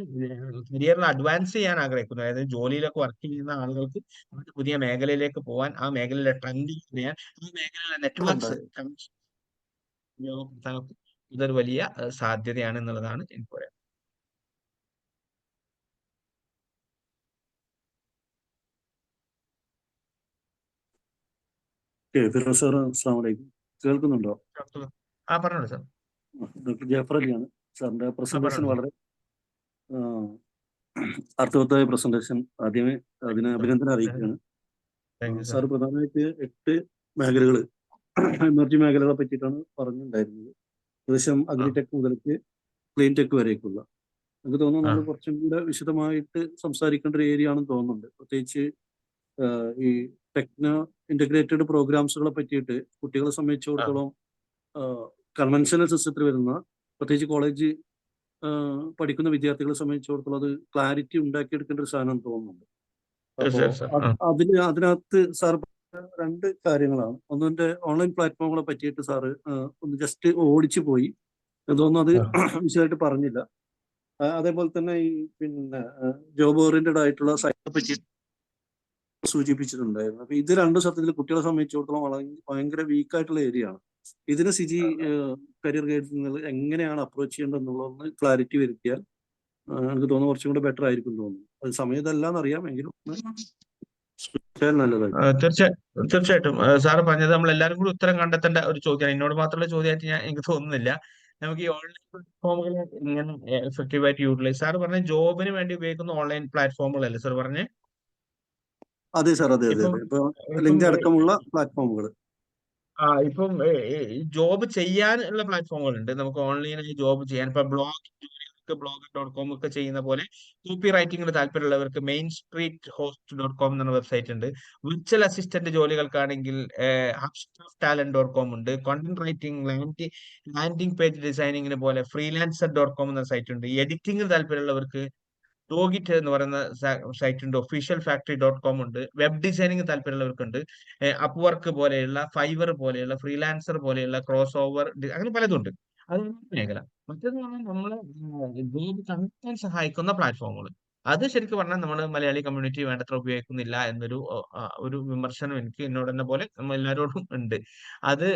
കരിയറിൽ അഡ്വാൻസ് ചെയ്യാൻ ആഗ്രഹിക്കുന്നു, അതായത് ജോലിയിലൊക്കെ വർക്ക് ചെയ്യുന്ന ആളുകൾക്ക് അവരുടെ പുതിയ മേഖലയിലേക്ക് പോകാൻ, ആ മേഖലയിലെ ട്രെൻഡ് അറിയാൻ, ആ മേഖലയിലെ നെറ്റ്വർക്ക്സ് ഇതൊരു വലിയ സാധ്യതയാണ് എന്നുള്ളതാണ് എനിക്ക് പറയാം. കേൾക്കുന്നുണ്ടോ? പറഞ്ഞോളൂ സാർ. ഡോക്ടർ ജാഫർ അലിയാണ്. സാറിന്റെ പ്രസന്റേഷൻ വളരെ അർത്ഥവത്തായ പ്രസന്റേഷൻ. ആദ്യമേ അതിന് അഭിനന്ദനം അറിയിക്കുകയാണ്. സാർ പ്രധാനമായിട്ട് 8 മേഖലകൾ, എനർജി മേഖലകളെ പറ്റിയിട്ടാണ് പറഞ്ഞിട്ടുണ്ടായിരുന്നത്. ഏകദേശം അഗ്രിടെക് മുതലേക്ക് ക്ലീൻ ടെക് വരേക്കുള്ള. എനിക്ക് തോന്നുന്നു നമ്മൾ കുറച്ചും കൂടെ വിശദമായിട്ട് സംസാരിക്കേണ്ട ഒരു ഏരിയ ആണെന്ന് തോന്നുന്നുണ്ട്. പ്രത്യേകിച്ച് ഈ ടെക്നോ ഇന്റഗ്രേറ്റഡ് പ്രോഗ്രാംസുകളെ പറ്റിയിട്ട് കുട്ടികളെ സംബന്ധിച്ചിടത്തോളം കൺവെൻഷണൽ സിസ്റ്റത്തിൽ വരുന്ന, പ്രത്യേകിച്ച് കോളേജ് പഠിക്കുന്ന വിദ്യാർത്ഥികളെ സംബന്ധിച്ചിടത്തോളം അത് ക്ലാരിറ്റി ഉണ്ടാക്കിയെടുക്കേണ്ട ഒരു സാധനം തോന്നുന്നുണ്ട്. അപ്പോൾ അതിനകത്ത് സാർ 2 കാര്യങ്ങളാണ്. ഒന്നിന്റെ ഓൺലൈൻ പ്ലാറ്റ്ഫോമുകളെ പറ്റിയിട്ട് സാറ് ഒന്ന് ജസ്റ്റ് ഓടിച്ചു പോയി, തോന്നുന്നു അത് വിശദമായിട്ട് പറഞ്ഞില്ല. അതേപോലെ തന്നെ ഈ പിന്നെ ജോബ് ഓറിയന്റഡ് ആയിട്ടുള്ള സൈറ്റിനെ പറ്റി സൂചിപ്പിച്ചിട്ടുണ്ടായിരുന്നു. അപ്പൊ ഇത് രണ്ടും സത്യത്തിൽ കുട്ടികളെ സംബന്ധിച്ചിടത്തോളം ഭയങ്കര വീക്കായിട്ടുള്ള ഏരിയ ആണ്. ഇതിന് സിജി കരിയർ ഗൈഡൻസിൽ എങ്ങനെയാണ് അപ്രോച്ച് ചെയ്യേണ്ടത് എന്നുള്ളതൊന്ന് ക്ലാരിറ്റി വരുത്തിയാൽ എനിക്ക് തോന്നുന്നു കുറച്ചും കൂടെ ബെറ്റർ ആയിരിക്കും തോന്നുന്നു. അത് സമയത്തല്ല എന്നറിയാം, എങ്കിലും നല്ലതായിരിക്കും. തീർച്ചയായിട്ടും സാറ് പറഞ്ഞത് നമ്മൾ എല്ലാവരും കൂടി ഉത്തരം കണ്ടെത്തേണ്ട ഒരു ചോദ്യമാണ്. എന്നോട് മാത്രമുള്ള ചോദ്യമായിട്ട് എനിക്ക് തോന്നുന്നില്ല. നമുക്ക് ഈ ഓൺലൈൻ പ്ലാറ്റ്ഫോമുകൾ എങ്ങനെ എഫക്റ്റീവായിട്ട് യൂട്ടിലൈസ്, സാറ് പറഞ്ഞ ജോബിന് വേണ്ടി ഉപയോഗിക്കുന്ന ഓൺലൈൻ പ്ലാറ്റ്ഫോമുകളല്ലേ സാർ പറഞ്ഞേ? അതെ സാർ, അതെ അതെ അതെ. ഇപ്പൊ ലിങ്ക് അടക്കമുള്ള പ്ലാറ്റ്ഫോമുകൾ. ഇപ്പം ജോബ് ചെയ്യാനുള്ള പ്ലാറ്റ്ഫോമുകളുണ്ട്. നമുക്ക് ഓൺലൈനായി ജോബ് ചെയ്യാൻ ഇപ്പൊ blogger.com ഒക്കെ ചെയ്യുന്ന പോലെ കോപ്പി റൈറ്റിംഗിന് താല്പര്യമുള്ളവർക്ക് മെയിൻ സ്ട്രീറ്റ് host.com എന്ന വെബ്സൈറ്റ് ഉണ്ട്. വിർച്വൽ അസിസ്റ്റന്റ് ജോലികൾക്കാണെങ്കിൽ hubstaff.talent.com ഉണ്ട്. കോണ്ടന്റ് റൈറ്റിംഗ്, ലാൻഡിംഗ് പേജ് ഡിസൈനിങ്ങിന് പോലെ freelancer.com എന്ന സൈറ്റ് ഉണ്ട്. എഡിറ്റിംഗിന് താല്പര്യമുള്ളവർക്ക് ഡോഗിറ്റ് എന്ന് പറയുന്ന സൈറ്റ് ഉണ്ട്. officialfactory.com ഉണ്ട്. Web designing താല്പര്യമുള്ളവർക്കുണ്ട്. അപ്വർക്ക് പോലെയുള്ള, ഫൈവർ പോലെയുള്ള, ഫ്രീലാൻസർ പോലെയുള്ള, ക്രോസ് ഓവർ, അങ്ങനെ പലതുണ്ട്. അതാണ് മേഖല. മറ്റേന്ന് പറഞ്ഞാൽ നമ്മളെ ജോബ് കണ്ടെത്താൻ സഹായിക്കുന്ന പ്ലാറ്റ്ഫോമുകൾ. അത് ശരിക്കും പറഞ്ഞാൽ നമ്മുടെ മലയാളി കമ്മ്യൂണിറ്റി വേണ്ടത്ര ഉപയോഗിക്കുന്നില്ല എന്നൊരു ഒരു വിമർശനം എനിക്ക് എന്നോട് തന്നെ പോലെ നമ്മൾ എല്ലാവരോടും ഉണ്ട്. അത്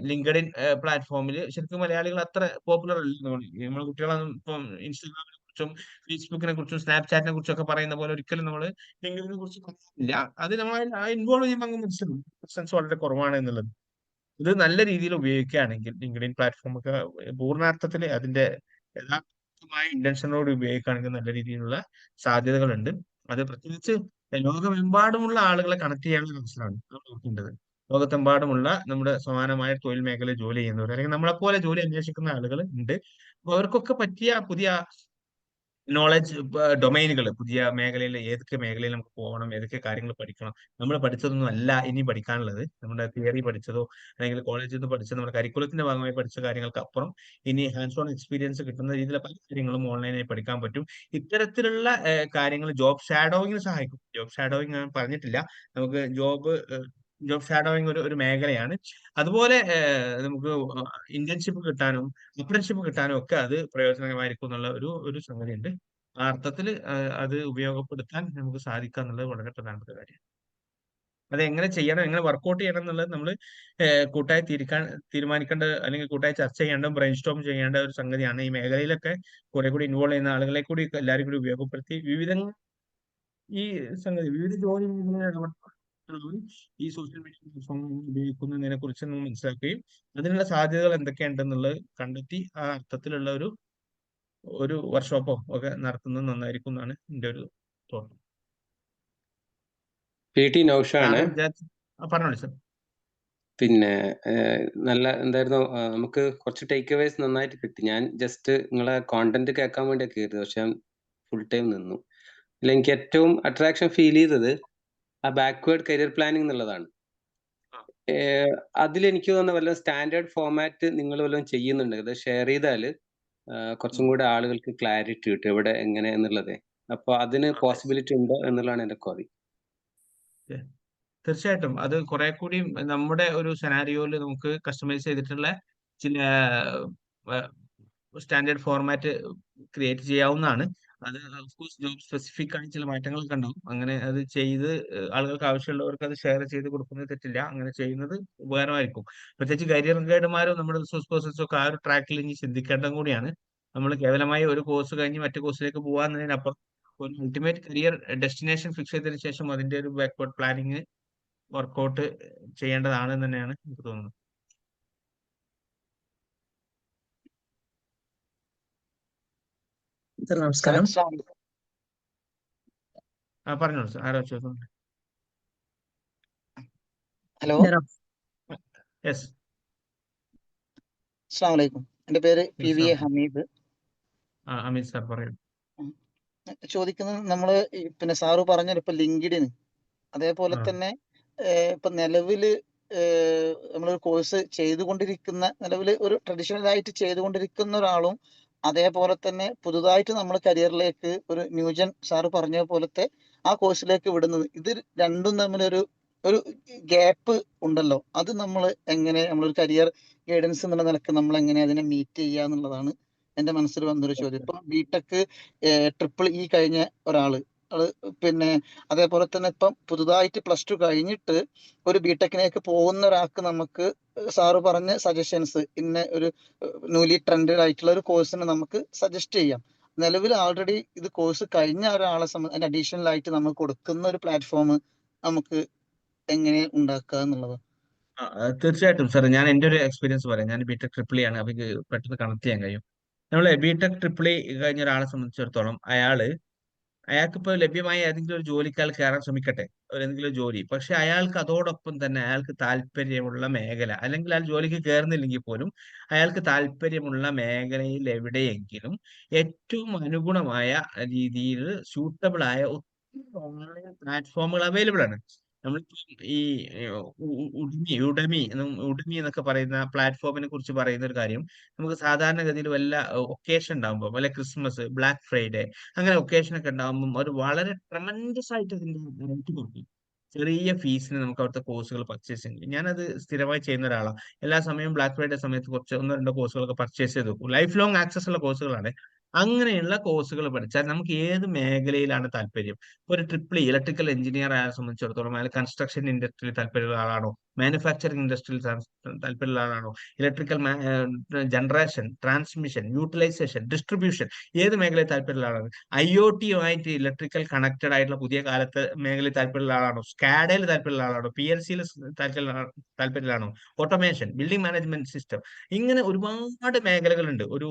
ലിങ്ക്ഡിൻ പ്ലാറ്റ്ഫോമിൽ ശരിക്കും മലയാളികൾ അത്ര പോപ്പുലർ അല്ല. നമ്മുടെ കുട്ടികളൊന്നും ഇപ്പം ഇൻസ്റ്റാഗ്രാമിനെ കുറിച്ചും ഫേസ്ബുക്കിനെ കുറിച്ചും സ്നാപ്ചാറ്റിനെ കുറിച്ചും ഒക്കെ പറയുന്ന പോലെ ഒരിക്കലും നമ്മൾ ലിങ്ക്ഡിനെ കുറിച്ച് പറയുന്നില്ല. അത് നമ്മൾ ഇൻവോൾവ് ചെയ്യുമ്പോൾ അങ്ങ് മനസ്സിലാവും പ്രസൻസ് വളരെ കുറവാണ് എന്നുള്ളത്. ഇത് നല്ല രീതിയിൽ ഉപയോഗിക്കുകയാണെങ്കിൽ ലിങ്ക്ഡിൻ പ്ലാറ്റ്ഫോം ഒക്കെ പൂർണ്ണാർത്ഥത്തിൽ അതിന്റെ യഥാർത്ഥമായ ഇന്റൻഷനോട് ഉപയോഗിക്കുകയാണെങ്കിൽ നല്ല രീതിയിലുള്ള സാധ്യതകളുണ്ട്. അത് പ്രത്യേകിച്ച് ലോകമെമ്പാടുമുള്ള ആളുകളെ കണക്ട് ചെയ്യാനുള്ള അവസരമാണ് നമ്മൾ നോക്കേണ്ടത്. ലോകത്തെമ്പാടുമുള്ള നമ്മുടെ സമാനമായ തൊഴിൽ മേഖല ജോലി ചെയ്യുന്നവർ അല്ലെങ്കിൽ നമ്മളെപ്പോലെ ജോലി അന്വേഷിക്കുന്ന ആളുകൾ ഉണ്ട്. അപ്പൊ അവർക്കൊക്കെ പറ്റിയ പുതിയ നോളജ് ഡൊമൈനുകൾ, പുതിയ മേഖലയിൽ ഏതൊക്കെ മേഖലയിൽ നമുക്ക് പോകണം, ഏതൊക്കെ കാര്യങ്ങൾ പഠിക്കണം, നമ്മൾ പഠിച്ചതൊന്നും അല്ല ഇനി പഠിക്കാനുള്ളത്. നമ്മുടെ തിയറി പഠിച്ചതോ അല്ലെങ്കിൽ കോളേജിൽ നിന്ന് പഠിച്ച നമ്മുടെ കരിക്കുലത്തിന്റെ ഭാഗമായി പഠിച്ച കാര്യങ്ങൾക്ക് അപ്പുറം ഇനി ഹാൻഡ്സ് ഓൺ എക്സ്പീരിയൻസ് കിട്ടുന്ന രീതിയിലെ പല കാര്യങ്ങളും ഓൺലൈനായി പഠിക്കാൻ പറ്റും. ഇത്തരത്തിലുള്ള കാര്യങ്ങൾ ജോബ് ഷാഡോയിങ്ങിന് സഹായിക്കും. ജോബ് ഷാഡോയിങ് ഞാൻ പറഞ്ഞിട്ടില്ല, നമുക്ക് ജോബ് ഷാഡോയിങ് ഒരു മേഖലയാണ്. അതുപോലെ നമുക്ക് ഇന്റേൺഷിപ്പ് കിട്ടാനും അപ്രന്റീഷിപ്പ് കിട്ടാനും ഒക്കെ അത് പ്രയോജനകരമായിരിക്കും എന്നുള്ള ഒരു സംഗതിയുണ്ട്. ആ അർത്ഥത്തിൽ അത് ഉപയോഗപ്പെടുത്താൻ നമുക്ക് സാധിക്കുക എന്നുള്ളത് വളരെ പ്രധാനപ്പെട്ട കാര്യമാണ്. അത് എങ്ങനെ ചെയ്യണം, എങ്ങനെ വർക്കൗട്ട് ചെയ്യണം എന്നുള്ളത് നമ്മൾ കൂട്ടായി തീരുമാനിക്കേണ്ട അല്ലെങ്കിൽ കൂട്ടായി ചർച്ച ചെയ്യേണ്ട, ബ്രെയിൻ സ്റ്റോം ചെയ്യേണ്ട ഒരു സംഗതിയാണ്. ഈ മേഖലയിലൊക്കെ കുറെ കൂടി ഇൻവോൾവ് ചെയ്യുന്ന ആളുകളെ കൂടി എല്ലാവരും കൂടി ഉപയോഗപ്പെടുത്തി വിവിധ ജോലി ഈ സോഷ്യൽ മീഡിയ പ്ലാറ്റ്ഫോം ഉപയോഗിക്കുന്നതിനെ കുറിച്ച് നമ്മൾ മനസ്സിലാക്കുകയും അതിനുള്ള സാധ്യതകൾ എന്തൊക്കെയുണ്ടെന്നുള്ളത് കണ്ടെത്തി ആ അർത്ഥത്തിലുള്ള ഒരു വർക്ക്ഷോപ്പോ ഒക്കെ നടത്തുന്നത് നന്നായിരിക്കും എന്നാണ് എൻ്റെ ഒരു തോന്നൽ. PT നൗഷാണ്. പറഞ്ഞോളൂ സർ. പിന്നെ നല്ല എന്തായിരുന്നു, നമുക്ക് കുറച്ച് ടേക്ക് അവേസ് നന്നായിട്ട് കിട്ടി. ഞാൻ ജസ്റ്റ് നിങ്ങളെ കോണ്ടന്റ് കേൾക്കാൻ വേണ്ടി കയറിയത്, പക്ഷെ ഫുൾ ടൈം നിന്നു. അല്ല, എനിക്ക് ഏറ്റവും അട്രാക്ഷൻ ഫീൽ ചെയ്തത് ആ ബാക്ക്വേർഡ് കരിയർ പ്ലാനിങ് എന്നുള്ളതാണ്. അതിലെനിക്ക് തോന്നുന്ന വല്ല സ്റ്റാൻഡേർഡ് ഫോമാറ്റ് നിങ്ങൾ വല്ലതും ചെയ്യുന്നുണ്ട്, അത് ഷെയർ ചെയ്താൽ കുറച്ചും കൂടെ ആളുകൾക്ക് ക്ലാരിറ്റി കിട്ടും എവിടെ എങ്ങനെ എന്നുള്ളത്. അപ്പൊ അതിന് പോസിബിലിറ്റി ഉണ്ടോ എന്നുള്ളതാണ് എന്റെ ക്വറി. തീർച്ചയായിട്ടും അത് കുറെ കൂടി നമ്മുടെ ഒരു സെനാരിയോയിൽ നമുക്ക് കസ്റ്റമൈസ് ചെയ്തിട്ടുള്ള ചില സ്റ്റാൻഡേർഡ് ഫോർമാറ്റ് ക്രിയേറ്റ് ചെയ്യാവുന്നതാണ്. അത് ഓഫ്കോഴ്സ് ജോബ് സ്പെസിഫിക് ആയി ചില മാറ്റങ്ങളൊക്കെ ഉണ്ടാവും. അങ്ങനെ അത് ചെയ്ത് ആളുകൾക്ക് ആവശ്യമുള്ളവർക്ക് അത് ഷെയർ ചെയ്ത് കൊടുക്കുന്നത് തെറ്റില്ല. അങ്ങനെ ചെയ്യുന്നത് ഉപകാരമായിരിക്കും. പ്രത്യേകിച്ച് കരിയർ ഗൈഡുമാരും നമ്മുടെ റിസോഴ്സ് പേഴ്സൺസും ഒക്കെ ആ ഒരു ട്രാക്കിൽ ഇനി ചിന്തിക്കേണ്ടതും കൂടിയാണ്. നമ്മൾ കേവലമായി ഒരു കോഴ്സ് കഴിഞ്ഞ് മറ്റു കോഴ്സിലേക്ക് പോകാന്നതിനപ്പുറം ഒരു അൾട്ടിമേറ്റ് കരിയർ ഡെസ്റ്റിനേഷൻ ഫിക്സ് ചെയ്തതിനു ശേഷം അതിന്റെ ഒരു ബാക്ക്വേർഡ് പ്ലാനിങ് വർക്കൗട്ട് ചെയ്യേണ്ടതാണെന്ന് തന്നെയാണ് എനിക്ക് തോന്നുന്നത്. നമസ്കാരം. പറഞ്ഞോളൂ സാർ. ആരോ ചോദിക്കുന്നു. ഹലോ. യെസ്. അസ്സലാമു അലൈക്കും. എൻ്റെ പേര് PVA ഹമീദ്. ഹമീദ് സാർ പറയൂ. ചോദിക്കുന്നത്, നമ്മള് പിന്നെ സാറ് പറഞ്ഞല്ലോ ഇപ്പൊ ലിങ്ക്ഡിൻ, അതേപോലെ തന്നെ ഇപ്പൊ നിലവില് നമ്മളൊരു കോഴ്സ് ചെയ്തുകൊണ്ടിരിക്കുന്ന, നിലവിൽ ഒരു ട്രഡീഷണൽ ആയിട്ട് ചെയ്തുകൊണ്ടിരിക്കുന്ന ഒരാളും അതേപോലെ തന്നെ പുതുതായിട്ട് നമ്മൾ കരിയറിലേക്ക് ഒരു ന്യൂജൻ സാറ് പറഞ്ഞ പോലത്തെ ആ കോഴ്സിലേക്ക് വിടുന്നത്, ഇത് രണ്ടും തമ്മിലൊരു ഗ്യാപ്പ് ഉണ്ടല്ലോ. അത് നമ്മൾ എങ്ങനെ, നമ്മളൊരു കരിയർ ഗൈഡൻസ് എന്നുള്ള നിലക്ക് നമ്മൾ എങ്ങനെ അതിനെ മീറ്റ് ചെയ്യുക എന്നുള്ളതാണ് എൻ്റെ മനസ്സിൽ വന്നൊരു ചോദ്യം. ഇപ്പൊ BTech EEE കഴിഞ്ഞ ഒരാള് ആള് പിന്നെ അതേപോലെ തന്നെ ഇപ്പം പുതുതായിട്ട് +2 കഴിഞ്ഞിട്ട് ഒരു ബിടെക്കിലേക്ക് പോകുന്ന ഒരാൾക്ക് നമുക്ക് സാറ് പറഞ്ഞ സജഷൻസ് ഇന്ന ഒരു ന്യൂലി ട്രെൻഡഡ് ആയിട്ടുള്ള ഒരു കോഴ്സിന് നമുക്ക് സജസ്റ്റ് ചെയ്യാം. നിലവിൽ ആൾറെഡി ഇത് കോഴ്സ് കഴിഞ്ഞ ഒരാളെ അതിന് അഡീഷണൽ ആയിട്ട് നമുക്ക് കൊടുക്കുന്ന ഒരു പ്ലാറ്റ്ഫോം നമുക്ക് എങ്ങനെ ഉണ്ടാക്കുക എന്നുള്ളത്. തീർച്ചയായിട്ടും സാർ, ഞാൻ എൻ്റെ ഒരു എക്സ്പീരിയൻസ് പറയാം. ഞാൻ ബിടെക് ട്രിപ്പിൾ ആണ്, അവർക്ക് പെട്ടെന്ന് കണക്ട് ചെയ്യാൻ കഴിയും. നമ്മൾ ബിടെക് ട്രിപ്പിൾ കഴിഞ്ഞ ഒരാളെ സംബന്ധിച്ചിടത്തോളം അയാൾക്കിപ്പോൾ ലഭ്യമായ ഏതെങ്കിലും ഒരു ജോലിക്ക് അയാൾ കയറാൻ ശ്രമിക്കട്ടെ, ഏതെങ്കിലും ജോലി. പക്ഷെ അയാൾക്ക് അതോടൊപ്പം തന്നെ അയാൾക്ക് താല്പര്യമുള്ള മേഖല, അല്ലെങ്കിൽ അയാൾ ജോലിക്ക് കയറുന്നില്ലെങ്കിൽ പോലും അയാൾക്ക് താല്പര്യമുള്ള മേഖലയിൽ എവിടെയെങ്കിലും ഏറ്റവും അനുഗുണമായ രീതിയിൽ സ്യൂട്ടബിൾ ആയ ഒത്തിരി ഓൺലൈൻ പ്ലാറ്റ്ഫോമുകൾ അവൈലബിൾ ആണ്. നമ്മളിപ്പോൾ ഈ ഉഡമി എന്നൊക്കെ പറയുന്ന പ്ലാറ്റ്ഫോമിനെ കുറിച്ച് പറയുന്ന ഒരു കാര്യം, നമുക്ക് സാധാരണഗതിയിൽ വല്ല ഒക്കേഷൻ ഉണ്ടാകുമ്പോൾ, വല്ല ക്രിസ്മസ്, ബ്ലാക്ക് ഫ്രൈഡേ, അങ്ങനെ ഒക്കേഷൻ ഒക്കെ ഉണ്ടാകുമ്പോൾ അവർ വളരെ ട്രമൻഡസ് ആയിട്ട് ഇതിന്റെ റേറ്റ് കൊടുക്കും. ചെറിയ ഫീസിന് നമുക്ക് അവിടുത്തെ കോഴ്സുകൾ പർച്ചേസ് ചെയ്യും. ഞാനത് സ്ഥിരമായി ചെയ്യുന്ന ഒരാളാണ്. എല്ലാ സമയവും ബ്ലാക്ക് ഫ്രൈഡേ സമയത്ത് കുറച്ച് 1-2 കോഴ്സുകളൊക്കെ പർച്ചേസ് ചെയ്ത് വെക്കും. ലൈഫ് ലോങ് ആക്സസ് ഉള്ള കോഴ്സുകളാണ്. അങ്ങനെയുള്ള കോഴ്സുകൾ പഠിച്ചാൽ നമുക്ക് ഏത് മേഖലയിലാണ് താല്പര്യം. ഒരു ഇലക്ട്രിക്കൽ എഞ്ചിനീയർ ആയ സംബന്ധിച്ചിടത്തോളം അയാൾ കൺസ്ട്രക്ഷൻ ഇൻഡസ്ട്രിയിൽ താല്പര്യമുള്ള ആളാണോ, മാനുഫാക്ചറിംഗ് ഇൻഡസ്ട്രിയിൽ താല്പര്യമുള്ള ആളാണോ, electrical generation, transmission, utilization, distribution, ഏത് മേഖലയിൽ താല്പര്യമുള്ള ആളാണ്, IoT-യുമായിട്ട് ഇലക്ട്രിക്കൽ കണക്റ്റഡ് ആയിട്ടുള്ള പുതിയ കാലത്ത് മേഖലയിൽ താല്പര്യമുള്ള ആളാണോ, സ്കാഡയിൽ താല്പര്യമുള്ള ആളാണോ, PLC-യിൽ താല്പര്യമുള്ളതാണോ, ഓട്ടോമേഷൻ, ബിൽഡിംഗ് മാനേജ്മെന്റ് സിസ്റ്റം, ഇങ്ങനെ ഒരുപാട് മേഖലകളുണ്ട്. ഒരു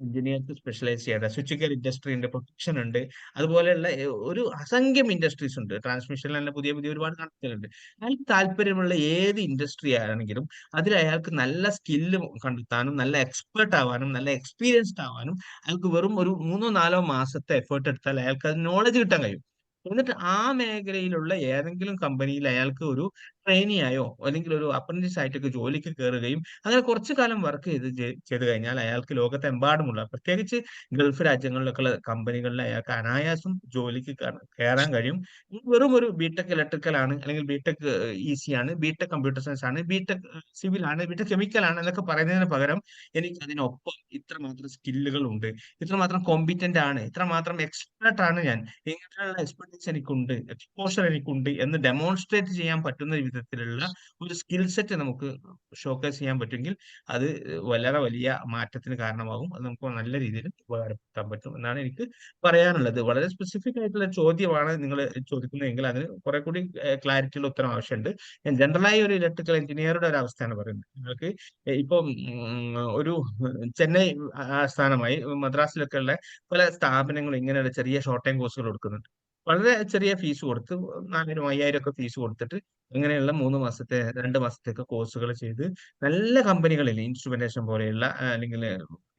എഞ്ചിനീയർക്ക് സ്പെഷ്യലൈസ് ചെയ്യേണ്ട സ്വിച്ച് ഗിയർ ഇൻഡസ്ട്രി ഉണ്ട്, പ്രൊട്ടക്ഷൻ ഉണ്ട്, അതുപോലെയുള്ള ഒരു അസംഖ്യം ഇൻഡസ്ട്രീസ് ഉണ്ട്. ട്രാൻസ്മിഷനിൽ തന്നെ പുതിയ പുതിയ ഒരുപാട് കണക്കുകളുണ്ട്. അയാൾക്ക് താല്പര്യമുള്ള ഏത് ഇൻഡസ്ട്രി ആണെങ്കിലും അതിൽ അയാൾക്ക് നല്ല സ്കില്ല് കണ്ടെത്താനും നല്ല എക്സ്പേർട്ട് ആവാനും നല്ല എക്സ്പീരിയൻസ്ഡ് ആവാനും അയാൾക്ക് വെറും ഒരു 3-4 മാസത്തെ എഫേർട്ട് എടുത്താൽ അയാൾക്ക് അത് നോളജ് കിട്ടാൻ കഴിയും. എന്നിട്ട് ആ മേഖലയിലുള്ള ഏതെങ്കിലും കമ്പനിയിൽ അയാൾക്ക് ഒരു ട്രെയിനിയായോ അല്ലെങ്കിൽ ഒരു അപ്രന്റീസ് ആയിട്ടൊക്കെ ജോലിക്ക് കയറുകയും അങ്ങനെ കുറച്ചു കാലം വർക്ക് ചെയ്ത് കഴിഞ്ഞാൽ അയാൾക്ക് ലോകത്തെമ്പാടുമുള്ള, പ്രത്യേകിച്ച് ഗൾഫ് രാജ്യങ്ങളിലൊക്കെയുള്ള കമ്പനികളിൽ അയാൾക്ക് അനായാസം ജോലിക്ക് കയറാൻ കഴിയും. വെറും ഒരു ബിടെക് ഇലക്ട്രിക്കൽ ആണ്, അല്ലെങ്കിൽ ബിടെക് EC ആണ്, ബിടെക് കമ്പ്യൂട്ടർ സയൻസ് ആണ്, ബിടെക് സിവിൽ ആണ്, ബിടെക് കെമിക്കൽ ആണ് എന്നൊക്കെ പറയുന്നതിന് പകരം എനിക്ക് അതിനൊപ്പം ഇത്രമാത്രം സ്കില്ലുകൾ ഉണ്ട്, ഇത്രമാത്രം കോമ്പിറ്റന്റ് ആണ്, ഇത്രമാത്രം എക്സ്പെർട്ട് ആണ് ഞാൻ, ഇങ്ങനെയുള്ള എക്സ്പെർട്ടീസ് എനിക്കുണ്ട്, എക്സ്പോഷർ എനിക്കുണ്ട് എന്ന് ഡെമോൺസ്ട്രേറ്റ് ചെയ്യാൻ പറ്റുന്ന വിധത്തിലുള്ള ഒരു സ്കിൽ സെറ്റ് നമുക്ക് ഷോക്കേസ് ചെയ്യാൻ പറ്റുമെങ്കിൽ അത് വളരെ വലിയ മാറ്റത്തിന് കാരണമാകും. അത് നമുക്ക് നല്ല രീതിയിൽ ഉപകാരപ്പെടുത്താൻ പറ്റും എന്നാണ് എനിക്ക് പറയാനുള്ളത്. വളരെ സ്പെസിഫിക് ആയിട്ടുള്ള ചോദ്യമാണ് നിങ്ങൾ ചോദിക്കുന്നതെങ്കിൽ അതിന് കുറെ കൂടി ക്ലാരിറ്റിയുള്ള ഉത്തരം ആവശ്യമുണ്ട്. ഞാൻ ജനറലായി ഒരു ഇലക്ട്രിക്കൽ എഞ്ചിനീയറുടെ ഒരു അവസ്ഥയാണ് പറയുന്നത്. നിങ്ങൾക്ക് ഇപ്പം ഒരു ചെന്നൈ ആസ്ഥാനമായി മദ്രാസിലൊക്കെ ഉള്ള പല സ്ഥാപനങ്ങളും ഇങ്ങനെയുള്ള ചെറിയ ഷോർട്ട് ടൈം കോഴ്സുകൾ കൊടുക്കുന്നുണ്ട്. വളരെ ചെറിയ ഫീസ് കൊടുത്ത് 4000-5000 ഒക്കെ ഫീസ് കൊടുത്തിട്ട് ഇങ്ങനെയുള്ള 3 മാസത്തെ 2 മാസത്തേക്ക് കോഴ്സുകൾ ചെയ്ത് നല്ല കമ്പനികളിൽ ഇൻസ്ട്രുമെന്റേഷൻ പോലെയുള്ള അല്ലെങ്കിൽ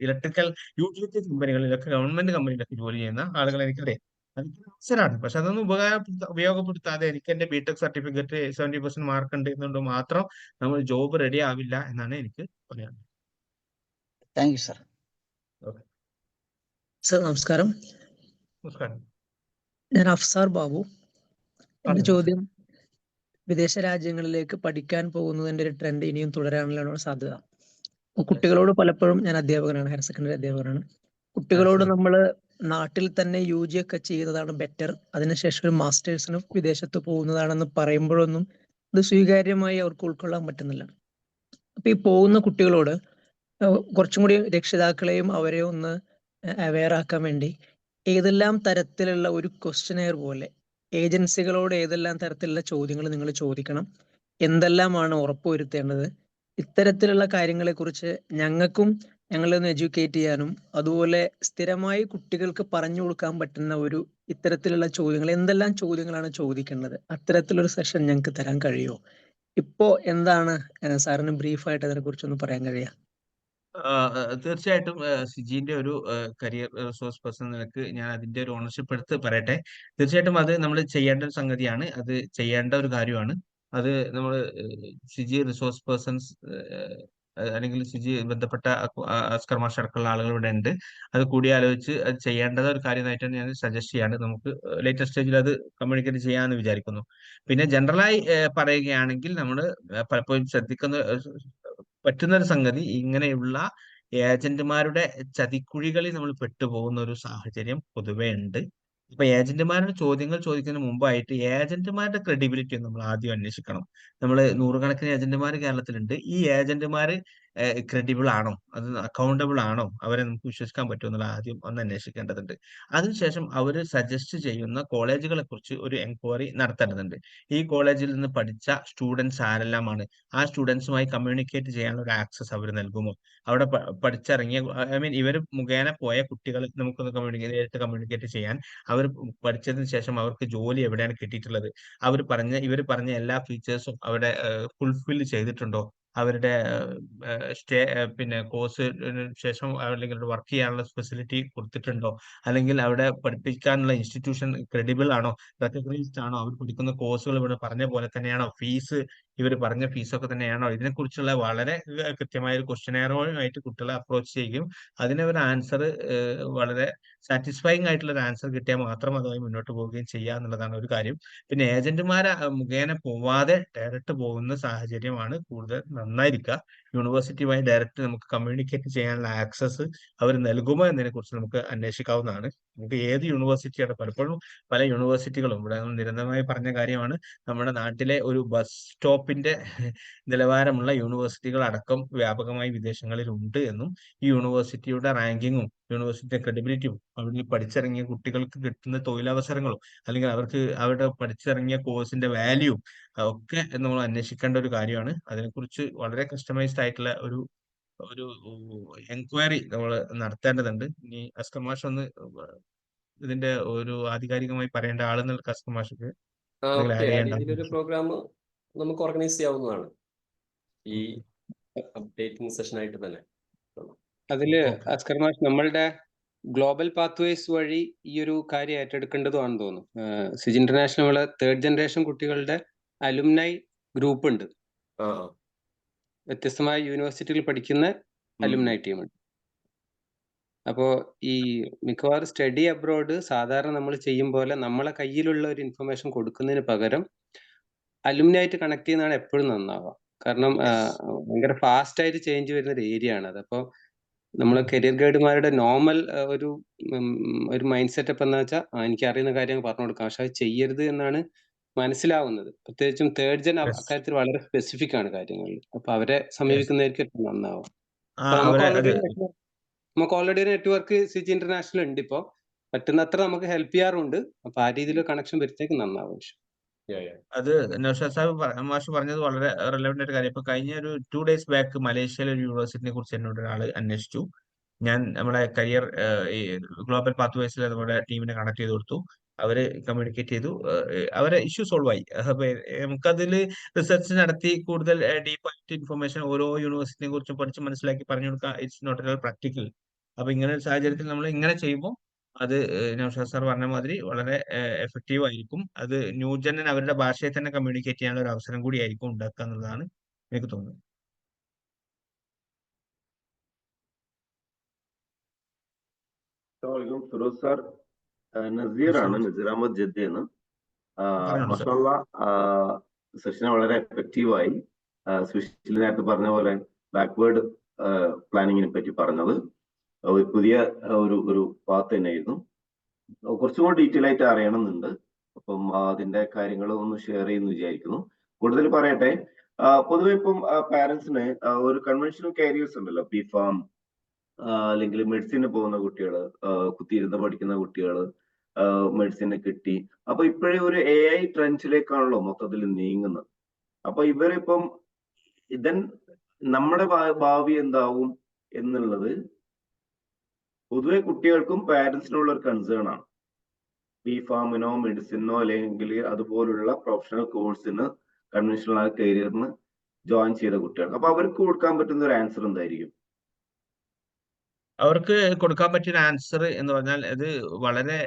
ഇലക്ട്രിക്കൽ യൂട്ടിലിറ്റി കമ്പനികളിലൊക്കെ, ഗവൺമെന്റ് കമ്പനിയിലൊക്കെ ജോലി ചെയ്യുന്ന ആളുകൾ എനിക്കറിയാം. അതൊക്കെ അവസരമാണ്. പക്ഷെ അതൊന്നും ഉപയോഗപ്പെടുത്താതെ എനിക്ക് എന്റെ ബിടെക് സർട്ടിഫിക്കറ്റ് 70% മാർക്ക് ഉണ്ട് എന്നുകൊണ്ട് മാത്രം നമ്മൾ ജോബ് റെഡി ആവില്ല എന്നാണ് എനിക്ക് പറയാനുള്ളത്. Thank you sir. Okay, sir നമസ്കാരം. നമസ്കാരം. ഞാൻ അഫ്സാർ ബാബു. എന്റെ പറഞ്ഞു. ചോദ്യം, വിദേശ രാജ്യങ്ങളിലേക്ക് പഠിക്കാൻ പോകുന്നതിന്റെ ഒരു ട്രെൻഡ് ഇനിയും തുടരാനുള്ള സാധ്യത. കുട്ടികളോട് പലപ്പോഴും, ഞാൻ അധ്യാപകനാണ്, ഹയർ സെക്കൻഡറി അധ്യാപകനാണ്, കുട്ടികളോട് ശരി. നമ്മൾ നാട്ടിൽ തന്നെ UG ഒക്കെ ചെയ്യുന്നതാണ് ബെറ്റർ, അതിനുശേഷം ഒരു മാസ്റ്റേഴ്സിന് വിദേശത്ത് പോകുന്നതാണെന്ന് പറയുമ്പോഴൊന്നും ഇത് സ്വീകാര്യമായി അവർക്ക് ഉൾക്കൊള്ളാൻ പറ്റുന്നില്ല. അപ്പൊ ഈ പോകുന്ന കുട്ടികളോട് കുറച്ചും കൂടി രക്ഷിതാക്കളെയും അവരെ ഒന്ന് അവെയർ ആക്കാൻ വേണ്ടി ഏതെല്ലാം തരത്തിലുള്ള ഒരു ക്വസ്റ്റ്യനെയർ പോലെ ഏജൻസികളോട് ഏതെല്ലാം തരത്തിലുള്ള ചോദ്യങ്ങൾ നിങ്ങൾ ചോദിക്കണം, എന്തെല്ലാമാണ് ഉറപ്പുവരുത്തേണ്ടത്, ഇത്തരത്തിലുള്ള കാര്യങ്ങളെക്കുറിച്ച് ഞങ്ങളെ ഒന്ന് എഡ്യൂക്കേറ്റ് ചെയ്യാനും, അതുപോലെ സ്ഥിരമായി കുട്ടികൾക്ക് പറഞ്ഞു കൊടുക്കാൻ പറ്റുന്ന ഒരു ഇത്തരത്തിലുള്ള ചോദ്യങ്ങൾ, എന്തെല്ലാം ചോദ്യങ്ങളാണ് ചോദിക്കേണ്ടത്, അത്തരത്തിലൊരു സെഷൻ ഞങ്ങൾക്ക് തരാൻ കഴിയുമോ? ഇപ്പോ എന്താണ് സാറിന് ബ്രീഫായിട്ട് അതിനെക്കുറിച്ചൊന്ന് പറയാൻ കഴിയുക? തീർച്ചയായിട്ടും സിജിന്റെ ഒരു കരിയർ റിസോഴ്സ് പേഴ്സൺ നിലക്ക് ഞാൻ അതിന്റെ ഒരു ഓണർഷിപ്പ് എടുത്ത് പറയട്ടെ. തീർച്ചയായിട്ടും അത് നമ്മൾ ചെയ്യേണ്ട ഒരു സംഗതിയാണ്, അത് ചെയ്യേണ്ട ഒരു കാര്യമാണ്. അത് നമ്മൾ സിജി റിസോഴ്സ് പേഴ്സൺസ് അല്ലെങ്കിൽ സിജി ബന്ധപ്പെട്ട അസ്കർ മാഷ് അടക്കമുള്ള ആളുകൾ ഇവിടെ ഉണ്ട്. അത് കൂടിയാലോചിച്ച് അത് ചെയ്യേണ്ടത് ഒരു കാര്യമായിട്ടാണ് ഞാൻ സജസ്റ്റ് ചെയ്യാണ്. നമുക്ക് ലേറ്റസ്റ്റ് സ്റ്റേജിൽ അത് കമ്മ്യൂണിക്കേറ്റ് ചെയ്യാമെന്ന് വിചാരിക്കുന്നു. പിന്നെ ജനറലായി പറയുകയാണെങ്കിൽ നമ്മൾ പലപ്പോഴും പറ്റുന്ന ഒരു സംഗതി, ഇങ്ങനെയുള്ള ഏജന്റുമാരുടെ ചതിക്കുഴികളിൽ നമ്മൾ പെട്ടുപോകുന്ന ഒരു സാഹചര്യം പൊതുവെ ഉണ്ട്. അപ്പൊ ഏജന്റുമാരുടെ ചോദ്യങ്ങൾ ചോദിക്കുന്നതിന് മുമ്പായിട്ട് ഏജന്റുമാരുടെ ക്രെഡിബിലിറ്റി നമ്മൾ ആദ്യം അന്വേഷിക്കണം. നമ്മൾ നൂറുകണക്കിന് ഏജന്റുമാർ കേരളത്തിലുണ്ട്. ഈ ഏജന്റുമാർ ക്രെഡിബിൾ ആണോ, അത് അക്കൗണ്ടബിൾ ആണോ, അവരെ നമുക്ക് വിശ്വസിക്കാൻ പറ്റുമോ എന്നുള്ള ആദ്യം ഒന്ന് അന്വേഷിക്കേണ്ടതുണ്ട്. അതിനുശേഷം അവർ സജസ്റ്റ് ചെയ്യുന്ന കോളേജുകളെ കുറിച്ച് ഒരു എൻക്വയറി നടത്തേണ്ടതുണ്ട്. ഈ കോളേജിൽ നിന്ന് പഠിച്ച സ്റ്റുഡൻസ് ആരെല്ലാമാണ്, ആ സ്റ്റുഡൻസുമായി കമ്മ്യൂണിക്കേറ്റ് ചെയ്യാനുള്ള ഒരു ആക്സസ് അവർ നൽകുമോ, അവിടെ പഠിച്ചിറങ്ങിയ ഇവർ മുഖേന പോയ കുട്ടികൾ നമുക്കൊന്ന് നേരിട്ട് കമ്മ്യൂണിക്കേറ്റ് ചെയ്യാൻ, അവർ പഠിച്ചതിന് ശേഷം അവർക്ക് ജോലി എവിടെയാണ് കിട്ടിയിട്ടുള്ളത്, ഇവർ പറഞ്ഞ എല്ലാ ഫീച്ചേഴ്സും അവിടെ ഫുൾഫിൽ ചെയ്തിട്ടുണ്ടോ, അവരുടെ പിന്നെ കോഴ്സിന് ശേഷം അല്ലെങ്കിൽ വർക്ക് ചെയ്യാനുള്ള ഫെസിലിറ്റി കൊടുത്തിട്ടുണ്ടോ, അല്ലെങ്കിൽ അവിടെ പഠിപ്പിക്കാനുള്ള ഇൻസ്റ്റിറ്റ്യൂഷൻ ക്രെഡിബിൾ ആണോ, റെക്കഗ്നൈസ്ഡ് ആണോ, അവർ പഠിക്കുന്ന കോഴ്സുകൾ ഇവിടെ പറഞ്ഞ പോലെ തന്നെയാണോ, ഫീസ് ഇവർ പറഞ്ഞ ഫീസൊക്കെ തന്നെയാണോ, ഇതിനെക്കുറിച്ചുള്ള വളരെ കൃത്യമായ ഒരു ക്വസ്റ്റ്യനെയറുമായിട്ട് കുട്ടികളെ അപ്രോച്ച് ചെയ്യും. അതിന് ഒരു ആൻസർ വളരെ സാറ്റിസ്ഫൈങ് ആയിട്ടുള്ള ഒരു ആൻസർ കിട്ടിയാൽ മാത്രം അതുമായി മുന്നോട്ട് പോവുകയും ചെയ്യുക എന്നുള്ളതാണ് ഒരു കാര്യം. പിന്നെ ഏജന്റുമാരെ മുഖേന പോവാതെ ഡയറക്റ്റ് പോകുന്ന സാഹചര്യമാണ് കൂടുതൽ നന്നായിരിക്കുക. യൂണിവേഴ്സിറ്റിയുമായി ഡയറക്റ്റ് നമുക്ക് കമ്മ്യൂണിക്കേറ്റ് ചെയ്യാനുള്ള ആക്സസ് അവർ നൽകുമോ എന്നതിനെ കുറിച്ച് നമുക്ക് അന്വേഷിക്കാവുന്നതാണ്. നമുക്ക് ഏത് യൂണിവേഴ്സിറ്റിയാണ്, പലപ്പോഴും പല യൂണിവേഴ്സിറ്റികളും ഇവിടെ നമ്മൾ നിരന്തരമായി പറഞ്ഞ കാര്യമാണ്, നമ്മുടെ നാട്ടിലെ ഒരു ബസ് സ്റ്റോപ്പിന്റെ നിലവാരമുള്ള യൂണിവേഴ്സിറ്റികൾ അടക്കം വ്യാപകമായി വിദേശങ്ങളിൽ ഉണ്ട് എന്നും ഈ യൂണിവേഴ്സിറ്റിയുടെ റാങ്കിങ്ങും യൂണിവേഴ്സിറ്റിയുടെ ക്രെഡിബിലിറ്റിയും അവിടെ പഠിച്ചിറങ്ങിയ കുട്ടികൾക്ക് കിട്ടുന്ന തൊഴിലവസരങ്ങളും അല്ലെങ്കിൽ അവർക്ക് അവിടെ പഠിച്ചിറങ്ങിയ കോഴ്സിന്റെ വാല്യൂ ഒക്കെ നമ്മൾ അന്വേഷിക്കേണ്ട ഒരു കാര്യമാണ്. അതിനെക്കുറിച്ച് വളരെ കസ്റ്റമൈസ്ഡ് ആയിട്ടുള്ള ഒരു ഒരു എൻക്വയറി നമ്മൾ നടത്തേണ്ടതുണ്ട്. ഇനി അസ്കർ മാഷ് ഒന്ന് ഇതിന്റെ ഒരു ആധികാരികമായി പറയേണ്ട ആളെന്നുള്ള അസ്കർ മാഷക്ക് എന്തെങ്കിലും ഓക്കെ, ആഡ് ആ ചെയ്യേണ്ട? രീതിയിലൊരു പ്രോഗ്രാം നമുക്ക് ഓർഗനൈസ് ചെയ്യാവുന്നതാണ് ഈ അപ്ഡേറ്റിംഗ് സെഷനായിട്ട് തന്നെ. അതില് ഓക്കെ. അസ്കർ മാഷ് നമ്മളുടെ ഗ്ലോബൽ പാത്വേസ് വഴി ഈ ഒരു കാര്യം ഏറ്റെടുക്കേണ്ടതുമാണെന്ന് തോന്നുന്നു. സിജ് ഇന്റർനാഷണൽ 3rd ജനറേഷൻ കുട്ടികളുടെ അലുമിനൈ ഗ്രൂപ്പ് ഉണ്ട്. ആ വ്യത്യസ്തമായ യൂണിവേഴ്സിറ്റിയിൽ പഠിക്കുന്ന അലുമിനൈ ടീമുണ്ട്. അപ്പോൾ ഈ മിക്കവാറും സ്റ്റഡി അബ്രോഡ് സാധാരണ നമ്മൾ ചെയ്യും പോലെ നമ്മളെ കയ്യിലുള്ള ഒരു ഇൻഫർമേഷൻ കൊടുക്കുന്നതിന് പകരം അലുമിനായിട്ട് കണക്ട് ചെയ്യുന്നതാണ് എപ്പോഴും നന്നാവുക. കാരണം ഭയങ്കര ഫാസ്റ്റ് ആയിട്ട് ചേഞ്ച് വരുന്ന ഒരു ഏരിയ ആണ് അത്. അപ്പോൾ നമ്മളെ കരിയർ ഗൈഡുമാരുടെ നോർമൽ ഒരു മൈൻഡ് സെറ്റപ്പ് എന്ന് വെച്ചാൽ എനിക്ക് അറിയുന്ന കാര്യം പറഞ്ഞു കൊടുക്കാം, പക്ഷെ അത് ചെയ്യരുത് എന്നാണ് മനസ്സിലാവുന്നത്. പ്രത്യേകിച്ചും 3rd ജൻ Yes. അക്കാര്യത്തിൽ വളരെ സ്പെസിഫിക് ആണ് കാര്യങ്ങളിൽ. അപ്പൊ അവരെ Yes. സമീപിക്കുന്നതായിരിക്കും ഏറ്റവും നന്നാവുക. ആ അപ്പൊ അവരെ അത് നമുക്ക് ഓൾറെഡി ഒരു നെറ്റ്വർക്ക് സിജി ഇന്റർനാഷണൽ ഉണ്ട്. ഇപ്പോൾ പറ്റുന്നത്ര നമുക്ക് ഹെൽപ്പ് ചെയ്യാറുണ്ട്. അപ്പൊ ആ രീതിയിൽ കണക്ഷൻ വരുത്തേക്ക് നന്നാവും. അത് നൗഷാദ് സാഹിബ് മാഷ് പറഞ്ഞത് വളരെ റെലവെന്റ് ആയിട്ട് കാര്യം. ഇപ്പൊ കഴിഞ്ഞ ഒരു 2 days ബാക്ക് മലേഷ്യയിലെ ഒരു യൂണിവേഴ്സിറ്റിനെ കുറിച്ച് എന്നോട് ഒരാൾ അന്വേഷിച്ചു. ഞാൻ നമ്മുടെ കരിയർ ഈ ഗ്ലോബൽ പാത്വേസിൽ നമ്മുടെ ടീമിനെ കണക്ട് ചെയ്ത് കൊടുത്തു. അവര് കമ്മ്യൂണിക്കേറ്റ് ചെയ്തു, അവരെ ഇഷ്യൂ സോൾവ് ആയി. അപ്പൊ നമുക്കതിൽ റിസർച്ച് നടത്തി കൂടുതൽ ഡീപ്പായിട്ട് ഇൻഫർമേഷൻ ഓരോ യൂണിവേഴ്സിറ്റിനെ കുറിച്ചും പഠിച്ച് മനസ്സിലാക്കി പറഞ്ഞു കൊടുക്കുക it's not at all practical. അപ്പൊ ഇങ്ങനെ ഒരു സാഹചര്യത്തിൽ നമ്മൾ ഇങ്ങനെ ചെയ്യുമ്പോൾ അത് നൗഷാദ് സാർ പറഞ്ഞ മാതിരി വളരെ എഫക്റ്റീവ് ആയിരിക്കും. അത് ന്യൂജനിന് അവരുടെ ഭാഷയിൽ തന്നെ കമ്മ്യൂണിക്കേറ്റ് ചെയ്യാനുള്ള ഒരു അവസരം കൂടി ആയിരിക്കും ഉണ്ടാക്കുക എന്നുള്ളതാണ് എനിക്ക് തോന്നുന്നത്. ഫിറോസ് സാർ, നസീറാണ്, നസീർ അഹമ്മദ് ജദ്ദയാണ്. പറഞ്ഞോളൂ സാർ. മഷാല്ല, സെഷൻ വളരെ എഫക്റ്റീവായി. സുശീൽ നേരത്തെ പറഞ്ഞ പോലെ ബാക്ക്വേർഡ് പ്ലാനിങ്ങിനെ പറ്റി പറഞ്ഞത് ഒരു പുതിയ ഒരു പാത്ത് തന്നെയായിരുന്നു. കുറച്ചും കൂടി ഡീറ്റെയിൽ ആയിട്ട് അറിയണമെന്നുണ്ട്. അപ്പം അതിന്റെ കാര്യങ്ങൾ ഒന്ന് ഷെയർ ചെയ്യുന്നു വിചാരിക്കുന്നു. കൂടുതൽ പറയട്ടെ. പൊതുവെ ഇപ്പം പാരന്റ്സിന് ഒരു കൺവെൻഷണൽ കാരിയേഴ്സ് ഉണ്ടല്ലോ, ബിഫാം അല്ലെങ്കിൽ മെഡിസിന് പോകുന്ന കുട്ടികൾ, കുത്തിയിരുന്ന് പഠിക്കുന്ന കുട്ടികൾ, മെഡിസിന് കിട്ടി. അപ്പൊ ഇപ്പോഴേ ഒരു AI ട്രെൻഡിലേക്കാണല്ലോ മൊത്തത്തിൽ നീങ്ങുന്നത്. അപ്പൊ ഇവരിപ്പം നമ്മുടെ ഭാവി എന്താവും എന്നുള്ളത് പൊതുവെ കുട്ടികൾക്കും പാരന്റ്സിനുള്ള ഒരു കൺസേൺ ആണ്. ബിഫാമിനോ മെഡിസിനോ അല്ലെങ്കിൽ അതുപോലുള്ള പ്രൊഫഷണൽ കോഴ്സിന് കൺവെൻഷണൽ കരിയറിന് ജോയിൻ ചെയ്ത കുട്ടികൾ. അപ്പൊ അവർക്ക് കൊടുക്കാൻ പറ്റുന്ന ഒരു ആൻസർ എന്തായിരിക്കും? അവർക്ക് കൊടുക്കാൻ പറ്റിയ ആൻസർ എന്ന് പറഞ്ഞാൽ ഇത് വളരെ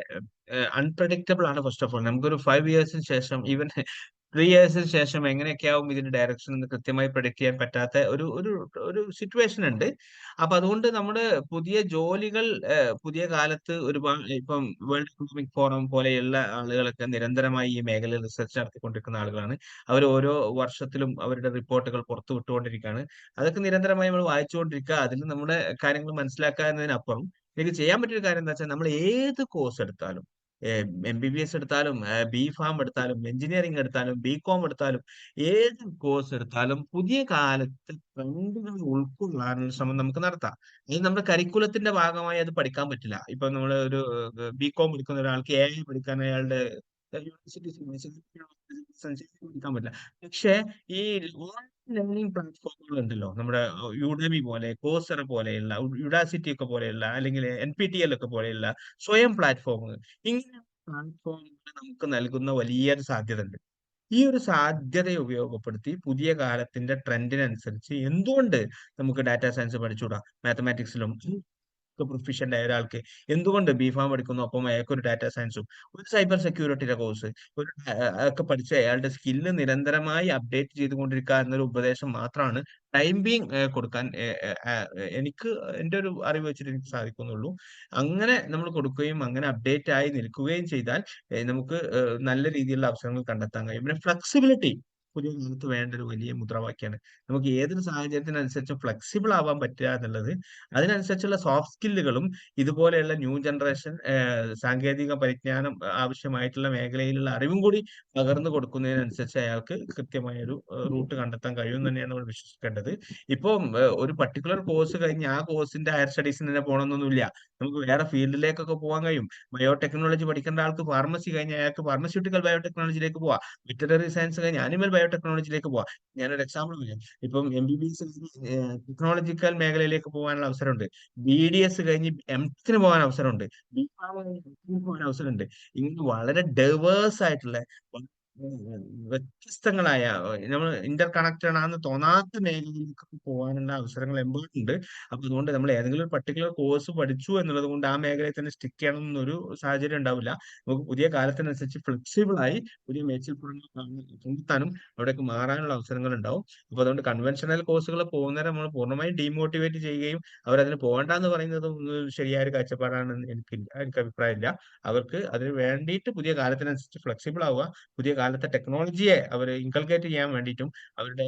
അൺപ്രഡിക്റ്റബിൾ ആണ്. ഫസ്റ്റ് ഓഫ് ഓൾ നമുക്കൊരു 5 yearsന് ശേഷം, ഈവൻ 3 yearsന് ശേഷം എങ്ങനെയൊക്കെയാവും ഇതിന്റെ ഡയറക്ഷൻ എന്ന് കൃത്യമായി പ്രഡിക്ട് ചെയ്യാൻ പറ്റാത്ത ഒരു ഒരു ഒരു സിറ്റുവേഷൻ ഉണ്ട്. അപ്പൊ അതുകൊണ്ട് നമ്മുടെ പുതിയ ജോലികൾ പുതിയ കാലത്ത് ഒരുപാട് ഇപ്പം വേൾഡ് എക്കണോമിക് ഫോറം പോലെയുള്ള ആളുകളൊക്കെ നിരന്തരമായി ഈ മേഖലയിൽ റിസർച്ച് നടത്തിക്കൊണ്ടിരിക്കുന്ന ആളുകളാണ്. അവർ ഓരോ വർഷത്തിലും അവരുടെ റിപ്പോർട്ടുകൾ പുറത്തു വിട്ടുകൊണ്ടിരിക്കുകയാണ്. അതൊക്കെ നിരന്തരമായി നമ്മൾ വായിച്ചുകൊണ്ടിരിക്കുക. അതിൽ നമ്മുടെ കാര്യങ്ങൾ മനസ്സിലാക്കുക എന്നതിനപ്പുറം എനിക്ക് ചെയ്യാൻ പറ്റിയൊരു കാര്യം എന്താ വെച്ചാൽ, നമ്മൾ ഏത് കോഴ്സ് എടുത്താലും MBBS എടുത്താലും B.Pharm എടുത്താലും എഞ്ചിനീയറിംഗ് എടുത്താലും BCom എടുത്താലും ഏത് കോഴ്സ് എടുത്താലും പുതിയ കാലത്ത് ട്രെൻഡുകൾ ഉൾക്കൊള്ളാനുള്ള ശ്രമം നമുക്ക് നടത്താം. ഇത് നമ്മുടെ കരിക്കുലത്തിന്റെ ഭാഗമായി അത് പഠിക്കാൻ പറ്റില്ല. ഇപ്പൊ നമ്മൾ ഒരു BCom എടുക്കുന്ന ഒരാൾക്ക് AI പഠിക്കാൻ അയാളുടെ പഠിക്കാൻ പറ്റില്ല. പക്ഷെ ഈ ലേണിംഗ് പ്ലാറ്റ്ഫോമുകൾ ഉണ്ടല്ലോ, നമ്മുടെ യുഡെമി പോലെ, കോഴ്സറ പോലെയുള്ള, യുഡാസിറ്റി ഒക്കെ പോലെയുള്ള, അല്ലെങ്കിൽ NPTEL ഒക്കെ പോലെയുള്ള സ്വയം പ്ലാറ്റ്ഫോമുകൾ, ഇങ്ങനെ പ്ലാറ്റ്ഫോമുകൾ നമുക്ക് നൽകുന്ന വലിയൊരു സാധ്യത ഉണ്ട്. ഈ ഒരു സാധ്യതയെ ഉപയോഗപ്പെടുത്തി പുതിയ കാലത്തിന്റെ ട്രെൻഡിനനുസരിച്ച് എന്തുകൊണ്ട് നമുക്ക് ഡാറ്റാ സയൻസ് പഠിച്ചുകൂടാ? മാത്തമാറ്റിക്സിലും പ്രൊഫിഷ്യന്റ് ആയ ഒരാൾക്ക് എന്തുകൊണ്ട് B.Pharm പഠിക്കുന്നു, ഒപ്പം അയാൾക്ക് ഒരു ഡാറ്റാ സയൻസും ഒരു സൈബർ സെക്യൂരിറ്റിയുടെ കോഴ്സ് ഒരു ഒക്കെ പഠിച്ച് അയാളുടെ സ്കില്ല് നിരന്തരമായി അപ്ഡേറ്റ് ചെയ്തുകൊണ്ടിരിക്കുക എന്നൊരു ഉപദേശം മാത്രമാണ് ടൈം ബീങ് കൊടുക്കാൻ എനിക്ക് എൻ്റെ ഒരു അറിവ് വെച്ചിട്ട് എനിക്ക് സാധിക്കുന്നുള്ളൂ. അങ്ങനെ നമ്മൾ കൊടുക്കുകയും അങ്ങനെ അപ്ഡേറ്റ് ആയി നിൽക്കുകയും ചെയ്താൽ നമുക്ക് നല്ല രീതിയിലുള്ള അവസരങ്ങൾ കണ്ടെത്താൻ കഴിയും. പിന്നെ ഫ്ലെക്സിബിലിറ്റി പുതിയ കാലത്ത് വേണ്ട ഒരു വലിയ മുദ്രാവാക്യമാണ്. നമുക്ക് ഏതൊരു സാഹചര്യത്തിനനുസരിച്ച് ഫ്ലെക്സിബിൾ ആവാൻ പറ്റുക എന്നുള്ളത്, അതിനനുസരിച്ചുള്ള സോഫ്റ്റ് സ്കില്ലുകളും ഇതുപോലെയുള്ള ന്യൂ ജനറേഷൻ സാങ്കേതിക പരിജ്ഞാനം ആവശ്യമായിട്ടുള്ള മേഖലയിലുള്ള അറിവും കൂടി പകർന്നു കൊടുക്കുന്നതിനനുസരിച്ച് അയാൾക്ക് കൃത്യമായ ഒരു റൂട്ട് കണ്ടെത്താൻ കഴിയും തന്നെയാണ് നമ്മൾ വിശ്വസിക്കേണ്ടത്. ഇപ്പം ഒരു പർട്ടിക്കുലർ കോഴ്സ് കഴിഞ്ഞ് ആ കോഴ്സിന്റെ ഹയർ സ്റ്റഡീസിന് തന്നെ പോകണമെന്നൊന്നുമില്ല. നമുക്ക് വേറെ ഫീൽഡിലേക്കൊക്കെ പോകാൻ കഴിയും. ബയോടെക്നോളജി പഠിക്കേണ്ട ആൾക്ക് ഫാർമസി കഴിഞ്ഞ് അയാൾക്ക് ഫാർമസ്യൂട്ടിക്കൽ ബയോടെക്നോളജിയിലേക്ക് പോവാം. വെറ്ററിനറി സയൻസ് കഴിഞ്ഞ് ആനിമൽ ബയോടെക്നോളജിയിലേക്ക് പോവാം. ഞാനൊരു എക്സാമ്പിൾ പറയാം. ഇപ്പം MBBS ടെക്നോളജിക്കൽ മേഖലയിലേക്ക് പോകാനുള്ള അവസരമുണ്ട്. BDS കഴിഞ്ഞ് MTechന് പോകാൻ അവസരമുണ്ട്. B.Pharm കഴിഞ്ഞ് MTechന് പോകാൻ അവസരമുണ്ട്. ഇങ്ങനെ വളരെ ഡൈവേഴ്സ് ആയിട്ടുള്ള വ്യത്യസ്തങ്ങളായ നമ്മൾ ഇന്റർ കണക്റ്റഡ് ആണെന്ന് തോന്നാത്ത മേഖലയിലേക്ക് പോകാനുള്ള അവസരങ്ങൾ എമ്പോഴുണ്ട്. അപ്പൊ അതുകൊണ്ട് നമ്മൾ ഏതെങ്കിലും ഒരു പർട്ടിക്കുലർ കോഴ്സ് പഠിച്ചു എന്നുള്ളത് കൊണ്ട് ആ മേഖലയിൽ തന്നെ സ്റ്റിക്ക് ചെയ്യണം എന്നൊരു സാഹചര്യം ഉണ്ടാവില്ല. നമുക്ക് പുതിയ കാലത്തിനനുസരിച്ച് ഫ്ലെക്സിബിൾ ആയി പുതിയ മേച്ചിൽപ്പുറങ്ങൾ കണ്ടെത്താനും അവിടേക്ക് മാറാനുള്ള അവസരങ്ങൾ ഉണ്ടാവും. അപ്പൊ അതുകൊണ്ട് കൺവെൻഷണൽ കോഴ്സുകൾ പോകുന്നവരെ നമ്മൾ പൂർണ്ണമായും ഡീമോട്ടിവേറ്റ് ചെയ്യുകയും അവരതിന് പോകണ്ട എന്ന് പറയുന്നതും ശരിയായ ഒരു കാഴ്ചപ്പാടാണെന്ന് എനിക്ക് അഭിപ്രായമില്ല. അവർക്ക് അതിന് വേണ്ടിയിട്ട് പുതിയ കാലത്തിനനുസരിച്ച് ഫ്ലെക്സിബിൾ ആവുക, പുതിയ കാലത്തെ ടെക്നോളജിയെ അവർ ഇൻകൾക്കേറ്റ് ചെയ്യാൻ വേണ്ടിയിട്ടും അവരുടെ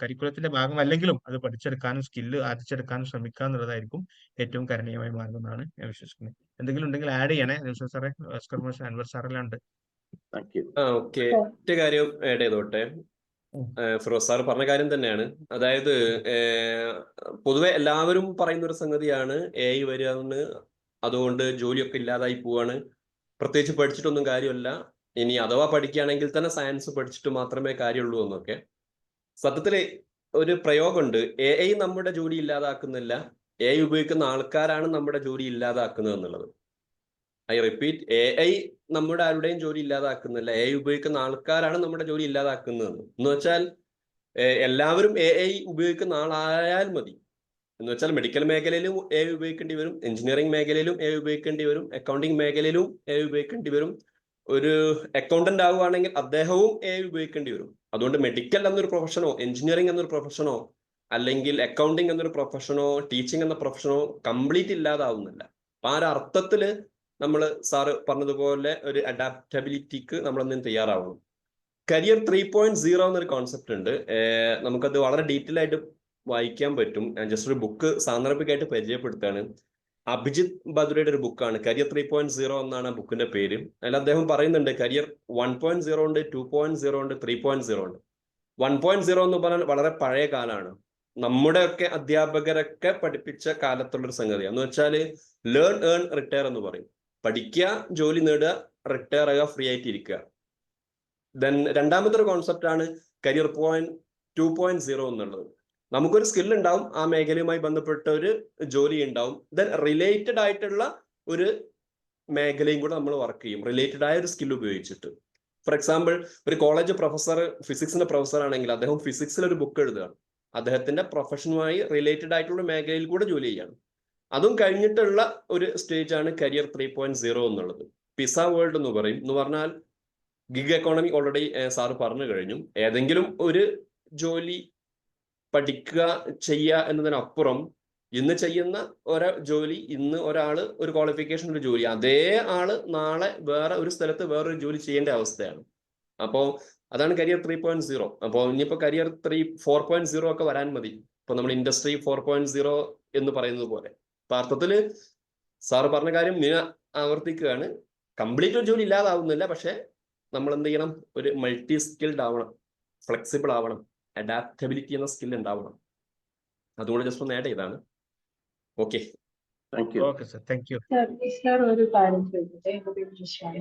കരിക്കുലത്തിന്റെ ഭാഗമല്ലെങ്കിലും അത് പഠിച്ചെടുക്കാനും സ്കില്ല് ആർജിച്ചെടുക്കാനും ശ്രമിക്കുക എന്നുള്ളതായിരിക്കും ഏറ്റവും കരണീയമായി മാറുന്നതാണ് ഞാൻ വിശ്വസിക്കുന്നത്. എന്തെങ്കിലും ഉണ്ടെങ്കിൽ ആഡ് ചെയ്യണേ നിമിഷം സാറേ, ഓസ്കർ മാഷ്, അൻവർ സാറെല്ലാം ഉണ്ട്. ഓക്കെ, ഒറ്റ കാര്യം ആഡ് ചെയ്തോട്ടെ. ഫിറോസ് സാർ പറഞ്ഞ കാര്യം തന്നെയാണ്. അതായത് പൊതുവെ എല്ലാവരും പറയുന്ന ഒരു സംഗതിയാണ് AI വരികയെന്ന്, അതുകൊണ്ട് ജോലിയൊക്കെ ഇല്ലാതായി പോവാണ്, പ്രത്യേകിച്ച് പഠിച്ചിട്ടൊന്നും കാര്യമല്ല, ഇനി അഥവാ പഠിക്കുകയാണെങ്കിൽ തന്നെ സയൻസ് പഠിച്ചിട്ട് മാത്രമേ കാര്യമുള്ളൂ എന്നൊക്കെ. സത്യത്തില് ഒരു പ്രയോഗമുണ്ട്, AI നമ്മുടെ ജോലി ഇല്ലാതാക്കുന്നില്ല, AI ഉപയോഗിക്കുന്ന ആൾക്കാരാണ് നമ്മുടെ ജോലി ഇല്ലാതാക്കുന്നത് എന്നുള്ളത്. ഐ റിപ്പീറ്റ്, AI നമ്മുടെ ആരുടെയും ജോലി ഇല്ലാതാക്കുന്നില്ല, AI ഉപയോഗിക്കുന്ന ആൾക്കാരാണ് നമ്മുടെ ജോലി ഇല്ലാതാക്കുന്നതെന്ന്. എന്ന് വെച്ചാൽ എല്ലാവരും AI ഉപയോഗിക്കുന്ന ആളായാൽ മതി. എന്ന് വെച്ചാൽ മെഡിക്കൽ മേഖലയിലും AI ഉപയോഗിക്കേണ്ടി വരും, എഞ്ചിനീയറിംഗ് മേഖലയിലും AI ഉപയോഗിക്കേണ്ടി വരും, അക്കൗണ്ടിങ് മേഖലയിലും AI ഉപയോഗിക്കേണ്ടി വരും. ഒരു അക്കൗണ്ടന്റ് ആവുകയാണെങ്കിൽ അദ്ദേഹവും AI ഉപയോഗിക്കേണ്ടി വരും. അതുകൊണ്ട് മെഡിക്കൽ എന്നൊരു പ്രൊഫഷനോ എഞ്ചിനീയറിംഗ് എന്നൊരു പ്രൊഫഷനോ അല്ലെങ്കിൽ അക്കൗണ്ടിങ് എന്നൊരു പ്രൊഫഷനോ ടീച്ചിങ് എന്ന പ്രൊഫഷനോ കംപ്ലീറ്റ് ഇല്ലാതാവുന്നില്ല. അപ്പൊ ആ ഒരു അർത്ഥത്തില് നമ്മൾ സാറ് പറഞ്ഞതുപോലെ ഒരു അഡാപ്റ്റബിലിറ്റിക്ക് നമ്മളൊന്നും തയ്യാറാവണം. കരിയർ 3.0 എന്നൊരു കോൺസെപ്റ്റ് ഉണ്ട്. നമുക്കത് വളരെ ഡീറ്റെയിൽ ആയിട്ട് വായിക്കാൻ പറ്റും. ഞാൻ ജസ്റ്റ് ഒരു ബുക്ക് സാന്ദർഭികമായിട്ട് പരിചയപ്പെടുത്താണ്. അഭിജിത് ബദ്രയുടെ ഒരു ബുക്കാണ് കരിയർ 3.0 എന്നാണ് ആ ബുക്കിന്റെ പേര്. അതിൽ അദ്ദേഹം പറയുന്നുണ്ട് കരിയർ 1.0 ഉണ്ട്, 2.0 ഉണ്ട്, 3.0 ഉണ്ട്. 1.0 എന്ന് പറഞ്ഞാൽ വളരെ പഴയ കാലമാണ്. നമ്മുടെയൊക്കെ അധ്യാപകരൊക്കെ പഠിപ്പിച്ച കാലത്തുള്ളൊരു സംഗതിയാണ്. എന്ന് വെച്ചാൽ ലേൺ ഏൺ റിട്ടയർ എന്ന് പറയും. പഠിക്കുക, ജോലി നേടുക, റിട്ടയർ ആകുക, ഫ്രീ ആയിട്ട് ഇരിക്കുക. ദെൻ രണ്ടാമത്തെ ഒരു കോൺസെപ്റ്റ് ആണ് കരിയർ 2.0 എന്നുള്ളത്. നമുക്കൊരു സ്കിൽ ഉണ്ടാവും, ആ മേഖലയുമായി ബന്ധപ്പെട്ട ഒരു ജോലി ഉണ്ടാവും, ദെൻ റിലേറ്റഡ് ആയിട്ടുള്ള ഒരു മേഖലയും കൂടെ നമ്മൾ വർക്ക് ചെയ്യും, റിലേറ്റഡ് ആയ ഒരു സ്കിൽ ഉപയോഗിച്ചിട്ട്. ഫോർ എക്സാമ്പിൾ, ഒരു കോളേജ് പ്രൊഫസർ ഫിസിക്സിന്റെ പ്രൊഫസർ ആണെങ്കിൽ അദ്ദേഹം ഫിസിക്സിൽ ഒരു ബുക്ക് എഴുതുകയാണ്, അദ്ദേഹത്തിന്റെ പ്രൊഫഷനുമായി റിലേറ്റഡ് ആയിട്ടുള്ള മേഖലയിൽ കൂടെ ജോലി ചെയ്യാണ്. അതും കഴിഞ്ഞിട്ടുള്ള ഒരു സ്റ്റേജ് ആണ് കരിയർ 3.0 എന്നുള്ളത്. പിസ വേൾഡ് എന്ന് പറയും. എന്ന് പറഞ്ഞാൽ ഗിഗ് എക്കോണമി ഓൾറെഡി സാറ് പറഞ്ഞു കഴിഞ്ഞു. ഏതെങ്കിലും ഒരു ജോലി പഠിക്കുക, ചെയ്യുക എന്നതിനപ്പുറം ഇന്ന് ചെയ്യുന്ന ഒരു ജോലി, ഇന്ന് ഒരാള് ഒരു ക്വാളിഫിക്കേഷൻ ഒരു ജോലി, അതേ ആള് നാളെ വേറെ ഒരു സ്ഥലത്ത് വേറൊരു ജോലി ചെയ്യേണ്ട അവസ്ഥയാണ്. അപ്പോൾ അതാണ് കരിയർ 3.0. അപ്പോൾ ഇനിയിപ്പോ കരിയർ 4.0 ഒക്കെ വരാൻ മതി. ഇപ്പൊ നമ്മൾ ഇൻഡസ്ട്രി 4.0 എന്ന് പറയുന്നത് പോലെ. അപ്പൊ അർത്ഥത്തില് സാറ് പറഞ്ഞ കാര്യം ഞാൻ ആവർത്തിക്കുകയാണ്. കംപ്ലീറ്റ് ഒരു ജോലി ഇല്ലാതാവുന്നില്ല, പക്ഷെ നമ്മൾ എന്ത് ചെയ്യണം, ഒരു മൾട്ടി സ്കിൽഡ് ആവണം, ഫ്ലെക്സിബിൾ ആവണം, അഡാപ്റ്റബിലിറ്റി എന്ന സ്കിൽ ഉണ്ടാവണം. അതുകൊണ്ട് ജസ്റ്റ് ഒന്ന് ആഡ് ചെയ്താണ്. Okay, thank U. Okay sir, thank U. Sir ഒരു കാര്യം ചോദിക്കട്ടെ, എന്റെ പേര് ജിഷാന.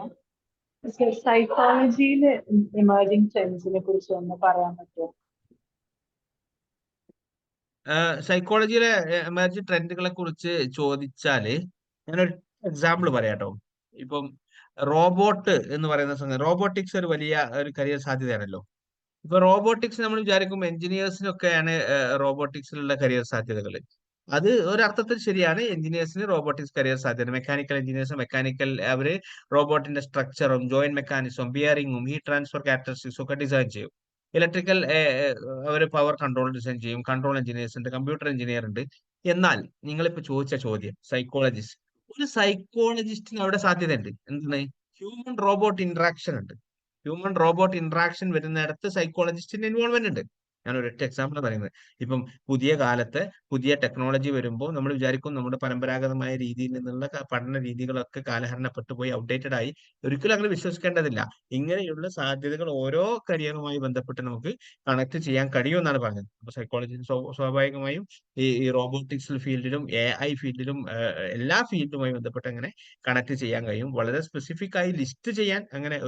സൈക്കോളജിയിൽ എമർജിംഗ് ട്രെൻഡ്സിനെ കുറിച്ച് ഒന്ന് പറയാൻ പറ്റുമോ? സൈക്കോളജിയിലെ എമർജിംഗ് ട്രെൻഡുകളെ കുറിച്ച് ചോദിച്ചാല് ഞാനൊരു എക്സാമ്പിൾ പറയാട്ടോ. ഇപ്പം റോബോട്ട് എന്ന് പറയുന്ന സംഗതി, റോബോട്ടിക്സ് ഒരു വലിയ ഒരു കരിയർ സാധ്യതയാണല്ലോ. ഇപ്പൊ റോബോട്ടിക്സ് നമ്മൾ വിചാരിക്കും എഞ്ചിനീയേഴ്സിനൊക്കെയാണ് റോബോട്ടിക്സിലുള്ള കരിയർ സാധ്യതകൾ. അത് ഒരർത്ഥത്തിൽ ശരിയാണ്. എഞ്ചിനീയേഴ്സിന് റോബോട്ടിക്സ് കരിയർ സാധ്യത, മെക്കാനിക്കൽ എഞ്ചിനീയേഴ്സ് അവര് റോബോട്ടിന്റെ സ്ട്രക്ചറും ജോയിന്റ് മെക്കാനിസവും ബിയറിംഗും ഹീറ്റ് ട്രാൻസ്ഫർ ക്യാരക്ടറിസ്റ്റിക്സും ഒക്കെ ഡിസൈൻ ചെയ്യും. ഇലക്ട്രിക്കൽ അവർ പവർ കൺട്രോൾ ഡിസൈൻ ചെയ്യും. കൺട്രോൾ എഞ്ചിനീയേഴ്സ് ഉണ്ട്, കമ്പ്യൂട്ടർ എഞ്ചിനീയർ ഉണ്ട്. എന്നാൽ നിങ്ങളിപ്പോ ചോദിച്ച ചോദ്യം, സൈക്കോളജിസ്റ്റ്, ഒരു സൈക്കോളജിസ്റ്റിന് അവിടെ സാധ്യതയുണ്ട്. എന്താണ്? ഹ്യൂമൻ റോബോട്ട് ഇന്ററാക്ഷൻ ഉണ്ട്. ഹ്യൂമൻ റോബോട്ട് ഇന്ററാക്ഷൻ വരുന്നിടത്ത് സൈക്കോളജിസ്റ്റിന്റെ ഇൻവോൾവ്മെന്റ് ഉണ്ട്. ഞാൻ ഒരൊറ്റ എക്സാമ്പിൾ പറയുന്നത്, ഇപ്പം പുതിയ കാലത്ത് പുതിയ ടെക്നോളജി വരുമ്പോൾ നമ്മൾ വിചാരിക്കും നമ്മുടെ പരമ്പരാഗതമായ രീതിയിൽ നിന്നുള്ള പഠന രീതികളൊക്കെ കാലഹരണപ്പെട്ടു പോയി, ഔട്ട്ഡേറ്റഡ് ആയി. ഒരിക്കലും അങ്ങനെ വിശ്വസിക്കേണ്ടതില്ല. ഇങ്ങനെയുള്ള സാധ്യതകൾ ഓരോ കരിയറുമായി ബന്ധപ്പെട്ട് നമുക്ക് കണക്ട് ചെയ്യാൻ കഴിയുമെന്നാണ് പറഞ്ഞത്. അപ്പൊ സൈക്കോളജി സ്വാഭാവികമായും ഈ റോബോട്ടിക്സ് ഫീൽഡിലും AI ഫീൽഡിലും എല്ലാ ഫീൽഡുമായി ബന്ധപ്പെട്ട് അങ്ങനെ കണക്ട് ചെയ്യാൻ കഴിയും. വളരെ സ്പെസിഫിക് ആയി ലിസ്റ്റ് ചെയ്യാൻ അങ്ങനെ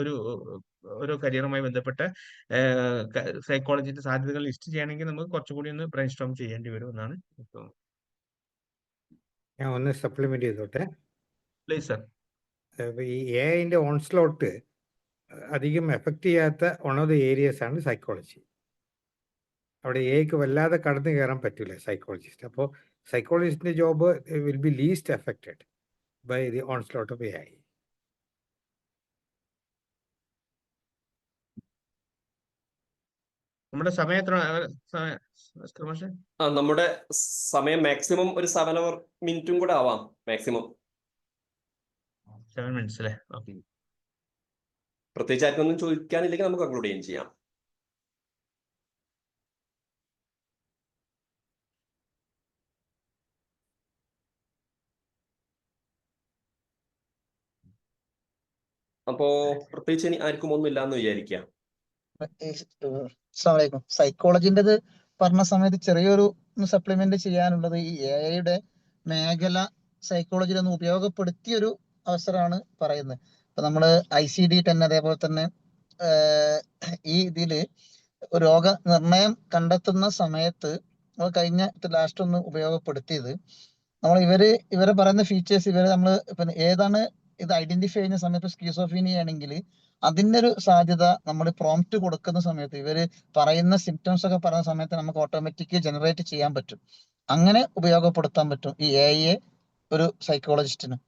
ഒരു കരിയറുമായി ബന്ധപ്പെട്ട സൈക്കോളജിന്റെ സാധ്യതകൾ ലിസ്റ്റ് ചെയ്യണമെങ്കിൽ നമുക്ക് കുറച്ചുകൂടി ഒന്ന് ബ്രെയിൻ സ്റ്റോം ചെയ്യേണ്ടി വരും എന്നാണ് തോന്നുന്നത്. ഞാൻ ഒന്ന് സപ്ലിമെന്റ് ചെയ്തോട്ടെ. Please sir. ഈ AI ഓൺസ്ലോട്ട് അധികം എഫക്റ്റ് ചെയ്യാത്ത വൺ ഓഫ് ദി ഏരിയസ് ആണ് സൈക്കോളജി. അവിടെ AI വല്ലാതെ കടന്നു കയറാൻ പറ്റില്ല സൈക്കോളജിസ്റ്റ്. അപ്പോൾ സൈക്കോളജിസ്റ്റിന്റെ job will be least affected by the onslaught of AI. നമ്മുടെ സമയം നമ്മുടെ സമയം മാക്സിമം ഒരു 7 മിനിറ്റും കൂടെ ആവാം. മാക്സിമം 7 മിനിറ്റ്സ് അല്ലേ? ഓക്കെ. പ്രത്യേകിച്ച് ആർക്കൊന്നും ചോദിക്കാനില്ലെങ്കിൽ നമുക്ക് കൺക്ലൂഡ് ചെയ്യാം. അപ്പോ പ്രത്യേകിച്ച് ഇനി ആർക്കും ഒന്നും ഇല്ലാന്ന് വിചാരിക്കാം. സൈക്കോളജിൻ്റെത് പറഞ്ഞ സമയത്ത് ചെറിയൊരു സപ്ലിമെന്റ് ചെയ്യാനുള്ളത്, ഈ AI മേഖല സൈക്കോളജിയിൽ ഒന്ന് ഉപയോഗപ്പെടുത്തിയൊരു അവസരമാണ് പറയുന്നത്. ഇപ്പൊ നമ്മള് ICD-10 അതേപോലെ തന്നെ ഈ ഇതില് രോഗനിർണയം കണ്ടെത്തുന്ന സമയത്ത് നമ്മൾ കഴിഞ്ഞ ലാസ്റ്റ് ഒന്ന് ഉപയോഗപ്പെടുത്തിയത്, നമ്മൾ ഇവരെ പറയുന്ന ഫീച്ചേഴ്സ് നമ്മൾ പിന്നെ ഏതാണ് ഇത് ഐഡന്റിഫൈ ചെയ്യുന്ന സമയത്ത് സ്കീസോഫീനിയ ആണെങ്കിൽ അതിന്റെ ഒരു സാധ്യത നമ്മൾ പ്രോംപ്റ്റ് കൊടുക്കുന്ന സമയത്ത് ഇവര് പറയുന്ന സിംറ്റംസ് ഒക്കെ പറയുന്ന സമയത്ത് നമുക്ക് ഓട്ടോമാറ്റിക് ജനറേറ്റ് ചെയ്യാൻ പറ്റും. അങ്ങനെ ഉപയോഗപ്പെടുത്താൻ പറ്റും ഈ AI ഒരു സൈക്കോളജിസ്റ്റിന്.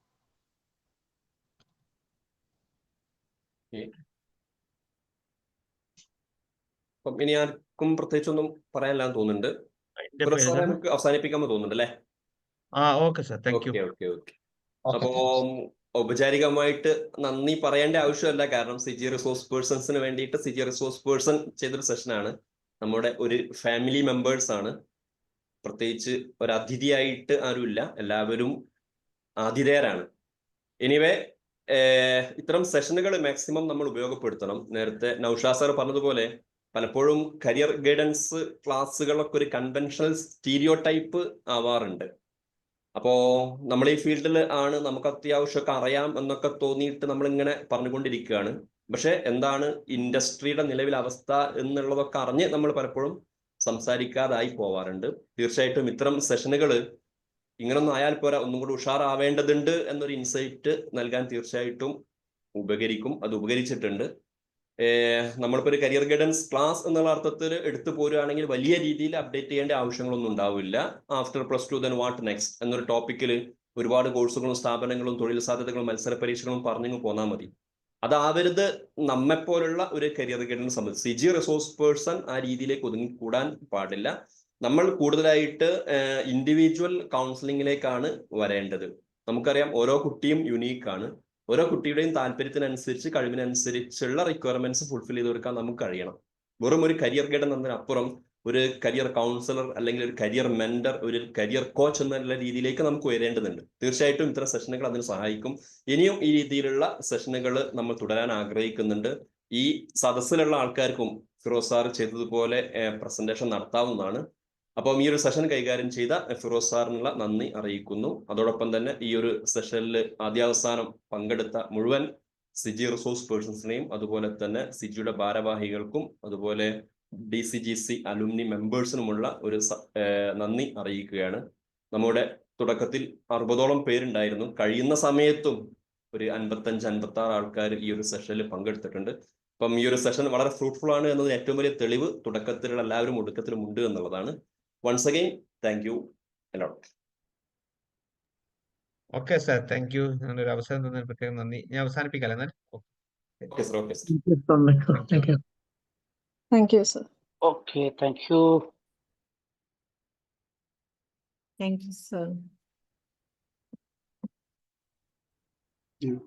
അപ്പം ഇനി ആർക്കും പ്രത്യേകിച്ചൊന്നും പറയാനില്ലാന്ന് തോന്നുന്നുണ്ട്. നമുക്ക് അവസാനിപ്പിക്കാമെന്ന് തോന്നുന്നുണ്ട് അല്ലേ? Okay sir, thank U. Okay. അപ്പോ ഔപചാരികമായിട്ട് നന്ദി പറയേണ്ട ആവശ്യമല്ല, കാരണം CG റിസോഴ്സ് പേഴ്സൺസിന് വേണ്ടിയിട്ട് CG റിസോഴ്സ് പേഴ്സൺ ചെയ്തൊരു സെഷനാണ്. നമ്മുടെ ഒരു ഫാമിലി മെമ്പേഴ്സ് ആണ്. പ്രത്യേകിച്ച് ഒരു അതിഥിയായിട്ട് ആരുമില്ല, എല്ലാവരും ആതിഥേയരാണ്. എനിവേ, ഇത്തരം സെഷനുകൾ മാക്സിമം നമ്മൾ ഉപയോഗപ്പെടുത്തണം. നേരത്തെ നൗഷാദ് സാർ പറഞ്ഞതുപോലെ പലപ്പോഴും കരിയർ ഗൈഡൻസ് ക്ലാസ്സുകളൊക്കെ ഒരു കൺവെൻഷണൽ സ്റ്റീരിയോ ടൈപ്പ് ആവാറുണ്ട്. അപ്പോ നമ്മൾ ഈ ഫീൽഡിൽ ആണ്, നമുക്ക് അത്യാവശ്യമൊക്കെ അറിയാം എന്നൊക്കെ തോന്നിയിട്ട് നമ്മളിങ്ങനെ പറഞ്ഞുകൊണ്ടിരിക്കുകയാണ്. പക്ഷെ എന്താണ് ഇൻഡസ്ട്രിയുടെ നിലവിലെ അവസ്ഥ എന്നുള്ളതൊക്കെ അറിഞ്ഞ് നമ്മൾ പലപ്പോഴും സംസാരിക്കാതായി പോവാറുണ്ട്. തീർച്ചയായിട്ടും ഇത്തരം സെഷനുകൾ ഇങ്ങനൊന്നും ആയാൽ പോരാ, ഒന്നും കൂടി ഉഷാറാവേണ്ടതുണ്ട് എന്നൊരു ഇൻസൈറ്റ് നൽകാൻ തീർച്ചയായിട്ടും ഉപകരിക്കും. അത് ഉപകരിച്ചിട്ടുണ്ട്. നമ്മളിപ്പോൾ ഒരു കരിയർ ഗൈഡൻസ് ക്ലാസ് എന്നുള്ള അർത്ഥത്തിൽ എടുത്തു പോരുകയാണെങ്കിൽ വലിയ രീതിയിൽ അപ്ഡേറ്റ് ചെയ്യേണ്ട ആവശ്യങ്ങളൊന്നും ഉണ്ടാവില്ല. ആഫ്റ്റർ +2 ദെൻ വാട്ട് നെക്സ്റ്റ് എന്നൊരു ടോപ്പിക്കിൽ ഒരുപാട് കോഴ്സുകളും സ്ഥാപനങ്ങളും തൊഴിൽ സാധ്യതകളും മത്സര പരീക്ഷകളും പറഞ്ഞു പോന്നാൽ മതി. അതാവരുത് നമ്മെപ്പോലുള്ള ഒരു കരിയർ ഗൈഡൻസ് സംബന്ധിച്ച്. CG റിസോഴ്സ് പേഴ്സൺ ആ രീതിയിലേക്ക് ഒതുങ്ങിക്കൂടാൻ പാടില്ല. നമ്മൾ കൂടുതലായിട്ട് ഇൻഡിവിജ്വൽ കൗൺസിലിങ്ങിലേക്കാണ് വരേണ്ടത്. നമുക്കറിയാം ഓരോ കുട്ടിയും യുണീക്കാണ്. ഓരോ കുട്ടിയുടെയും താല്പര്യത്തിനനുസരിച്ച് കഴിവിനനുസരിച്ചുള്ള റിക്വയർമെന്റ്സ് ഫുൾഫിൽ ചെയ്ത് കൊടുക്കാൻ നമുക്ക് കഴിയണം. വെറും ഒരു കരിയർ ഗൈഡ് എന്നതിനപ്പുറം ഒരു കരിയർ കൗൺസിലർ അല്ലെങ്കിൽ ഒരു കരിയർ മെന്റർ, ഒരു കരിയർ കോച്ച് എന്നുള്ള രീതിയിലേക്ക് നമുക്ക് ഉയരേണ്ടതുണ്ട്. തീർച്ചയായിട്ടും ഇത്തരം സെഷനുകൾ അതിന് സഹായിക്കും. ഇനിയും ഈ രീതിയിലുള്ള സെഷനുകൾ നമ്മൾ തുടരാൻ ആഗ്രഹിക്കുന്നുണ്ട്. ഈ സദസ്സിലുള്ള ആൾക്കാർക്കും ഫിറോസ് സാർ ചെയ്തതുപോലെ പ്രസന്റേഷൻ നടത്താവുന്നതാണ്. അപ്പം ഈ ഒരു സെഷൻ കൈകാര്യം ചെയ്ത ഫിറോസ് സാറിനുള്ള നന്ദി അറിയിക്കുന്നു. അതോടൊപ്പം തന്നെ ഈ ഒരു സെഷനിൽ ആദ്യാവസാനം പങ്കെടുത്ത മുഴുവൻ സിജി റിസോഴ്സ് പേഴ്സൺസിനെയും അതുപോലെ തന്നെ സിജിയുടെ ഭാരവാഹികൾക്കും അതുപോലെ DCGC അലുമിനി മെമ്പേഴ്സിനുമുള്ള ഒരു നന്ദി അറിയിക്കുകയാണ്. നമ്മുടെ തുടക്കത്തിൽ 60ഓളം പേരുണ്ടായിരുന്നു. കഴിയുന്ന സമയത്തും ഒരു 55-56 ആൾക്കാർ ഈ ഒരു സെഷനിൽ പങ്കെടുത്തിട്ടുണ്ട്. അപ്പം ഈ ഒരു സെഷൻ വളരെ ഫ്രൂട്ട്ഫുൾ ആണ് എന്നത് ഏറ്റവും വലിയ തെളിവ് തുടക്കത്തിലുള്ള എല്ലാവരും ഒടുക്കത്തിലും ഉണ്ട് എന്നുള്ളതാണ്. Once again thank you a lot. Okay sir, thank you. ഞാനൊരു അവസരം തന്നതിന് പ്രത്യേകം നന്ദി. ഞാൻ അവസാനിപ്പിക്കാം എന്നാൽ. Okay sir, okay sir. Thank you. Thank you, sir. Okay, thank you. Thank you, sir. Yeah.